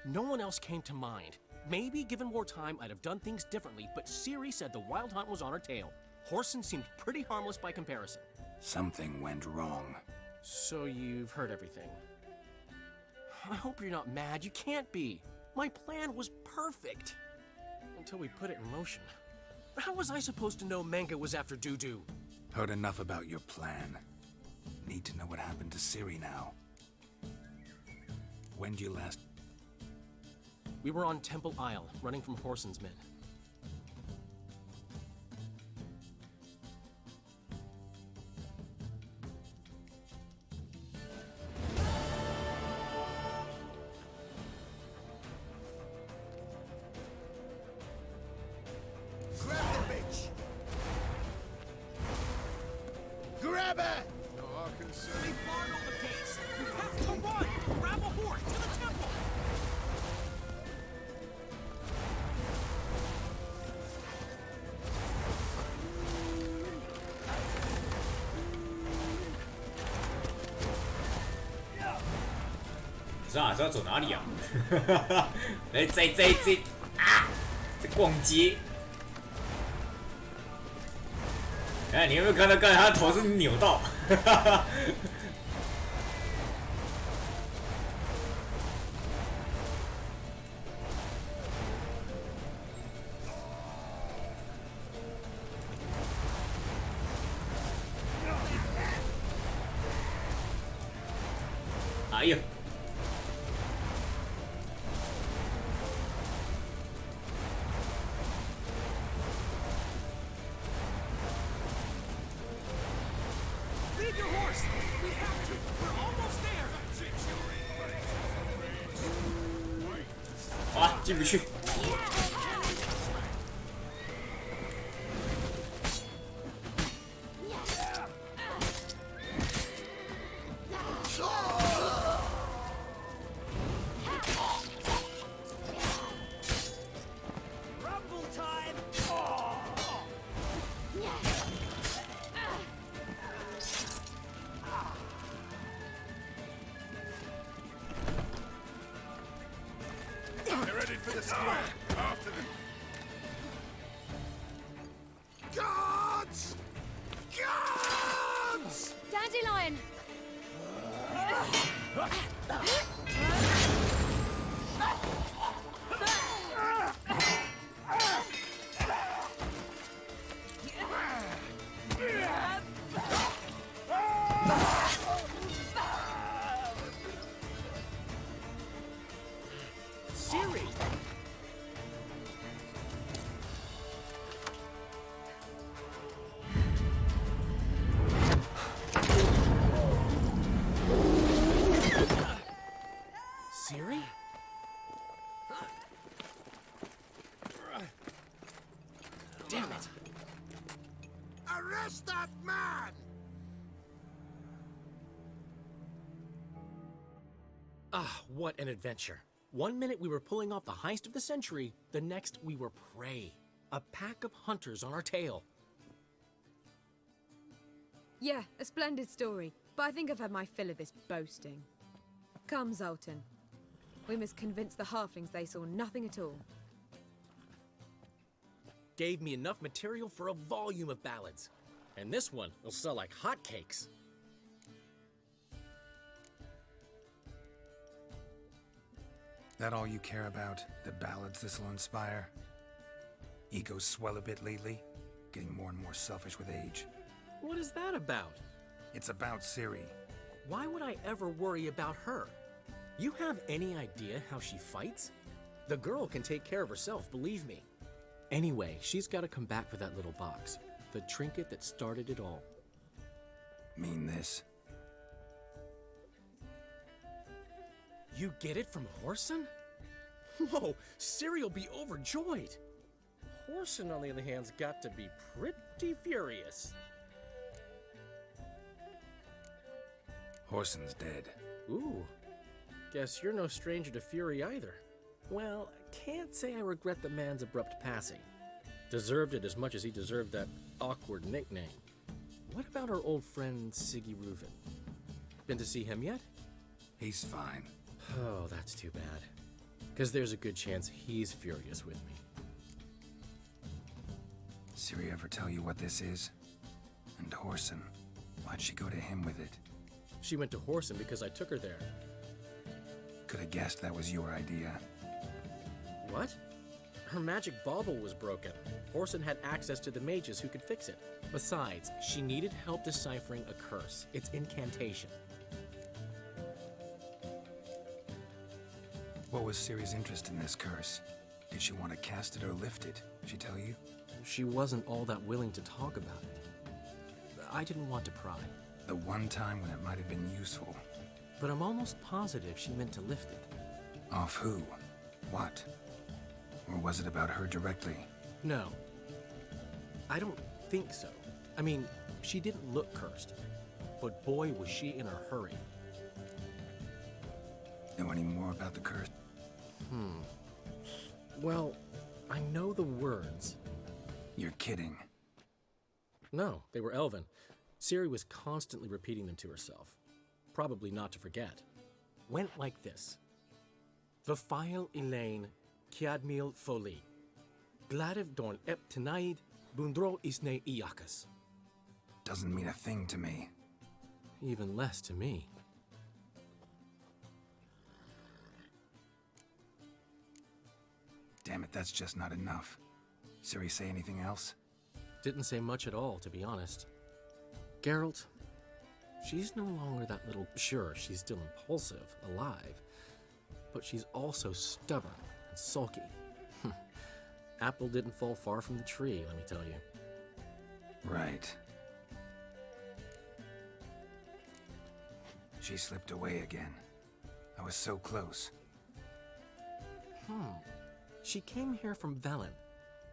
No one else came to mind. Maybe, given more time, I'd have done things differently, but Ciri said the Wild Hunt was on her tail. Whoreson seemed pretty harmless by comparison. Something went wrong. So you've heard everything. I hope you're not mad. You can't be. My plan was perfect. Until we put it in motion. How was I supposed to know Manga was after Dudu? Heard enough about your plan. Need to know what happened to Ciri now. When did you last... We were on Temple Isle, running from Whoreson's men. Grab the bitch! Grab her! Oh, I can see. They barred all the gates! We have to run! Grab a horse to the temple!这要走哪里啊？来，在逛街。哎，你有没有看到刚才他的头是扭到？哎呀！ Leave your horse! We have to! We're almost there! 好啊，进不去。Rumble time! They're headed for the square. After them. Guards! Guards! Dandelion! Ciri! Ciri? Damn it! Arrest that man! Ah, what an adventure. 1 minute we were pulling off the heist of the century, the next we were prey. A pack of hunters on our tail. Yeah, a splendid story, but I think I've had my fill of this boasting. Come, Zoltan. We must convince the halflings they saw nothing at all. Gave me enough material for a volume of ballads. And this one will sell like hotcakes. That all you care about? The ballads this'll inspire? Egos swell a bit lately? Getting more and more selfish with age. What is that about? It's about Ciri. Why would I ever worry about her? You have any idea how she fights? The girl can take care of herself, believe me. Anyway, she's got to come back for that little box. The trinket that started it all. Mean this? You get it from Whoreson? Whoa, Ciri'll be overjoyed. Whoreson, on the other hand, has got to be pretty furious. Whoreson's dead. Ooh, guess you're no stranger to fury either. Well, can't say I regret the man's abrupt passing. Deserved it as much as he deserved that awkward nickname. What about our old friend Siggy Reuven? Been to see him yet? He's fine. Oh, that's too bad. Because there's a good chance he's furious with me. Ciri ever tell you what this is? And Whoreson, why'd she go to him with it? She went to Whoreson because I took her there. Could have guessed that was your idea. What? Her magic bauble was broken. Whoreson had access to the mages who could fix it. Besides, she needed help deciphering a curse. It's incantation. What was Ciri's interest in this curse? Did she want to cast it or lift it? Did she tell you? She wasn't all that willing to talk about it. I didn't want to pry. The one time when it might have been useful. But I'm almost positive she meant to lift it. Off who? What? Or was it about her directly? No. I don't think so. I mean, she didn't look cursed. But boy, was she in a hurry. Know any more about the curse? Well, I know the words. You're kidding. No, they were Elven. Ciri was constantly repeating them to herself. Probably not to forget. Went like this. Vafile Elaine Kiadmil Foli. Gladiv Dorn Ep Tenaid Bundro Isne Iakas. Doesn't mean a thing to me. Even less to me. Damn it, that's just not enough. Ciri say anything else? Didn't say much at all, to be honest. Geralt, she's no longer that little... Sure, she's still impulsive, alive. But she's also stubborn and sulky. Apple didn't fall far from the tree, let me tell you. Right. She slipped away again. I was so close. She came here from Velen.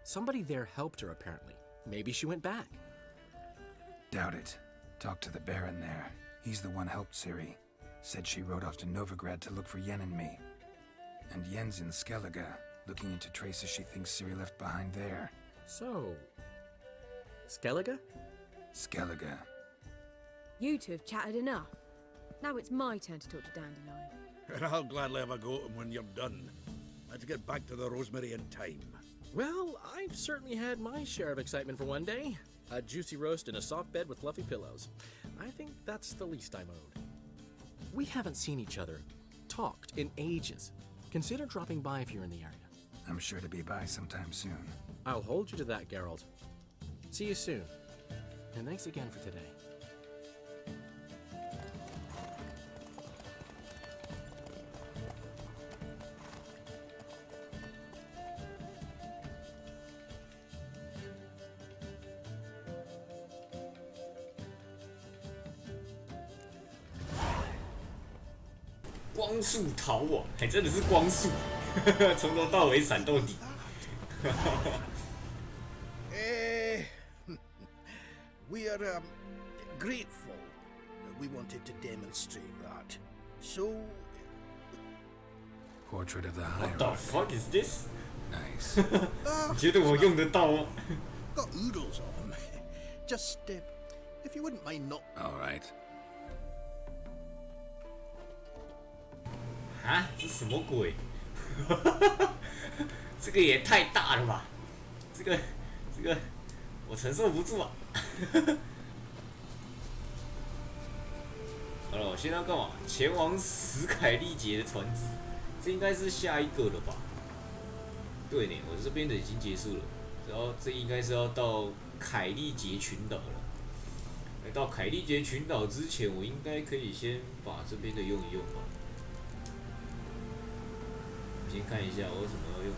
Somebody there helped her, apparently. Maybe she went back. Doubt it. Talked to the Baron there. He's the one helped Ciri. Said she rode off to Novigrad to look for Yen and me. And Yen's in Skellige, looking into traces she thinks Ciri left behind there. So... Skellige? Skellige. You two have chatted enough. Now it's my turn to talk to Dandelion. And I'll gladly have a go at him when you're done. Let's get back to the Rosemary in time. Well, I've certainly had my share of excitement for one day. A juicy roast in a soft bed with fluffy pillows. I think that's the least I'm owed. We haven't seen each other, talked in ages. Consider dropping by if you're in the area. I'm sure to be by sometime soon. I'll hold you to that, Geralt. See you soon. And thanks again for today.光速逃亡，还真的是光速，从头到尾闪到底。We are grateful. We wanted to demonstrate that. So. Portrait of the What the fuck is this? Nice. 你觉得我用得到吗？ Got oodles of them. Just, if you wouldn't mind not. All right. 啊，这什么鬼？这个也太大了吧！这个，我承受不住啊！好了，我现在要干嘛？前往史凯利杰的船只，这应该是下一个了吧？对呢，我这边的已经结束了，然后这应该是要到凯利杰群岛了。来到凯利杰群岛之前，我应该可以先把这边的用一用吧。先看一下我为什么要用。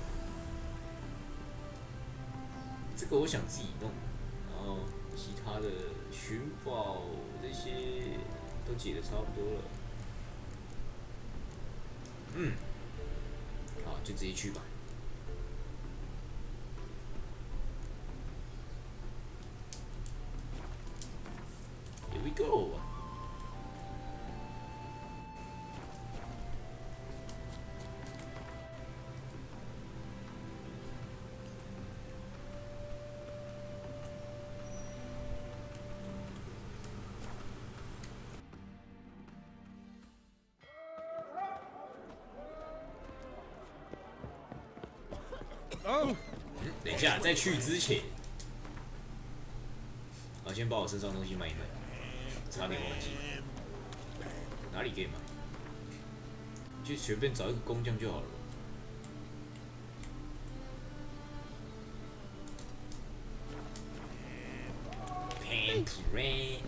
这个我想自己弄，然后其他的寻宝这些都解得差不多了。好，就直接去吧。Here we go. Oh. 等一下，在去之前，我先把我身上的东西卖一卖，差点忘记。哪里可以买？就随便找一个工匠就好了。Pantry，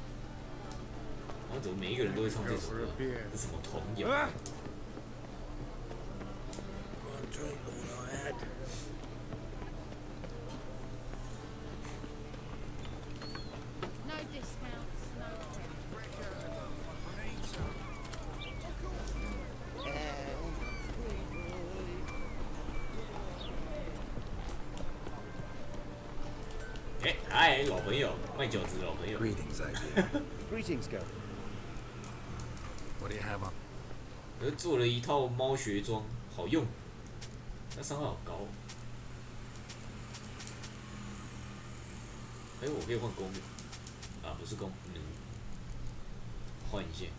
然后怎么每一个人都会唱这首歌？是什么童谣？ 嗨，老朋友，卖饺子的老朋友。Greetings, Ivy. Greetings, girl. What do you have on? 我做了一套猫学装，好用，那伤害好高。哎，我可以换公女啊，不是公女，换一件。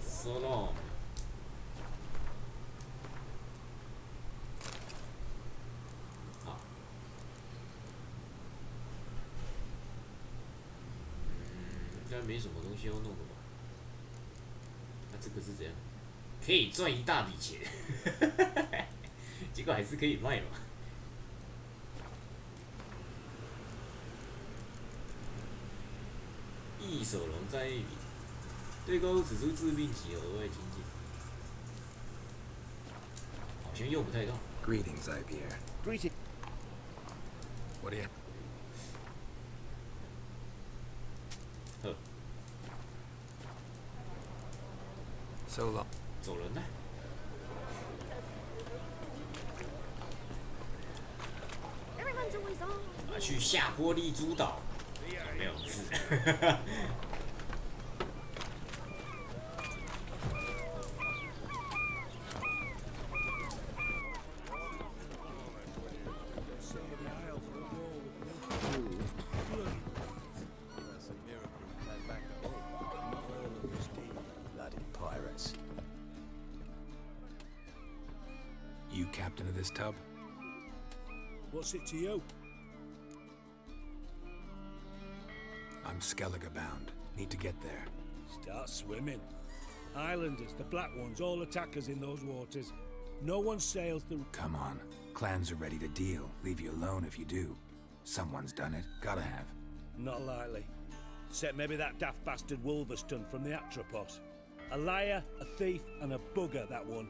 So long。 应该没什么东西要弄的吧？那这个是怎样？可以赚一大笔钱，结果还是可以卖嘛。一手龙战一笔，对高指出致命级额外经济，好像用不太到。Greetings, Ivy. Greetings. What do you? 走了，走人呢？啊，去下玻璃珠岛，有没有字？You captain of this tub? What's it to you? I'm Skellige bound. Need to get there. Start swimming. Islanders, the black ones, all attackers in those waters. No one sails the... Come on. Clans are ready to deal. Leave you alone if you do. Someone's done it. Gotta have. Not likely. Except maybe that daft bastard Wolverston from the Atropos. A liar, a thief, and a bugger, that one.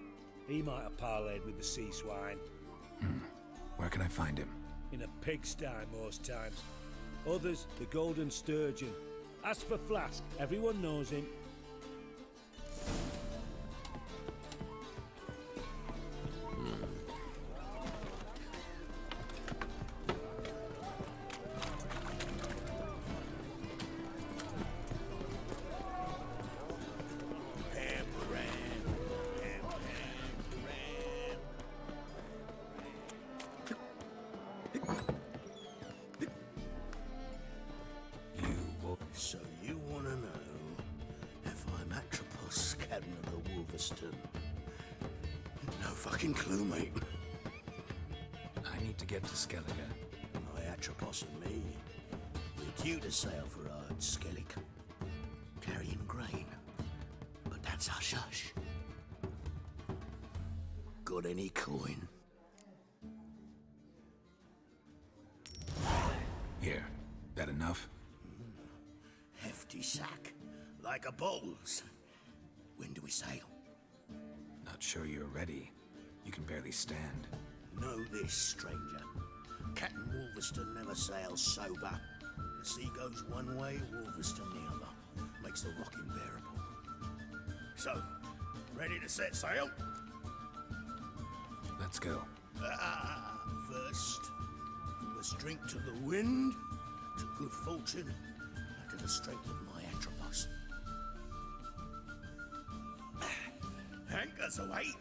He might have parlayed with the sea swine. Where can I find him? In a pigsty most times. Others, the golden sturgeon. As for Flask, everyone knows him. So you want to know if I'm Atropos, captain of the Wolverston? No fucking clue, mate. I need to get to Skellige. My Atropos and me, we're due to sail for Ard Skellig, carrying grain. But that's hush-hush. Got any coin? Here. That enough? Hefty sack, like a bull's. When do we sail? Not sure you're ready. You can barely stand. Know this, stranger. Captain Wolverston never sails sober. The sea goes one way, Wolverston the other. Makes the rock unbearable. So, ready to set sail? Let's go. First, we must drink to the wind, to good fortune, and to the strength of my Atropos. Anchors away.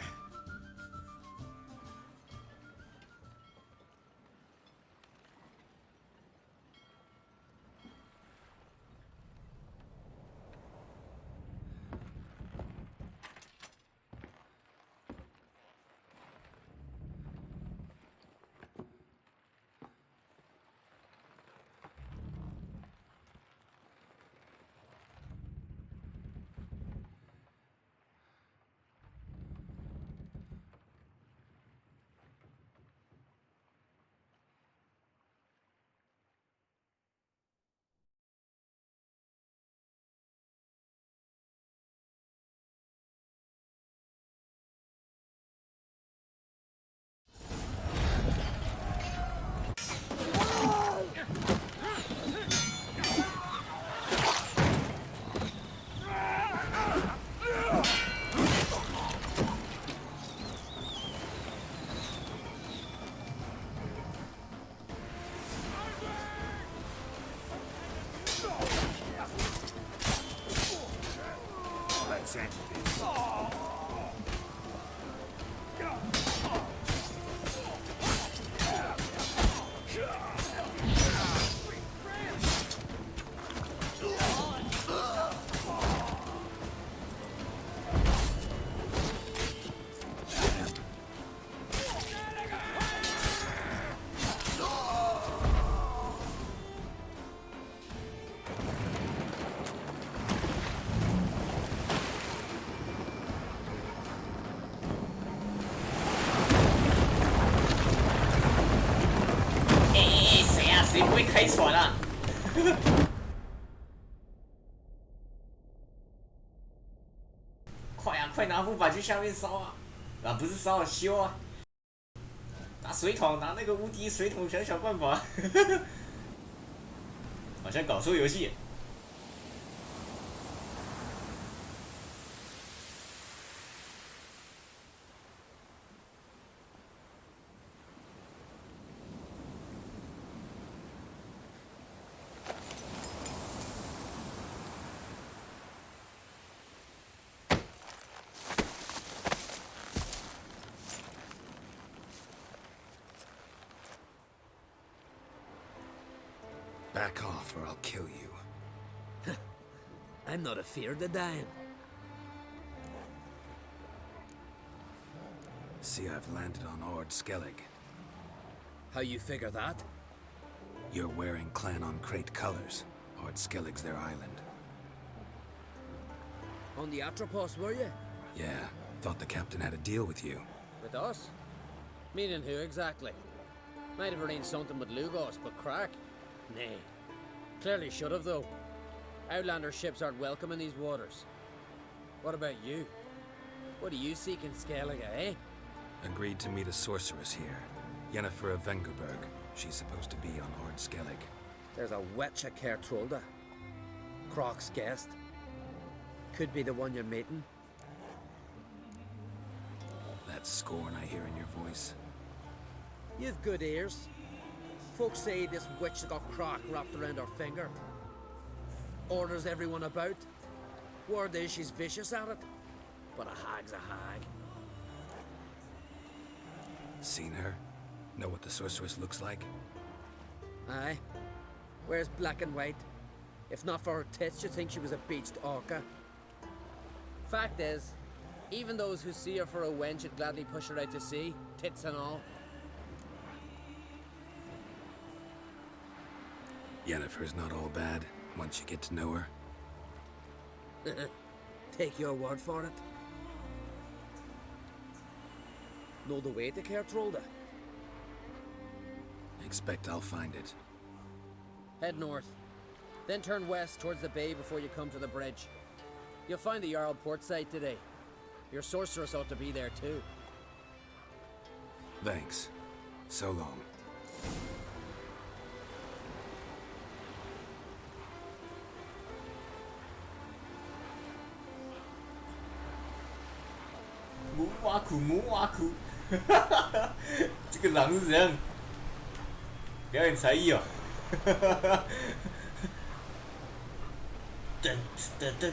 谁不会开船啊？快啊，快拿木板去下面烧啊！啊，不是烧，修啊！拿水桶，拿那个无敌水桶，想办法。好像搞错游戏。Back off or I'll kill you. I'm not afeard of dying. See, I've landed on Ord Skellig. How you figure that? You're wearing Clan on Crate colors. Ord Skellig's their island. On the Atropos, were you? Yeah, thought the captain had a deal with you. With us? Meaning who exactly? Might have arranged something with Lugos, but crack? Nay. Clearly should have, though. Outlander ships aren't welcome in these waters. What about you? What do you seek in Skellige, eh? Agreed to meet a sorceress here. Yennefer of Vengerberg. She's supposed to be on Ord Skellig. There's a witch at Kertrolda. Croc's guest. Could be the one you're meeting. That scorn I hear in your voice. You've good ears. Folks say this witch got Croc wrapped around her finger. Orders everyone about. Word is she's vicious at it. But a hag's a hag. Seen her? Know what the sorceress looks like? Aye. Wears black and white. If not for her tits, you'd think she was a beached orca. Fact is, even those who see her for a wench would gladly push her out to sea, tits and all. Yennefer's not all bad, once you get to know her. Take your word for it. Know the way to Kertrolda? Expect I'll find it. Head north. Then turn west towards the bay before you come to the bridge. You'll find the Jarl port site today. Your sorceress ought to be there too. Thanks. So long.木瓦库，这个狼是怎样？表演才艺哦。噔噔噔。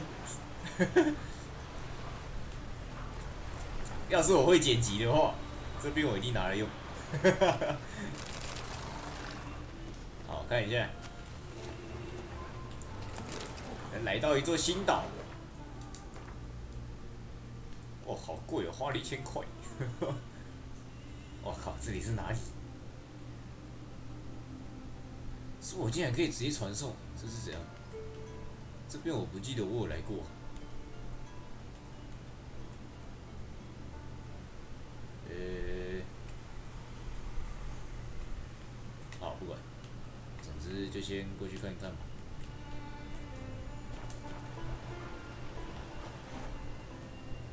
要是我会剪辑的话，这边我一定拿来用。好，看一下，来到一座新岛。哦，好贵哦，花了1000块。我靠，这里是哪里？是我竟然可以直接传送，这是怎样？这边我不记得我有来过。好，不管，总之就先过去看一看吧。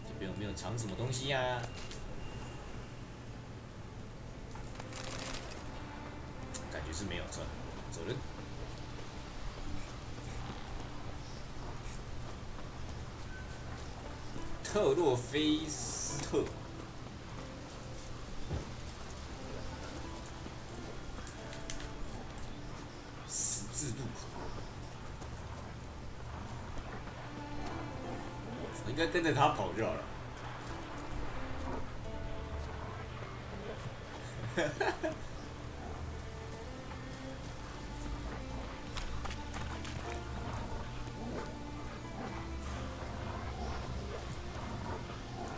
这边有没有藏什么东西呀？感觉是没有，算了，走人。特洛菲斯特。十字路口，我应该跟着他跑就好了。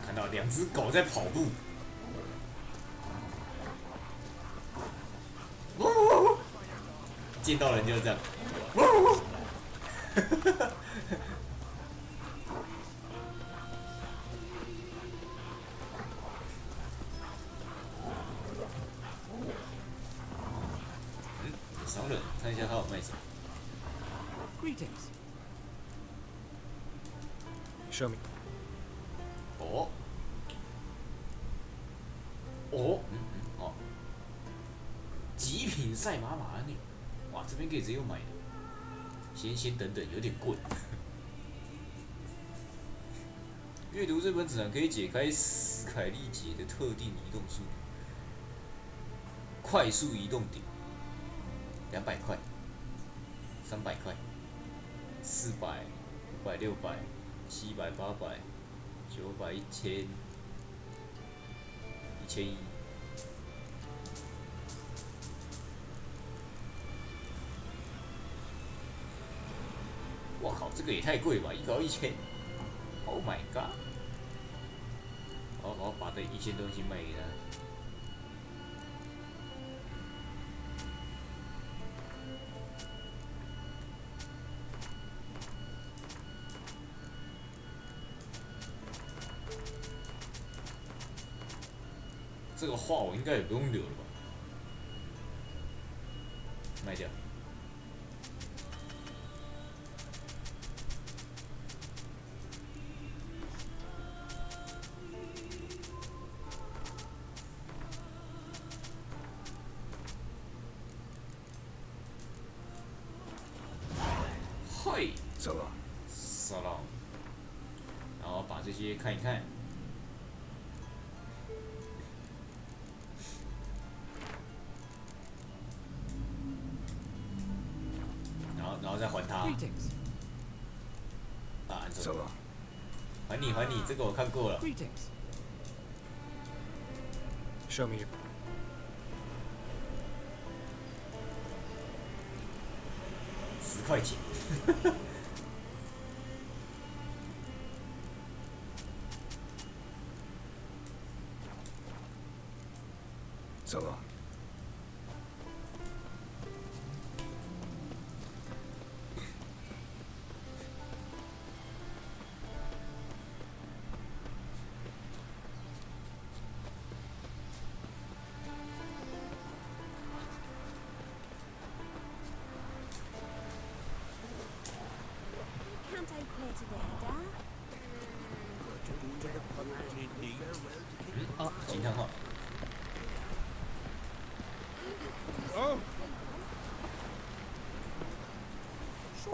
看到2只狗在跑步。见到人就是这样。商人，看一下他有卖什么。Greetings. Show me. 哦。哦，哦。极品赛马马女。哇，这边可以直接用买的。先等等，有点贵。阅读这本指南可以解开斯凯利杰的特定移动术。快速移动点，200块，300块，400、500、600、700、800、900、1000、1100。我靠，这个也太贵吧！一个要1000 ，Oh my god！ 好，把这1000东西卖给他。这个画我应该也不用留了吧？卖掉。So long. So long. 然后把这些看一看。然后再还他。啊，按错。还你，这个我看过了。Show me. 10块钱。So long. Can't I play together? 惊叹号。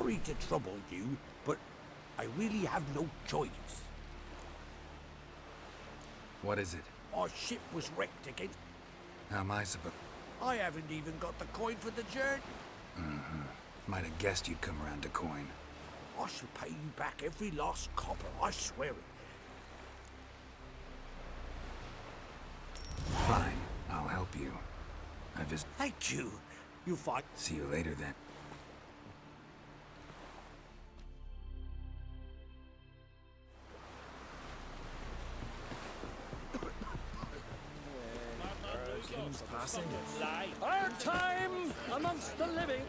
sorry to trouble you, but I really have no choice. What is it? Our ship was wrecked again. How am I supposed... I haven't even got the coin for the journey. Might have guessed you'd come around to coin. I shall pay you back every last copper, I swear it. Fine, I'll help you. Thank you. You fight. See you later, then. Passing. Our time amongst the living.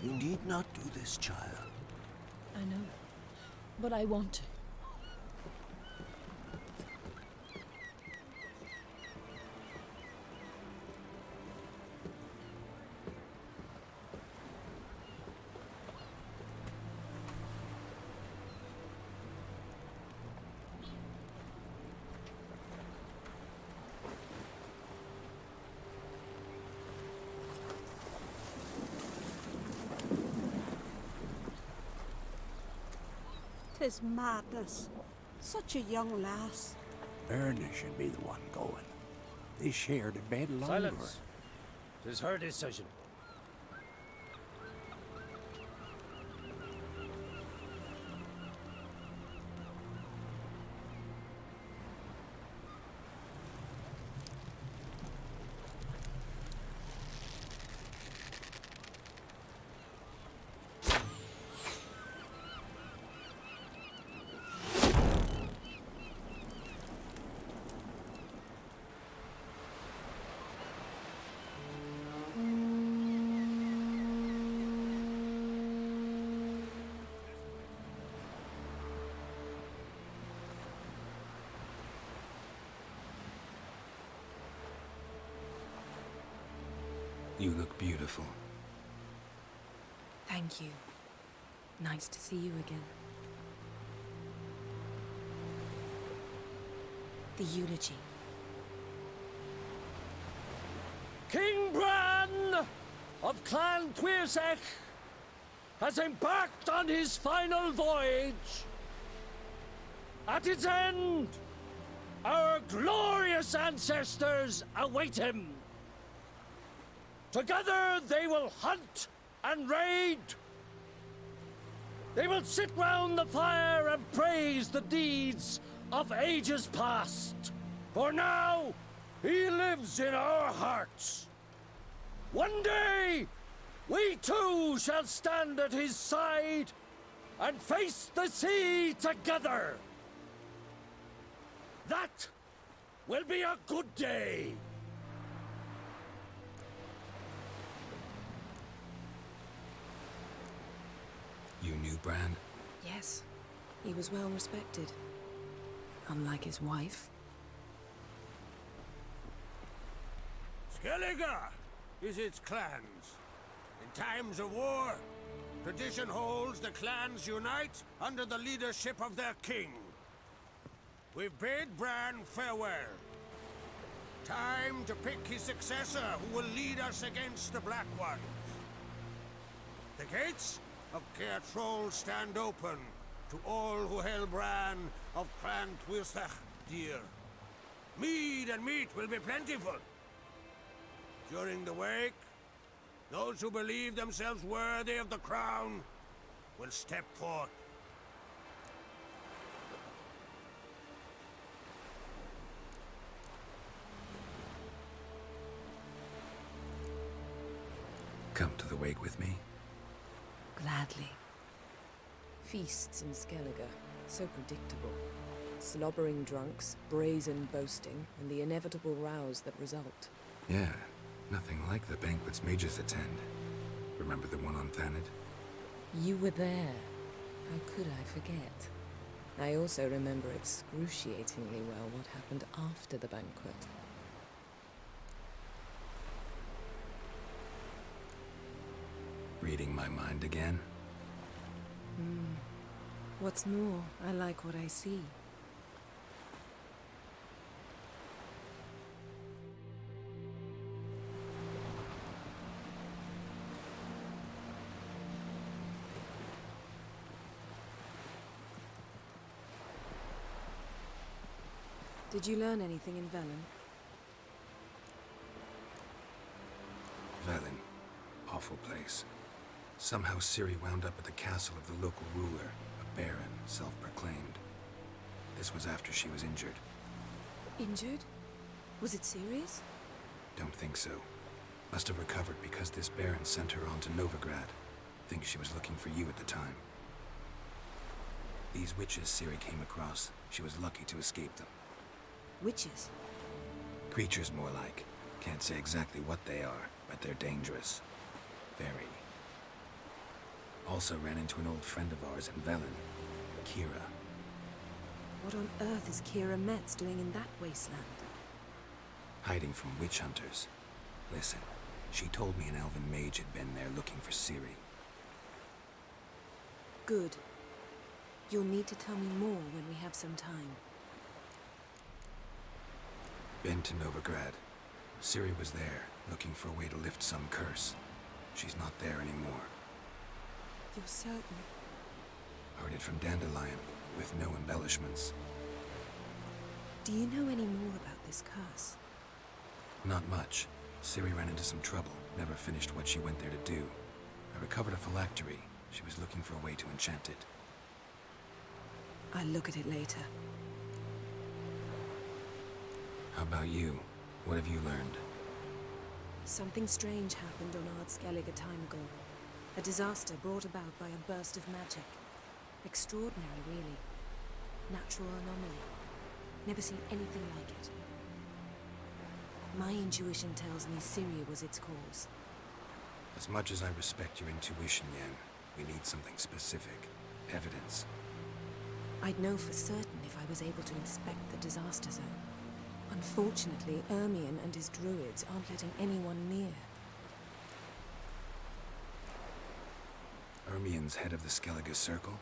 You need not do this, child. I know, but I want to. Tis madness. Such a young lass. Erna should be the one going. They shared a bed longer. Silence. 'Tis her decision. You look beautiful. Thank you. Nice to see you again. The eulogy. King Bran of Clan Twirsech has embarked on his final voyage. At its end, our glorious ancestors await him. Together they will hunt and raid. They will sit round the fire and praise the deeds of ages past. For now, he lives in our hearts. One day, we too shall stand at his side and face the sea together. That will be a good day. You knew Bran? Yes, he was well respected. Unlike his wife. Skellige is its clans. In times of war, tradition holds the clans unite under the leadership of their king. We've bid Bran farewell. Time to pick his successor who will lead us against the Black Ones. The gates of Caer Troll stand open to all who held Bran of Clan Twirsech dear. Mead and meat will be plentiful. During the wake, those who believe themselves worthy of the crown will step forth. to the wake with me? Gladly. Feasts in Skellige, so predictable. Slobbering drunks, brazen boasting, and the inevitable rows that result. Yeah, nothing like the banquets mages attend. Remember the one on Thanedd? You were there. How could I forget? I also remember excruciatingly well what happened after the banquet. Reading my mind again? What's more, I like what I see. Did you learn anything in Velen? Velen. Awful place. Somehow Ciri wound up at the castle of the local ruler, a baron, self-proclaimed. This was after she was injured. Injured? Was it serious? Don't think so. Must have recovered because this baron sent her on to Novigrad. Think she was looking for you at the time. These witches Ciri came across, she was lucky to escape them. Witches? Creatures, more like. Can't say exactly what they are, but they're dangerous. Very. Also ran into an old friend of ours in Velen, Kira. What on earth is Kira Metz doing in that wasteland? Hiding from witch hunters. Listen, she told me an elven mage had been there looking for Ciri. Good. You'll need to tell me more when we have some time. Been to Novigrad. Ciri was there, looking for a way to lift some curse. She's not there anymore. You're certain? Heard it from Dandelion, with no embellishments. Do you know any more about this curse? Not much. Ciri ran into some trouble, never finished what she went there to do. I recovered a phylactery. She was looking for a way to enchant it. I'll look at it later. How about you? What have you learned? Something strange happened on Ardskellig a time ago. A disaster brought about by a burst of magic. Extraordinary, really. Natural anomaly. Never seen anything like it. My intuition tells me Ciri was its cause. As much as I respect your intuition, Yen, we need something specific. Evidence. I'd know for certain if I was able to inspect the disaster zone. Unfortunately, Ermion and his druids aren't letting anyone near. Ermion's head of the Skellige Circle?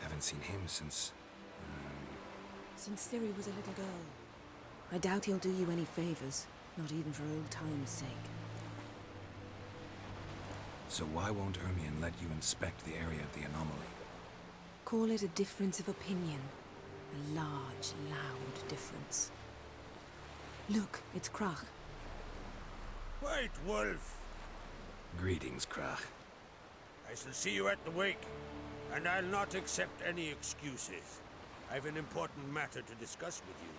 Haven't seen him since... Since Ciri was a little girl. I doubt he'll do you any favors, not even for old time's sake. So why won't Ermion let you inspect the area of the anomaly? Call it a difference of opinion. A large, loud difference. Look, it's Krach. White Wolf! Greetings, Krach. I shall see you at the wake, and I'll not accept any excuses. I've an important matter to discuss with you.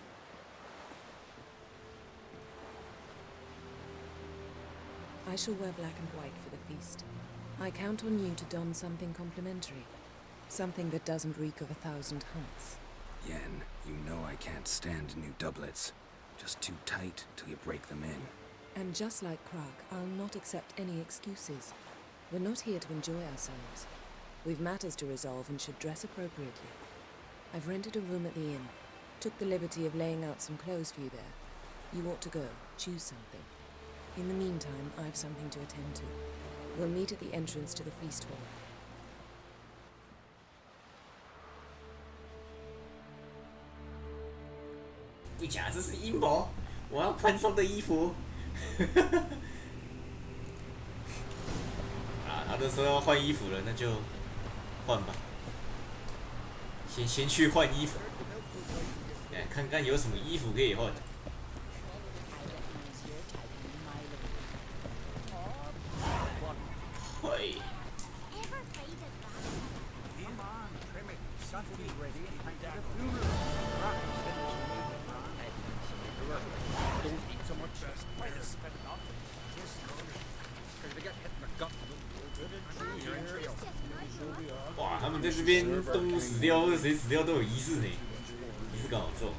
I shall wear black and white for the feast. I count on you to don something complimentary. Something that doesn't reek of 1,000 hunts. Yen, you know I can't stand new doublets. Just too tight till you break them in. And just like Krach, I'll not accept any excuses. We're not here to enjoy ourselves. We've matters to resolve and should dress appropriately. I've rented a room at the inn. Took the liberty of laying out some clothes for you there. You ought to go. Choose something. In the meantime, I've something to attend to. We'll meet at the entrance to the feast hall.不假，这是阴谋！我要宽松的衣服。啊，他都说要换衣服了，那就换吧。先去换衣服，哎，看看有什么衣服可以换。嘿。Don't eat so much. Why the spit nothing? Just because they get hit in the 哇，他们在这边动物死掉或者谁死掉都有仪式呢，仪式感好重。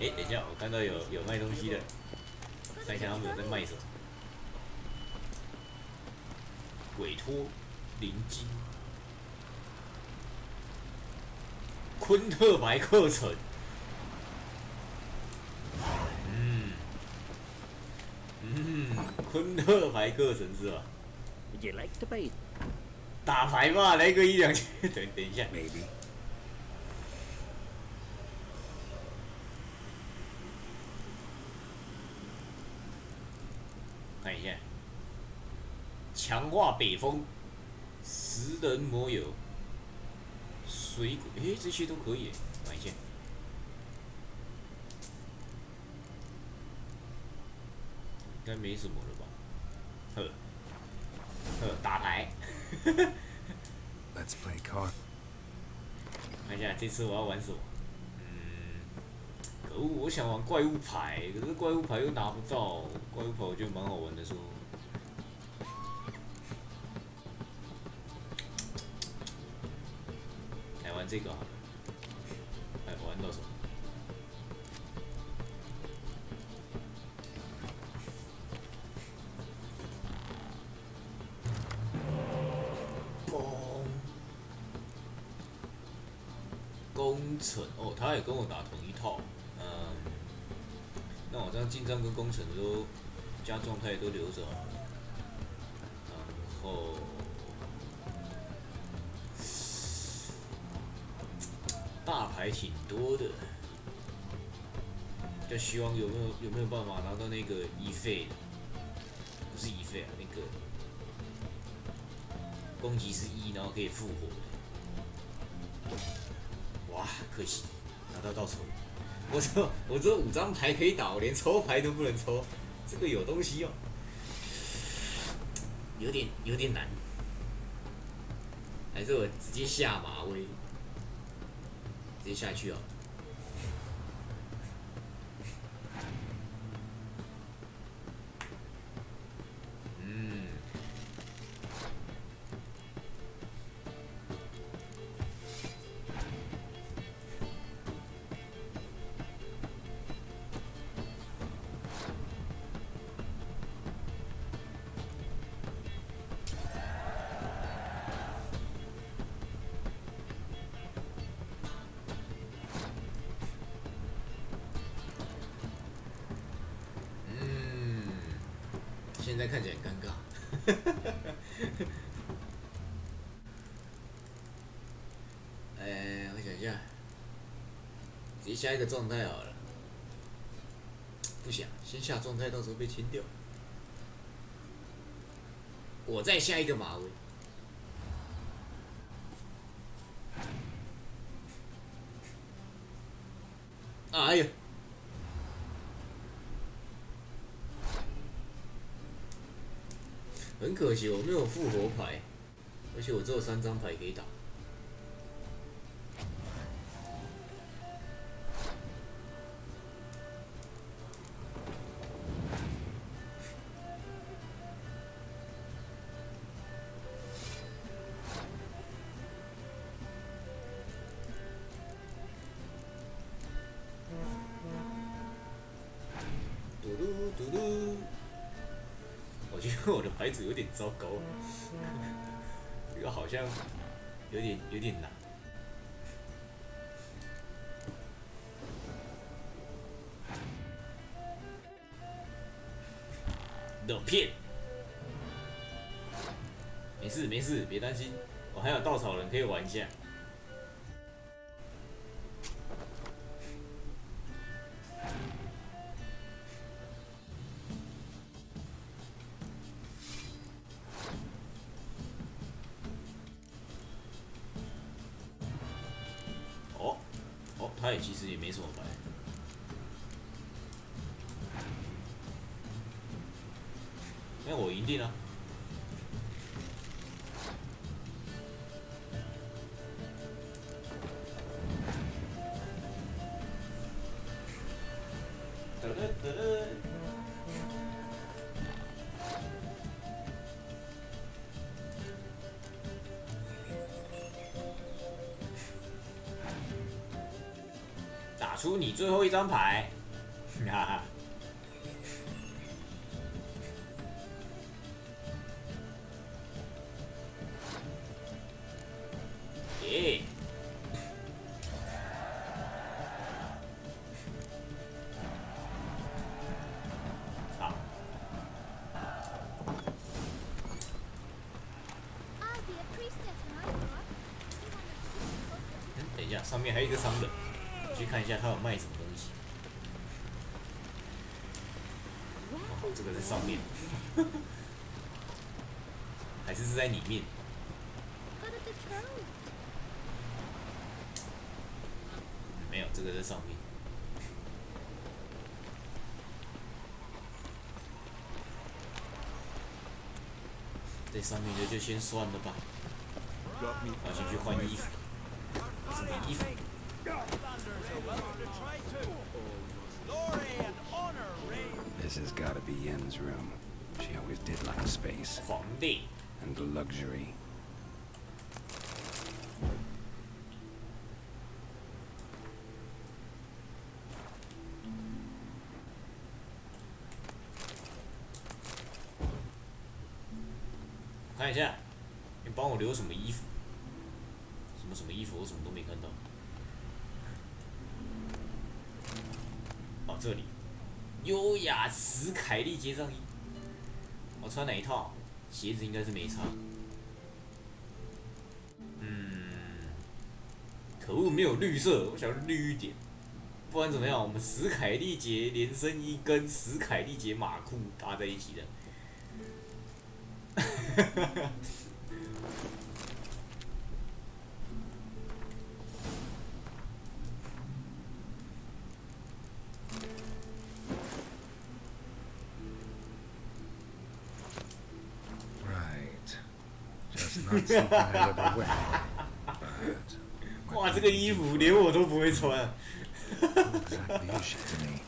哎、等一下，我看到有卖东西的，看一下他们有在卖什么。委托灵金，昆特白课程。昆特牌课程是吧？ Would you like to buy? 打牌吧，来个1、2千。等一下 ，maybe。看一下，强化北风，食人魔油，水果，这些都可以，看一下。应该没什么了吧？打牌。Let's play card. 看一下这次我要玩什么？可恶，我想玩怪物牌，可是怪物牌又拿不到。怪物牌我觉得蛮好玩的说。来玩这个好了。哎，玩到什么？工程哦，他也跟我打同一套，那我这样进账跟工程都加状态都留着，然后大牌挺多的，就希望有没有办法拿到那个一费的，不是一费啊，那个攻击是1，然后可以复活的。哇，可惜拿到手。我这5张牌可以打，我连抽牌都不能抽，这个有东西哦，有点难。还是我直接下马威，直接下去哦。现在看起来很尴尬。我想一下，直接下一个状态好了。不想，先下状态，到时候被清掉。我再下一个马威。哎呀！很可惜，我没有复活牌，而且我只有3张牌可以打。嘟噜嘟噜。我觉得我的牌组有点糟糕，这个好像有点难。冷片，没事没事，别担心，我还有稻草人可以玩一下。他也其实也没什么牌，那我赢定了。出你最后一张牌，哈哈。耶！操！等一下，上面还有一个商人，去看一下他有卖什么东西。哦，这个在上面，还是在里面？没有，这个在上面。在上面就先算了吧。我先去换衣服。什么衣服？ This has got to be Yen's room. She always did like space. 皇帝 And luxury. 看一下，你帮我留什么衣服？什么衣服？我什么都没看到。哦，这里，优雅史凯利结账衣。我穿哪一套？鞋子应该是没差。可恶，没有绿色，我想要绿一点。不然怎么样？我们史凯利杰连身衣跟史凯利杰马裤搭在一起的。Right. Just not something I ever wear. But 哇，这个衣服连我都不会穿。 exactly is she to me?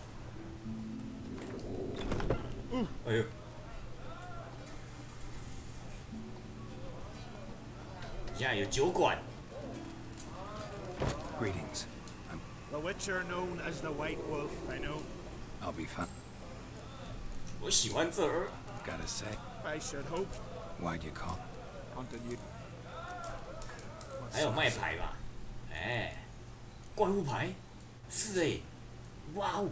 哎呦！现在有酒馆。Greetings. The Witcher known as the White Wolf, I know. I'll be fine. 我喜欢这儿。 Gotta say. I should hope. Why'd you call? Continue. 还有卖牌吧？哎，怪物牌，是哎，哇哦！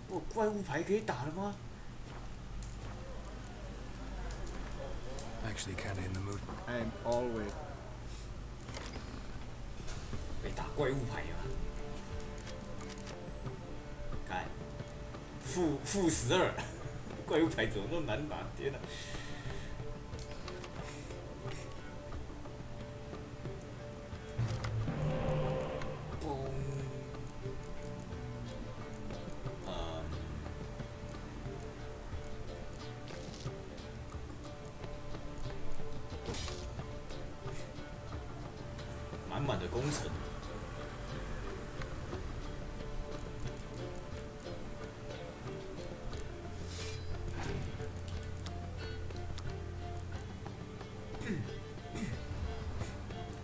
我怪物牌可以打了吗？ Actually, kinda in the mood. I'm always. 可以打怪物牌啊！看，负12，怪物牌怎么那么难打？天哪！ 满满的工程。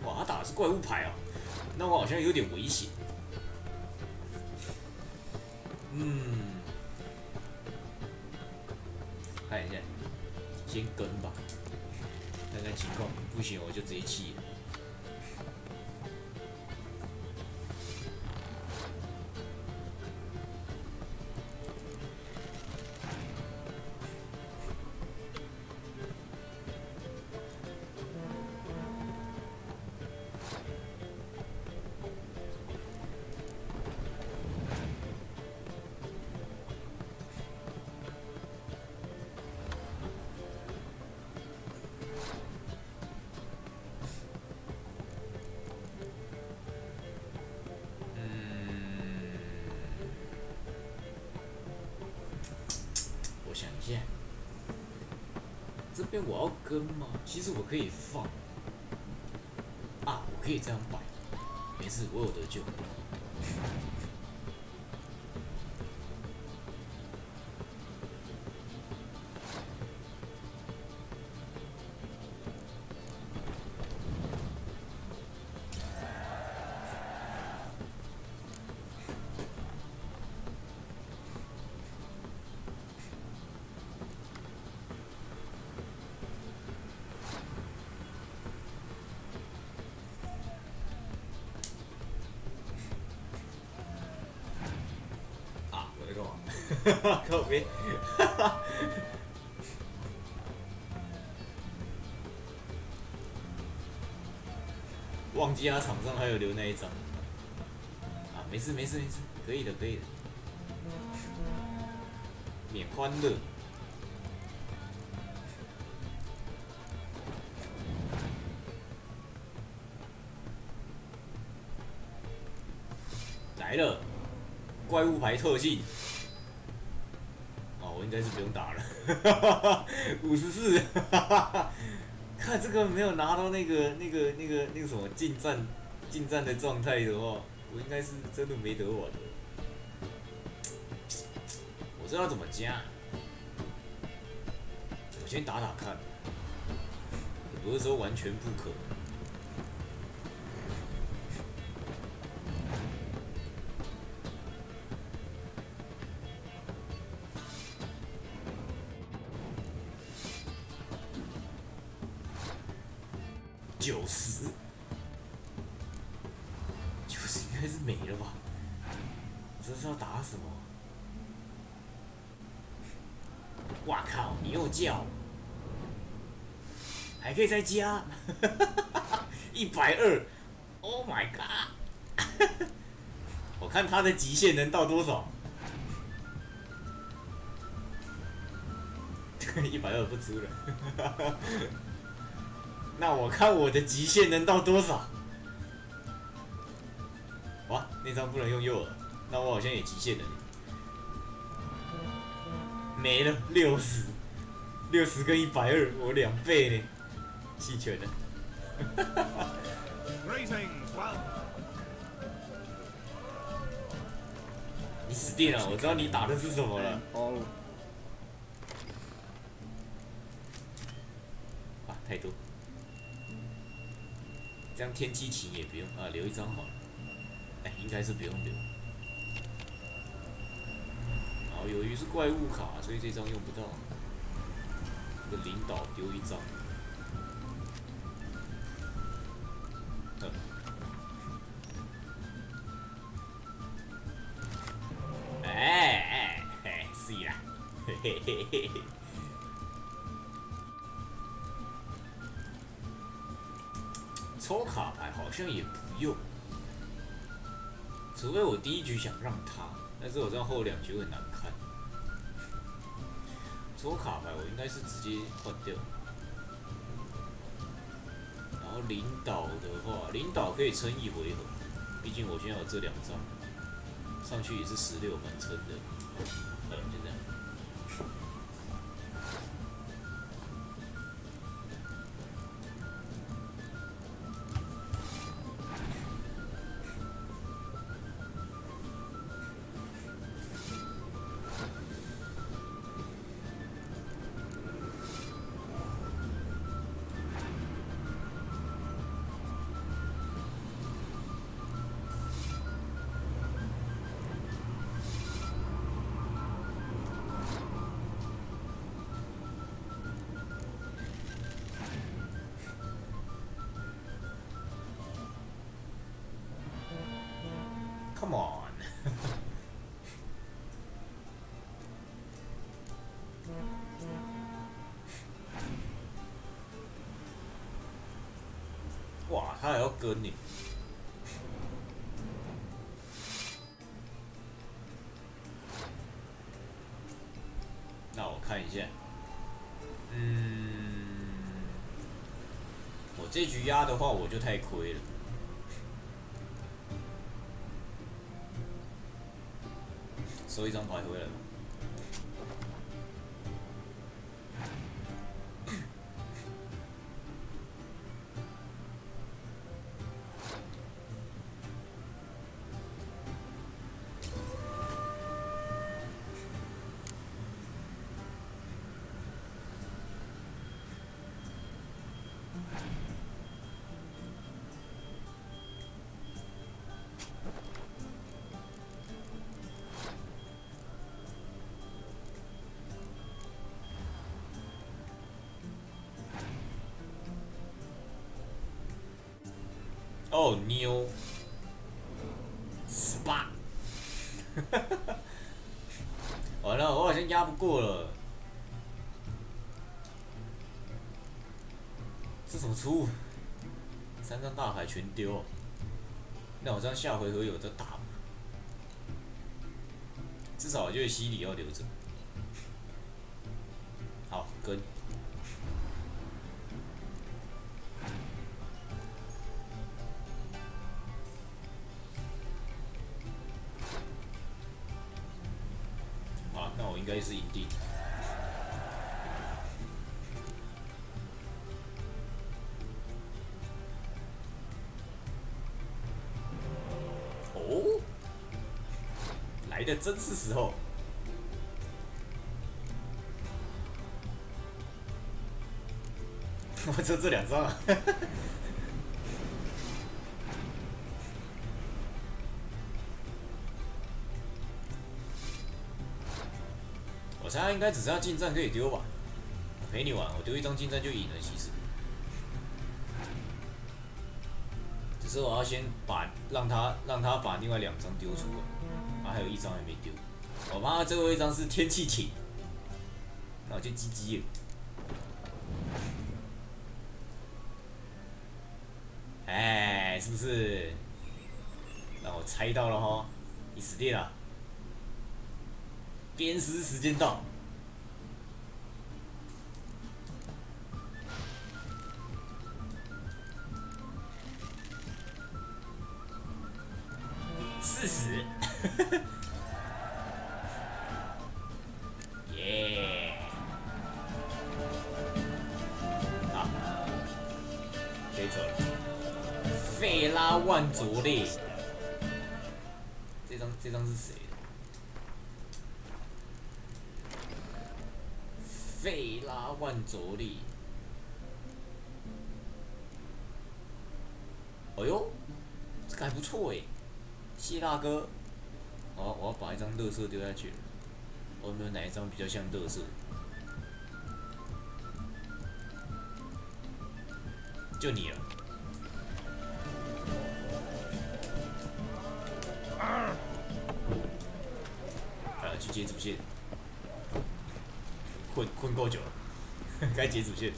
哇，他打的是怪物牌哦，那我好像有点危险。看一下，先跟吧，看看情况，不行我就直接弃了。 我想一下，这边我要跟吗？其实我可以放啊，我可以这样摆，没事，我有得救。靠边。忘记他场上还有留那一张。啊，没事，可以的。免欢乐。来了，怪物牌特技。哦，我应该是不用打了。54，看这个没有拿到那个什么近战的状态的话，我应该是真的没得玩了。我知道怎么加，我先打打看，有的时候完全不可能。90应该是没了吧？我这是要打什么？哇靠！你又叫，还可以再加120 ，Oh my god！ 我看他的极限能到多少？120不出了。那我看我的极限能到多少？哇，那张不能用诱饵，那我好像也极限了。没了，60跟120，我2倍呢，弃权了。你死定了！我知道你打的是什么了。啊，太多。这样天机琴也不用啊，留一张好了。哎，应该是不用留。好，由于是怪物卡，所以这张用不到。这个领导丢一张。是啦，嘿嘿嘿嘿。抽卡牌好像也不用，除非我第一局想让他，但是我这样后2局很难看。抽卡牌我应该是直接换掉，然后领导的话，领导可以撑1回合，毕竟我现在有这2张，上去也是16，蛮撑的。就这样。Come on 哇，他还要跟你。那我看一下，我这局压的话，我就太亏了。收一张牌回来吧。哦，妞，SPA，完了，我好像压不过了。这什么出？三张大牌全丢。那我这样下回合有的打吗？至少我觉得西里要留着。好，跟。那我应该是赢定。哦，来的真是时候。我就这2张啊。我猜应该只剩下近战可以丢吧。我陪你玩，我丢1张近战就赢了，其实。只是我要先让他把另外2张丢出来，还有1张还没丢。我怕他最后1张是天气艇，那我就GG了。哎，是不是？让我猜到了哈，你死定了。鞭尸时间到。40。耶！好，可以走了。费拉万卓烈，这张是谁的？费拉万卓烈。哎呦，这个还不错哎，谢大哥。我要把1张垃圾丢下去了。我有没有哪1张比较像垃圾？就你了。去接主线，困够久了，该接主线。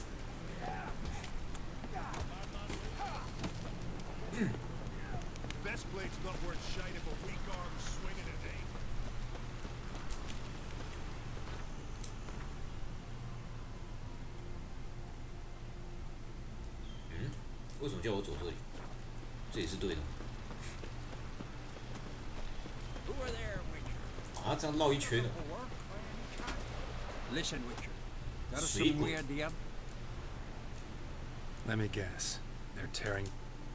为什么叫我走这里？这也是对的。啊，这样绕1圈呢。Listen, Witcher. Got some weird idea? Let me guess. They're tearing.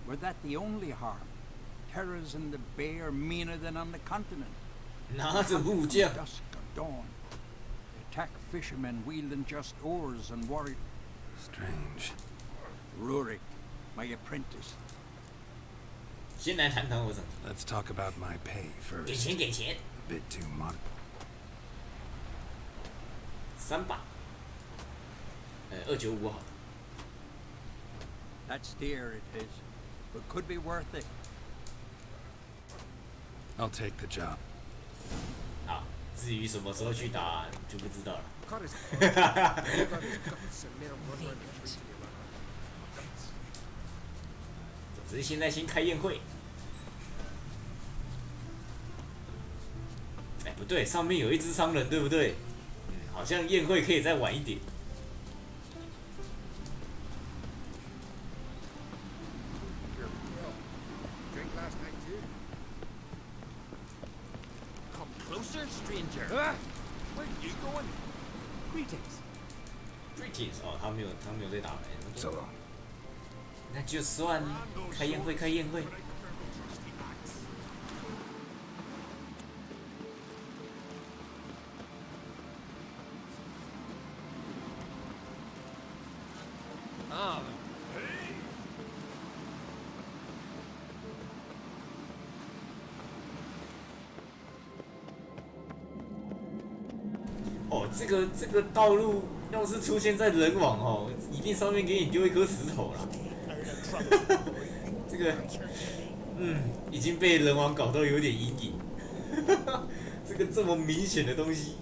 Were that the only harm? Terrors in the bay are meaner than on the continent. 拿着木匠。Dusk of dawn. They attack fishermen wielding just oars and warriors. Strange. Rurik, my apprentice. 先来谈谈我怎么。 Let's talk about my pay first. 给钱。A bit too much. 3把。295好。That's dear, it is, but could be worth it. I'll take the job. 好，至于什么时候去打就不知道了。总之现在先开宴会。哎，不对，上面有1只商人，对不对？好像宴会可以再晚一点。Stranger. Where are you going? Greetings. Greetings 哦，他没有在打牌。So long. 那就算开宴会。Ah.哦，这个道路要是出现在人网哦，一定上面给你丢1颗石头啦。这个，已经被人网搞到有点阴影。这个这么明显的东西，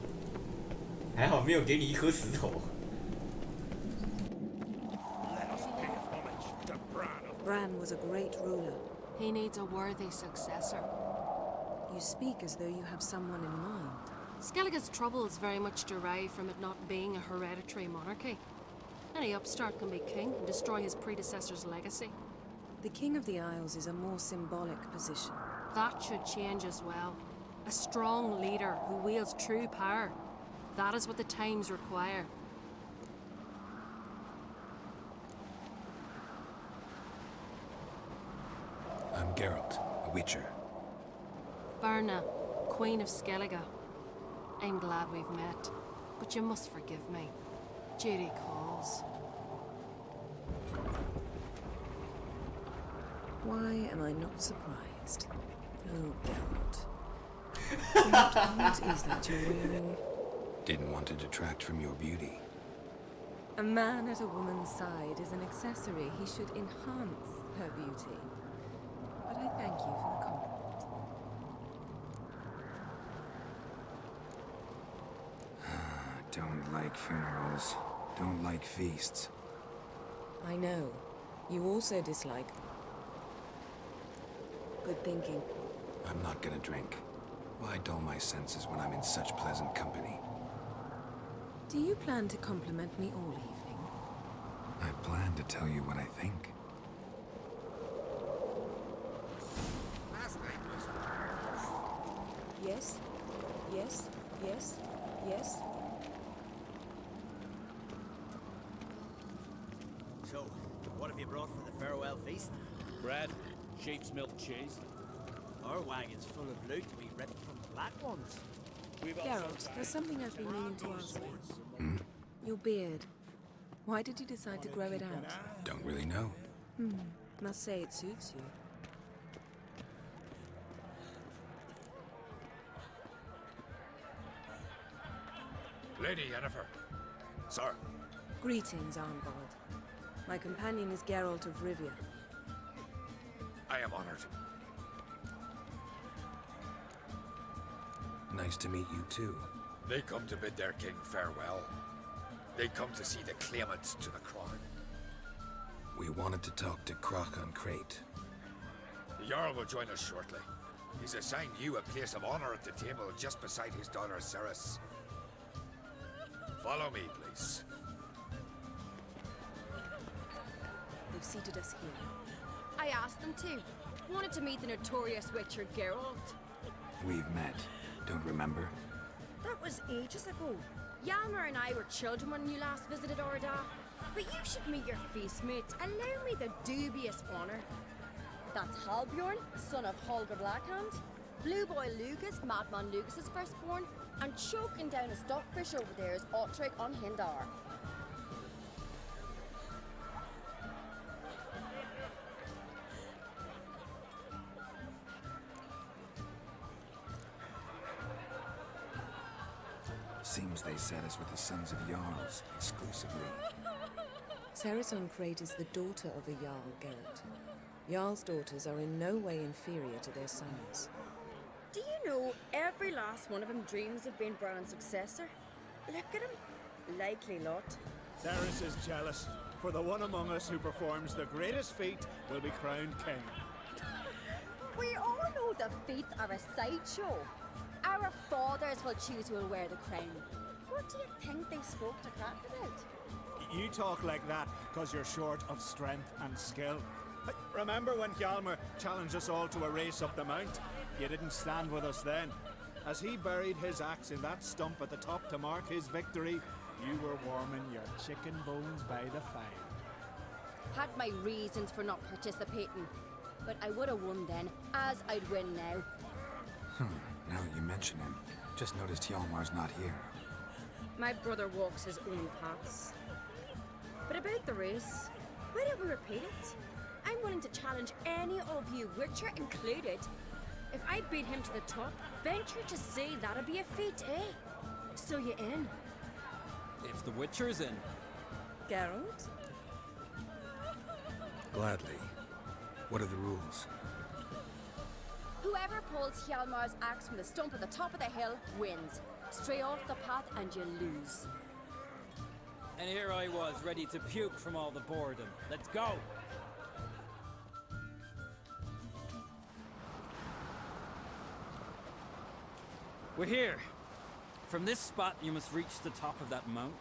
还好没有给你一颗石头。Bran was a great ruler. He needs a worthy successor. You speak as though you have someone in mind. Skellige's troubles very much derive from it not being a hereditary monarchy. Any upstart can be king and destroy his predecessor's legacy. The King of the Isles is a more symbolic position. That should change as well. A strong leader who wields true power. That is what the times require. I'm Geralt, a Witcher. Berna, Queen of Skellige. I'm glad we've met, but you must forgive me. Duty calls. Why am I not surprised? Oh, Geralt. What is that you're wearing? Didn't want to detract from your beauty. A man at a woman's side is an accessory. He should enhance her beauty. But I thank you for the compliment. Don't like funerals. Don't like feasts. I know. You also dislike... Good thinking. I'm not gonna drink. Why dull my senses when I'm in such pleasant company? Do you plan to compliment me all evening? I plan to tell you what I think. Yes? Yes? Yes? Yes? So, what have you brought for the farewell feast? Bread, sheep's milk cheese. Our wagon's full of loot to be ripped from the black ones. Geralt, there's something I've been meaning to ask you. Your beard. Why did you decide to grow it out? Don't really know. Must say it suits you. Lady Yennefer. Sir. Greetings, Arnvald. My companion is Geralt of Rivia. I am honored. Nice to meet you too. They come to bid their king farewell. They come to see the claimants to the crown. We wanted to talk to Croc on Crate. The Jarl will join us shortly. He's assigned you a place of honor at the table just beside his daughter Ceres. Follow me, please. They've seated us here. I asked them to. Wanted to meet the notorious Witcher Geralt. We've met. Don't remember? That was ages ago. Yalmer and I were children when you last visited Orda. But you should meet your feast mates. Allow me the dubious honor. That's Halbjorn, son of Holger Blackhand. Blue Boy Lucas, Madman Lucas's firstborn. And choking down a stockfish over there is Otric on Hindar. Seems they set us with the sons of Jarls, exclusively. Ceres on Crate is the daughter of a Jarl, Geralt. Jarl's daughters are in no way inferior to their sons. Do you know every last one of them dreams of being Bran's successor? Look at him. Likely lot. Ceres is jealous, for the one among us who performs the greatest feat will be crowned king. We all know the feats are a sideshow. Our fathers will choose who will wear the crown. What do you think they spoke to Crack about? You talk like that because you're short of strength and skill. Remember when Hjalmar challenged us all to a race up the mount? You didn't stand with us then. As he buried his axe in that stump at the top to mark his victory, you were warming your chicken bones by the fire. Had my reasons for not participating, but I would have won then, as I'd win now. Now that you mention him, just noticed Hjalmar's not here. My brother walks his own paths. But about the race, why don't we repeat it? I'm willing to challenge any of you, Witcher included. If I beat him to the top, venture to say that'll be a feat, eh? So you in? If the Witcher's in. Geralt? Gladly. What are the rules? Whoever pulls Hjalmar's axe from the stump at the top of the hill wins. Stray off the path and you lose. And here I was, ready to puke from all the boredom. Let's go! We're here. From this spot, you must reach the top of that mountain.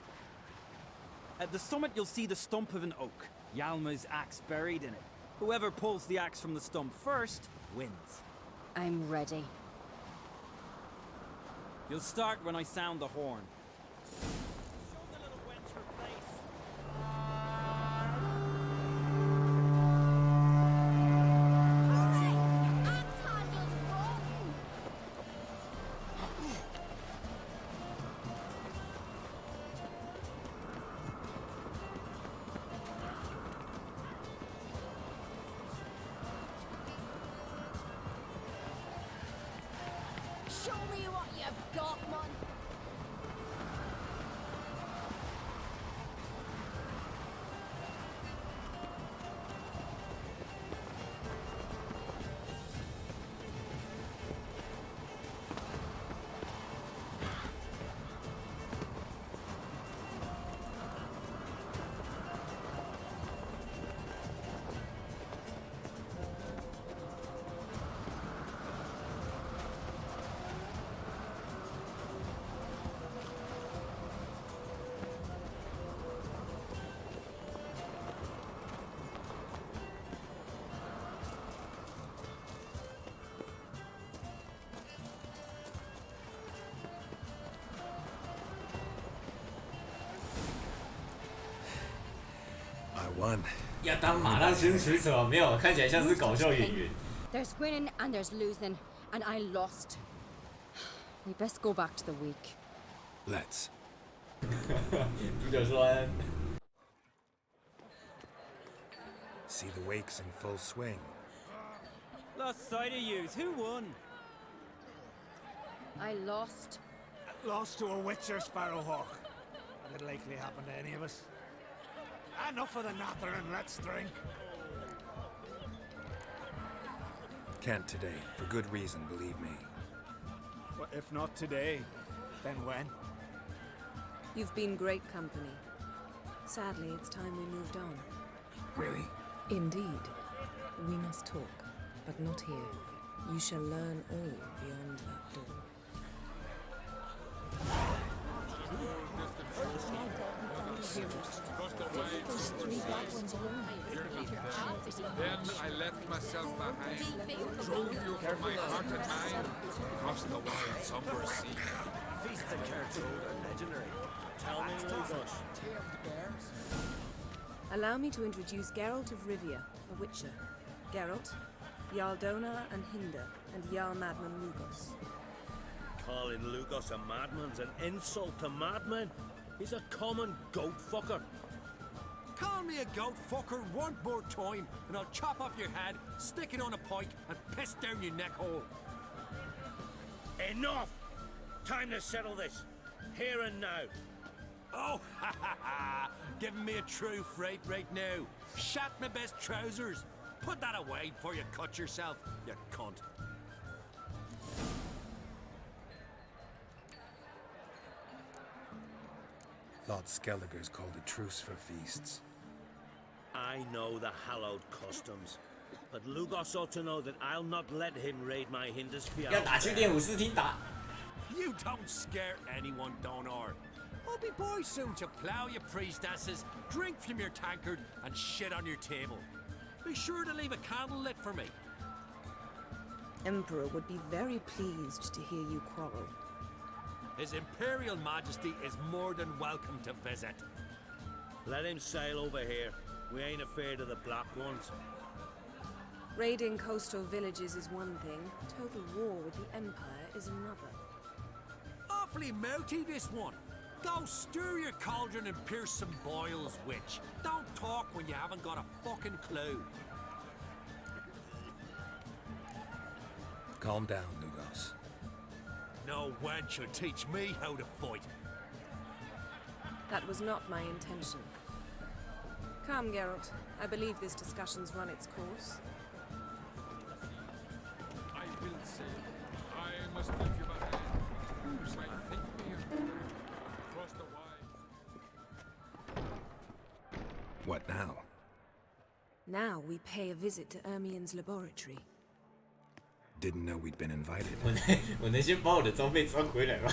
At the summit, you'll see the stump of an oak. Hjalmar's axe buried in it. Whoever pulls the axe from the stump first wins. I'm ready. You'll start when I sound the horn. Show me what you've got, man! Won. 要当马拉松选手没有，看起来像是搞笑演员。There's winning and there's losing, and I lost. We best go back to the week. Let's. 主角说 See the wakes in full swing. Lost sight of yous. Who won? I lost. Lost to a witcher, Sparrowhawk. That'd likely happen to any of us. Enough of the nattering, let's drink. Can't today, for good reason, believe me. Well, if not today, then when? You've been great company. Sadly, it's time we moved on. Really? Indeed. We must talk, but not here. You shall learn all beyond that door. Then I left myself behind, drove you from my heart and mind, across the wide, somber sea. Feasts of Kerchol are legendary. Tell me, Lugos. Allow me to introduce Geralt of Rivia, a witcher. Geralt, Jarl Dona and Hinder, and Jarl Madman Lugos. Calling Lugos a madman's an insult to madmen. He's a common goat fucker. Call me a goat fucker one more time, and I'll chop off your head, stick it on a pike, and piss down your neck hole. Enough! Time to settle this. Here and now. Oh, ha ha ha! Giving me a true fright right now. Shat my best trousers. Put that away before you cut yourself, you cunt. Lord Skelliger's called a truce for feasts. I know the hallowed customs, but Lugos ought to know that I'll not let him raid my Hindersphere. 要打去练武士厅打。 You don't scare anyone, Donar. I'll be boy soon to plow your priestesses, drink from your tankard, and shit on your table. Be sure to leave a candle lit for me. Emperor would be very pleased to hear you quarrel. His Imperial Majesty is more than welcome to visit. Let him sail over here. We ain't afraid of the Black Ones. Raiding coastal villages is one thing. Total war with the Empire is another. Awfully mouty, this one. Go stir your cauldron and pierce some boils, witch. Don't talk when you haven't got a fucking clue. Calm down, Lugos. No wench will teach me how to fight. That was not my intention. Come, Geralt. I believe this discussion's run its course. I will just left you behind. You might think me across the wide. What now? Now we pay a visit to Ermien's laboratory. Didn't know we'd been invited. 我能先把我的装备装回来吗？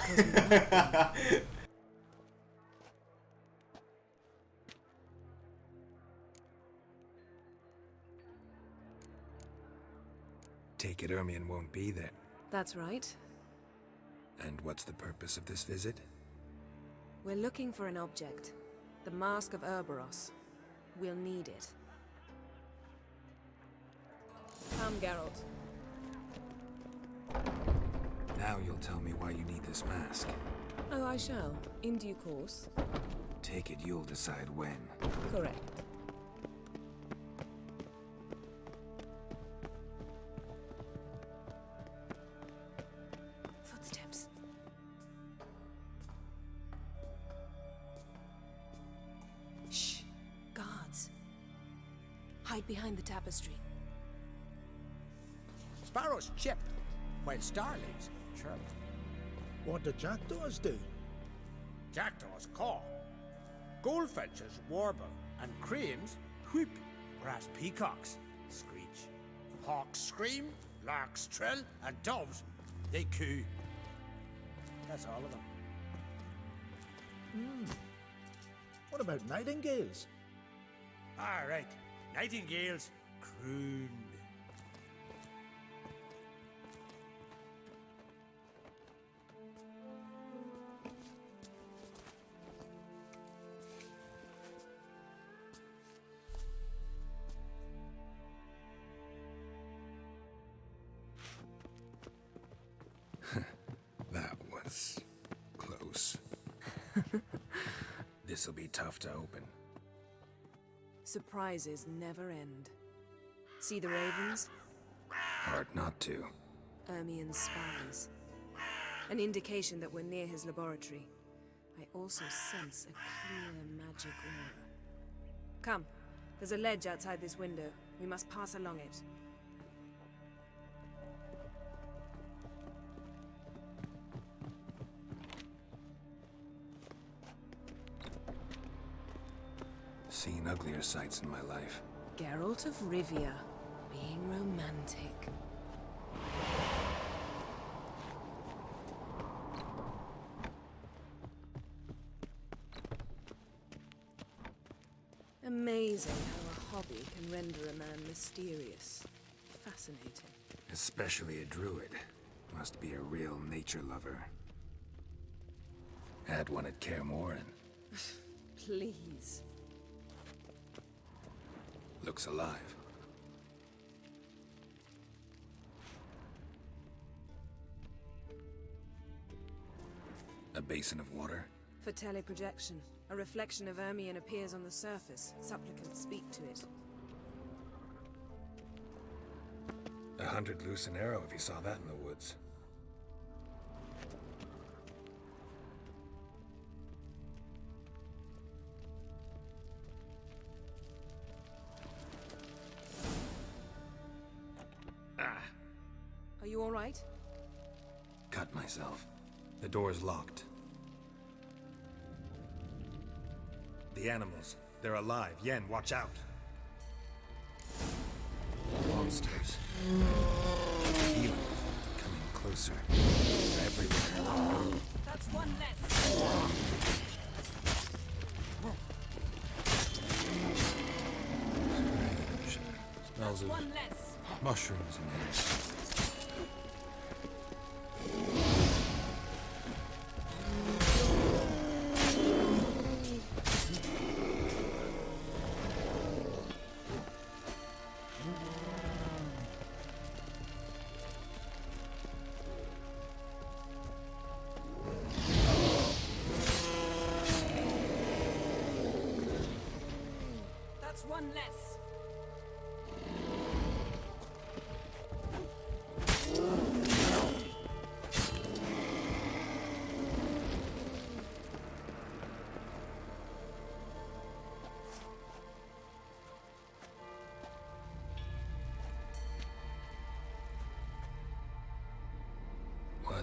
Take it Ermion won't be there. That's right. And what's the purpose of this visit? We're looking for an object. The Mask of Cerberus. We'll need it. Come, Geralt. Now you'll tell me why you need this mask. Oh, I shall. In due course. Take it you'll decide when. Correct. Footsteps. Shh. Guards. Hide behind the tapestry. Sparrows chip, while starlings chirp. What do jackdaws do? Jackdaws caw. Goldfinches warble, and cranes whoop, whereas peacocks screech. Hawks scream, larks trill, and doves, they coo. That's all of them. What about nightingales? All right, nightingales croon. That was close. This'll be tough to open. Surprises never end. See the ravens? Hard not to. Ermien's spies. An indication that we're near his laboratory. I also sense a clear magic aura. Come, there's a ledge outside this window. We must pass along it. Seen uglier sights in my life. Geralt of Rivia, being romantic. Amazing how a hobby can render a man mysterious. Fascinating. Especially a druid. Must be a real nature lover. Had one at Kaer Morhen. Please. Looks alive. A basin of water? For teleprojection, a reflection of Ermien appears on the surface. Supplicants speak to it. 100 loose an arrow if you saw that in the woods. Are you all right? Cut myself. The door's locked. The animals. They're alive. Yen, watch out. Monsters. Healing. Coming closer. They're everywhere. That's one less. Strange. Smells of One less. mushrooms in here. That's one less.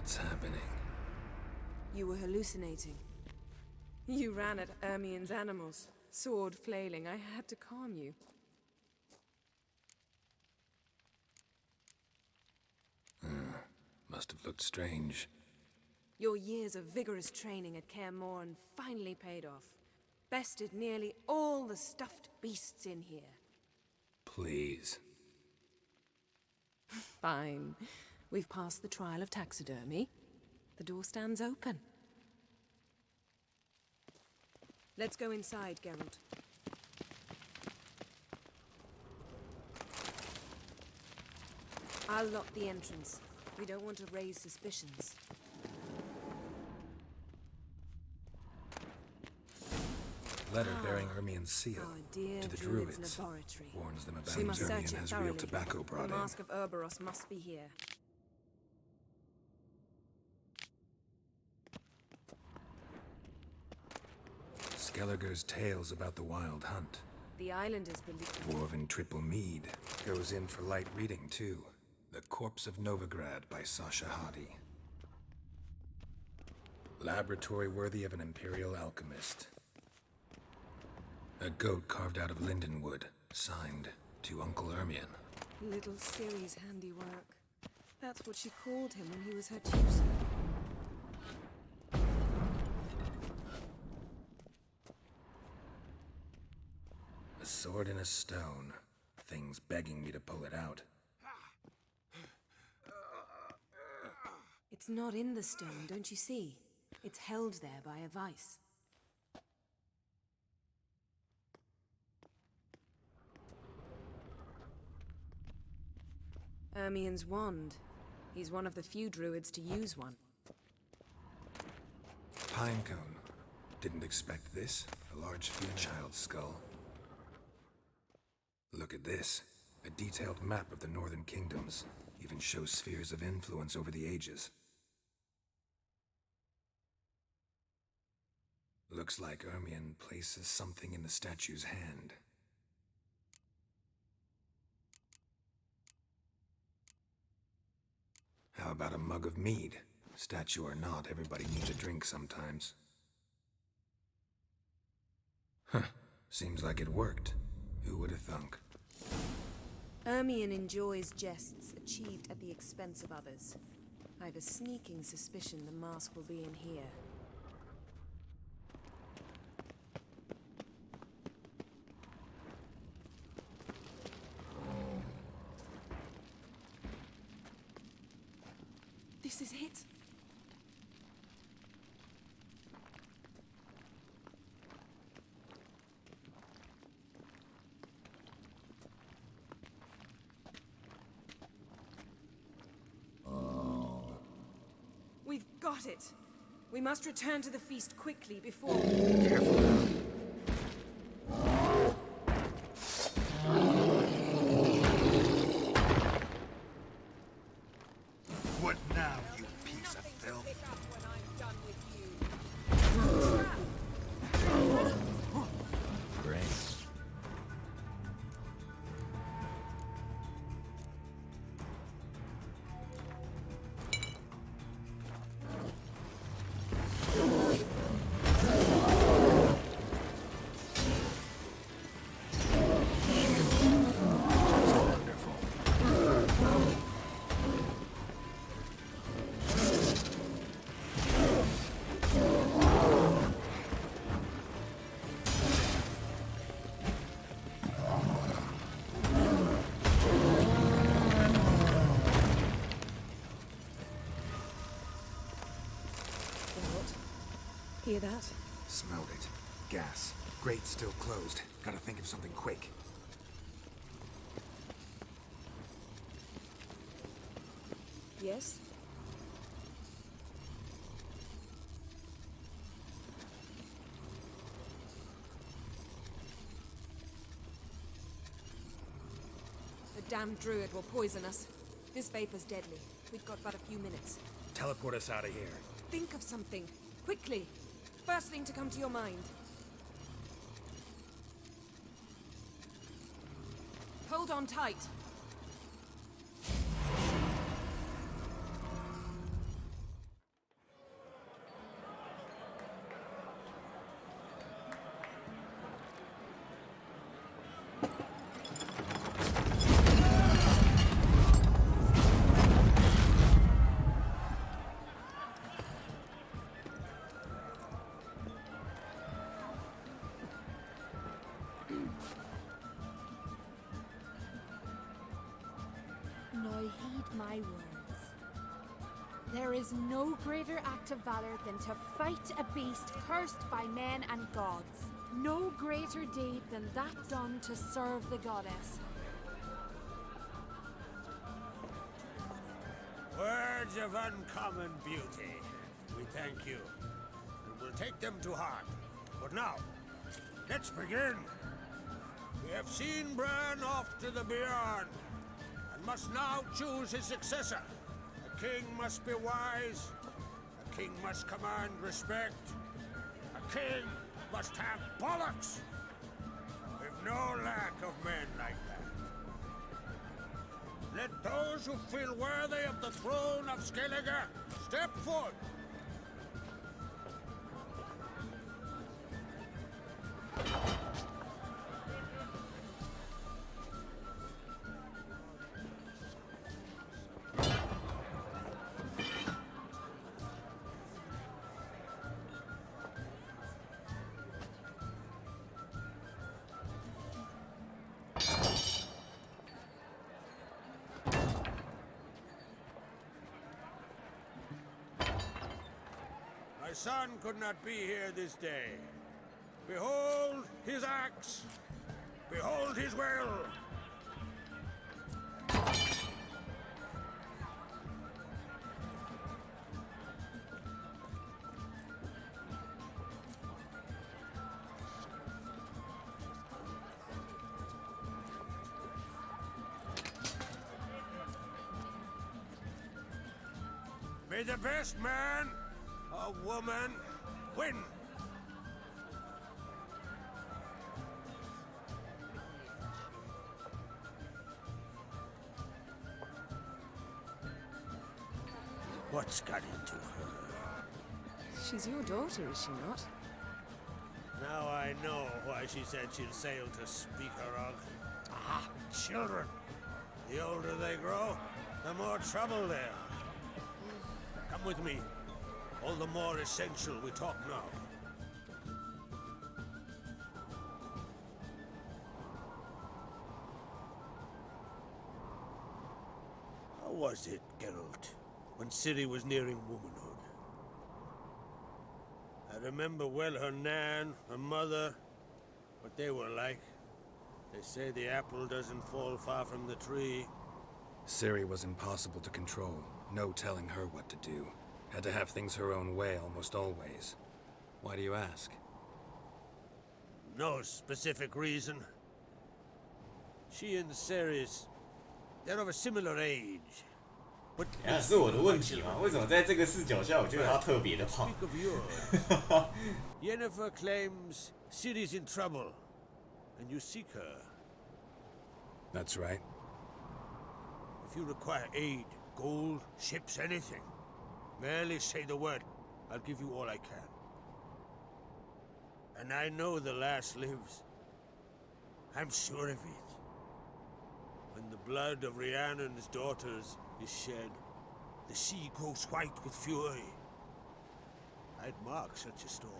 What's happening? You were hallucinating. You ran at Ermien's animals, sword flailing. I had to calm you. Must have looked strange. Your years of vigorous training at Kaer Morhen finally paid off. Bested nearly all the stuffed beasts in here. Please. Fine. We've passed the trial of taxidermy. The door stands open. Let's go inside, Geralt. I'll lock the entrance. We don't want to raise suspicions. Letter bearing Ermien's seal Dear to the Druid's druids. laboratory. Warns them about We must search Ermien it has thoroughly. real tobacco brought The in. Mask of Urboros must be here. Skelliger's tales about the wild hunt. The islanders believe... Dwarven Triple Mead. Goes in for light reading, too. The Corpse of Novigrad by Sasha Hadi. Laboratory worthy of an imperial alchemist. A goat carved out of lindenwood. Signed, to Uncle Ermien. Little Ciri's handiwork. That's what she called him when he was her tutor. A sword in a stone. Things begging me to pull it out. It's not in the stone, don't you see? It's held there by a vice. Ermien's wand. He's one of the few druids to use one. Pinecone. Didn't expect this. A large Fairchild skull. Look at this. A detailed map of the Northern Kingdoms. Even shows spheres of influence over the ages. Looks like Ermien places something in the statue's hand. How about a mug of mead? Statue or not, everybody needs a drink sometimes. Huh. Seems like it worked. Who would have thunk? Ermien enjoys jests achieved at the expense of others. I've a sneaking suspicion the mask will be in here. This is it. We've got it. We must return to the feast quickly before... Careful now. What now, you piece of filth? Great. Hear that? Smelled it. Gas. Grate still closed. Gotta think of something quick. Yes? The damned druid will poison us. This vapor's deadly. We've got but a few minutes. Teleport us out of here. Think of something. Quickly. First thing to come to your mind. Hold on tight. my words. There is no greater act of valor than to fight a beast cursed by men and gods. No greater deed than that done to serve the goddess. Words of uncommon beauty. We thank you, and we'll take them to heart. But now, let's begin. We have seen Bran off to the beyond, and must now choose his successor. A king must be wise. A king must command respect. A king must have bollocks. We've no lack of men like that. Let those who feel worthy of the throne of Skellige step forth. My son could not be here this day. Behold his axe. Behold his will. May the best man or woman win. What's got into her? She's your daughter, is she not? Now I know why she said she'll sail to speak her of. Ah, children. The older they grow, the more trouble they are. Come with me. All the more essential we talk now. How was it, Geralt, when Ciri was nearing womanhood? I remember well her nan, her mother, what they were like. They say the apple doesn't fall far from the tree. Ciri was impossible to control. No telling her what to do. Had to have things her own way almost always. Why do you ask? No specific reason. She and Ceres, they're of a similar age. But 是我的问题吗？为什么在这个视角下，我觉得他特别的胖 Speak of yours. Yennefer claims Ciri's in trouble, and you seek her. That's right. If you require aid, gold, ships, anything, merely say the word. I'll give you all I can. And I know the lass lives. I'm sure of it. When the blood of Rhiannon's daughters is shed, the sea grows white with fury. I'd mark such a storm.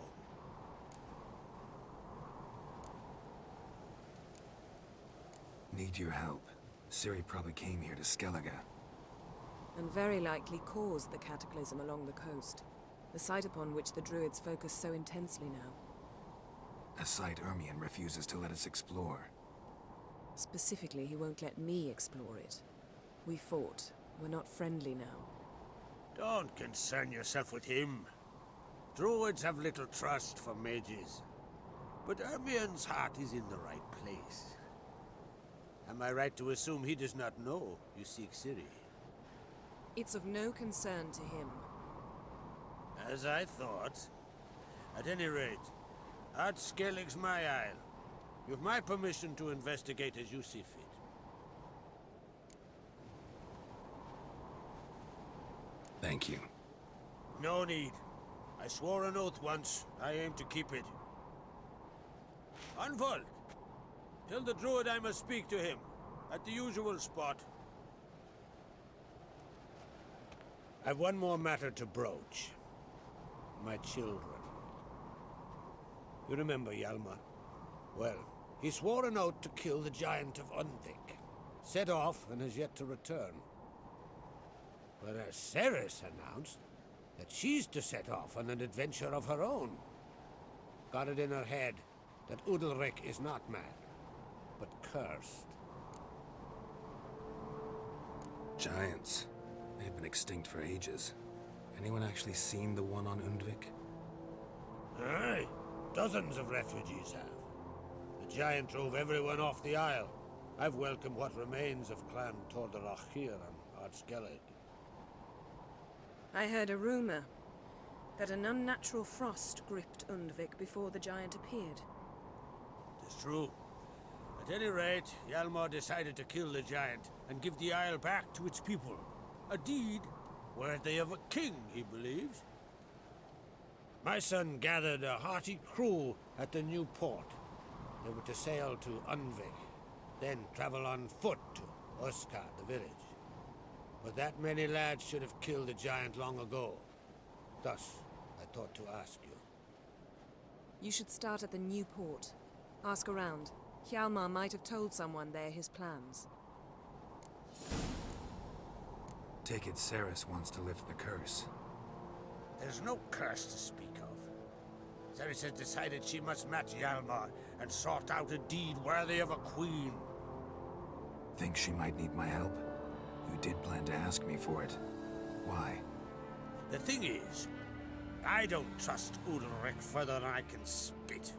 Need your help. Ciri probably came here to Skellige. And very likely caused the cataclysm along the coast, the site upon which the Druids focus so intensely now. A site Ermion refuses to let us explore. Specifically, he won't let me explore it. We fought. We're not friendly now. Don't concern yourself with him. Druids have little trust for mages. But Ermion's heart is in the right place. Am I right to assume he does not know you seek Ciri? It's of no concern to him. As I thought. At any rate, Art Skellig's my isle. You've my permission to investigate as you see fit. Thank you. No need. I swore an oath once. I aim to keep it. Unfold! Tell the druid I must speak to him. At the usual spot. I've one more matter to broach. My children. You remember Hjalmar? Well, he swore an oath to kill the giant of Undvik. Set off and has yet to return. Whereas Ceres announced that she's to set off on an adventure of her own. Got it in her head that Udalric is not mad, but cursed. Giants. They've been extinct for ages. Anyone actually seen the one on Undvik? Aye, dozens of refugees have. The giant drove everyone off the isle. I've welcomed what remains of Clan Tordarach here on Ardskellig. I heard a rumor that an unnatural frost gripped Undvik before the giant appeared. It's true. At any rate, Hjalmar decided to kill the giant and give the isle back to its people. A deed worthy of a king, he believes. My son gathered a hearty crew at the new port. They were to sail to Undvik, then travel on foot to Uskar, the village. But that many lads should have killed the giant long ago. Thus, I thought to ask you. You should start at the new port. Ask around. Hjalmar might have told someone there his plans. Take it Ceres wants to lift the curse. There's no curse to speak of. Ceres has decided she must match Hjalmar and sort out a deed worthy of a queen. Think she might need my help? You did plan to ask me for it. Why? The thing is, I don't trust Udalric further than I can spit.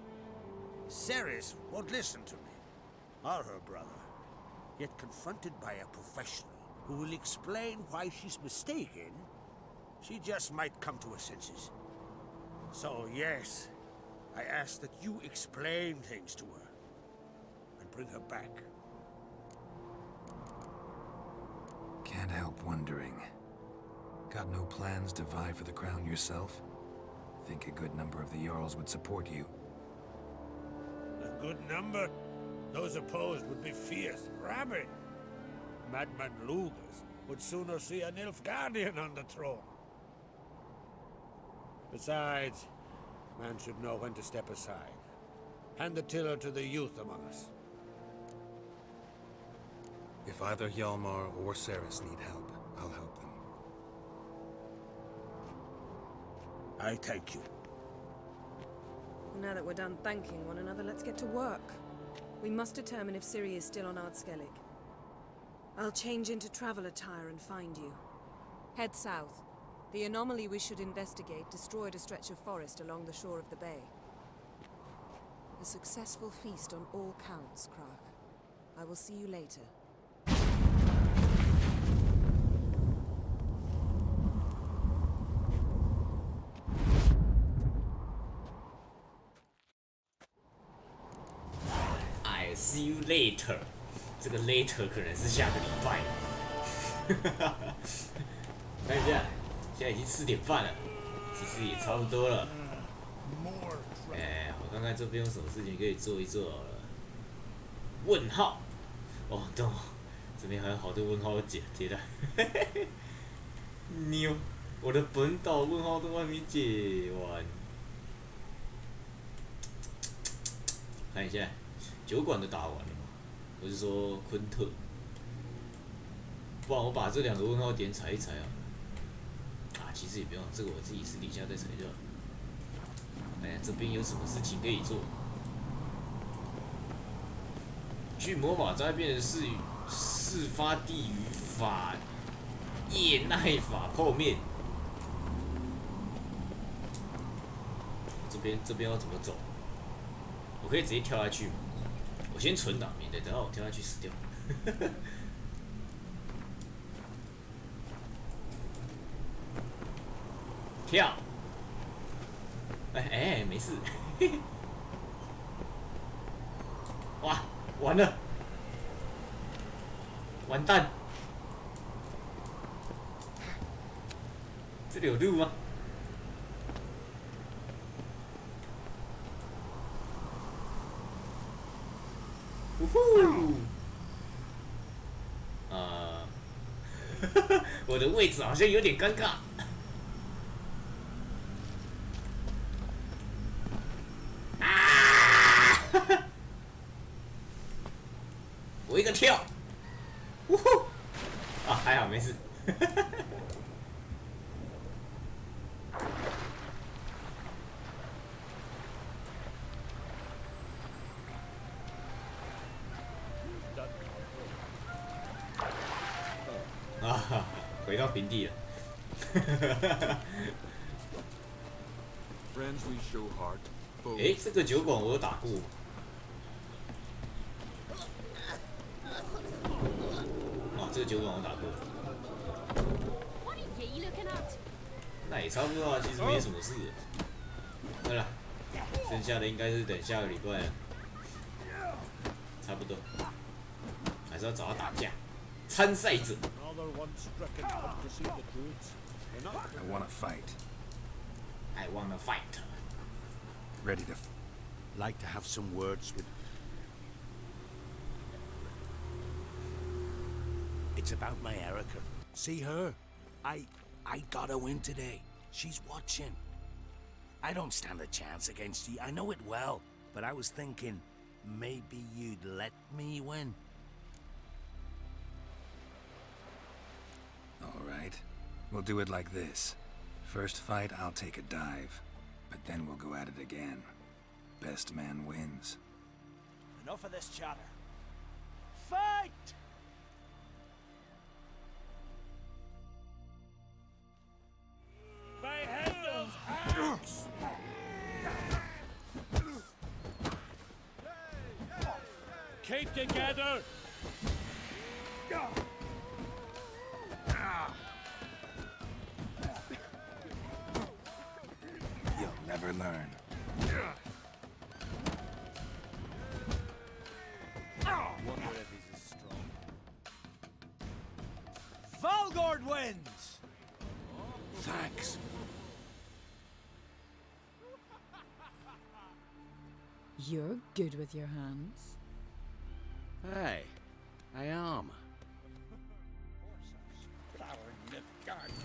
Ceres won't listen to me, or her brother. Yet confronted by a professional who will explain why she's mistaken, she just might come to her senses. So yes, I ask that you explain things to her and bring her back. Can't help wondering. Got no plans to vie for the crown yourself? Think a good number of the Jarls would support you. A good number? Those opposed would be fierce, rabid. Madman Lugas would sooner see an Nilfgaardian on the throne. Besides, a man should know when to step aside. Hand the tiller to the youth among us. If either Hjalmar or Ceres need help, I'll help them. I thank you. Well, now that we're done thanking one another, let's get to work. We must determine if Ciri is still on Ardskellig. I'll change into travel attire and find you. Head south. The anomaly we should investigate destroyed a stretch of forest along the shore of the bay. A successful feast on all counts, Krach. I will see you later. I see you later. 这个 later 可能是下个礼拜。看一下，现在已经4点半了，其实也差不多了。我看看这边有什么事情可以做一做好了。问号，哦，对哦，这边还有好多问号解的。牛，我的本岛问号都还没解完。看一下，酒馆都打完了吗？我是说昆特，不然我把这2个问号点踩一踩啊。其实也不用，这个我自己私底下再踩就好。这边有什么事情可以做？去魔法斋变成事发地与法叶奈法后面。这边要怎么走？我可以直接跳下去吗？我先存档，免得等下我跳下去死掉。跳！没事。哇，完了！完蛋！这里有路吗？呜呼！我的位置好像有点尴尬。我一个跳，呜呼！还好没事。回到平地了。哎，这个酒馆我有打过。哦，这个酒馆我打过。那也差不多啊，其实没什么事。对了，剩下的应该是等下个礼拜了。差不多，还是要找他打架。参赛者。I wanna fight. I wanna fight. Ready to. Like to have some words with. It's about my Erica. See her? I gotta win today. She's watching. I don't stand a chance against you. I know it well, but I was thinking maybe you'd let me win. All right. We'll do it like this. First fight, I'll take a dive. But then we'll go at it again. Best man wins. Enough of this chatter. Fight! By Handel's axe! Keep together! You'll never learn. Wonder if he's as strong. Valgord wins! Thanks. You're good with your hands. Hey, I am.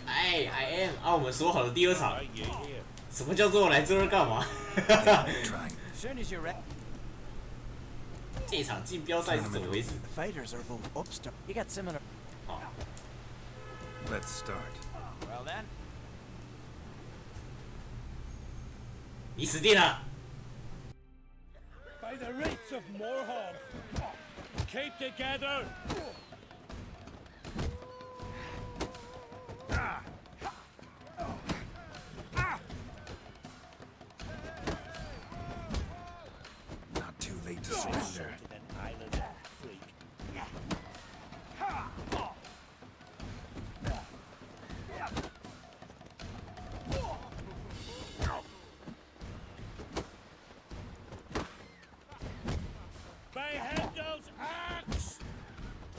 哎 ，I am 啊，我们说好的第二场，什么叫做来这儿干嘛？这场竞标赛是怎么回事？ Fighters are both upstart. You got similar. Let's start. Well then. 你死定了！ By the rights of Morhog, keep together! Not too late to surrender. By Handel's axe!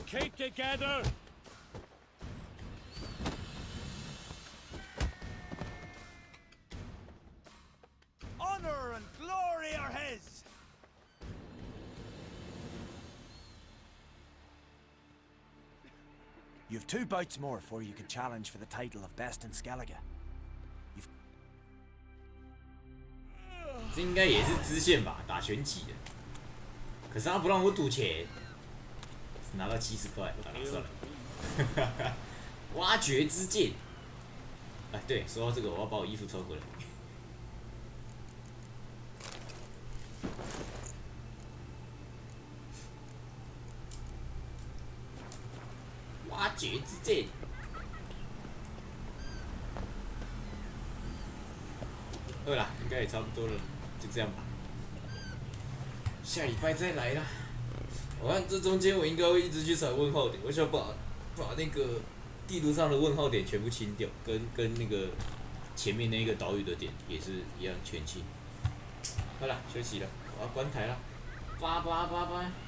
Keep together! Honor and glory are his! You've 2 bouts more before you can challenge for the title of Best in Skellige. 这应该也是支线吧，打拳击的。可是他不让我赌钱，拿到70块，算了。挖掘之剑。哎，对，说到这个，我要把我衣服穿回来。挖掘之剑。对啦，应该也差不多了，就这样吧。下礼拜再来啦。我看这中间我应该会一直去踩问号点，我想把那个地图上的问号点全部清掉，跟那个前面那个岛屿的点也是一样全清。好啦，休息了，我要关台了，拜拜拜拜。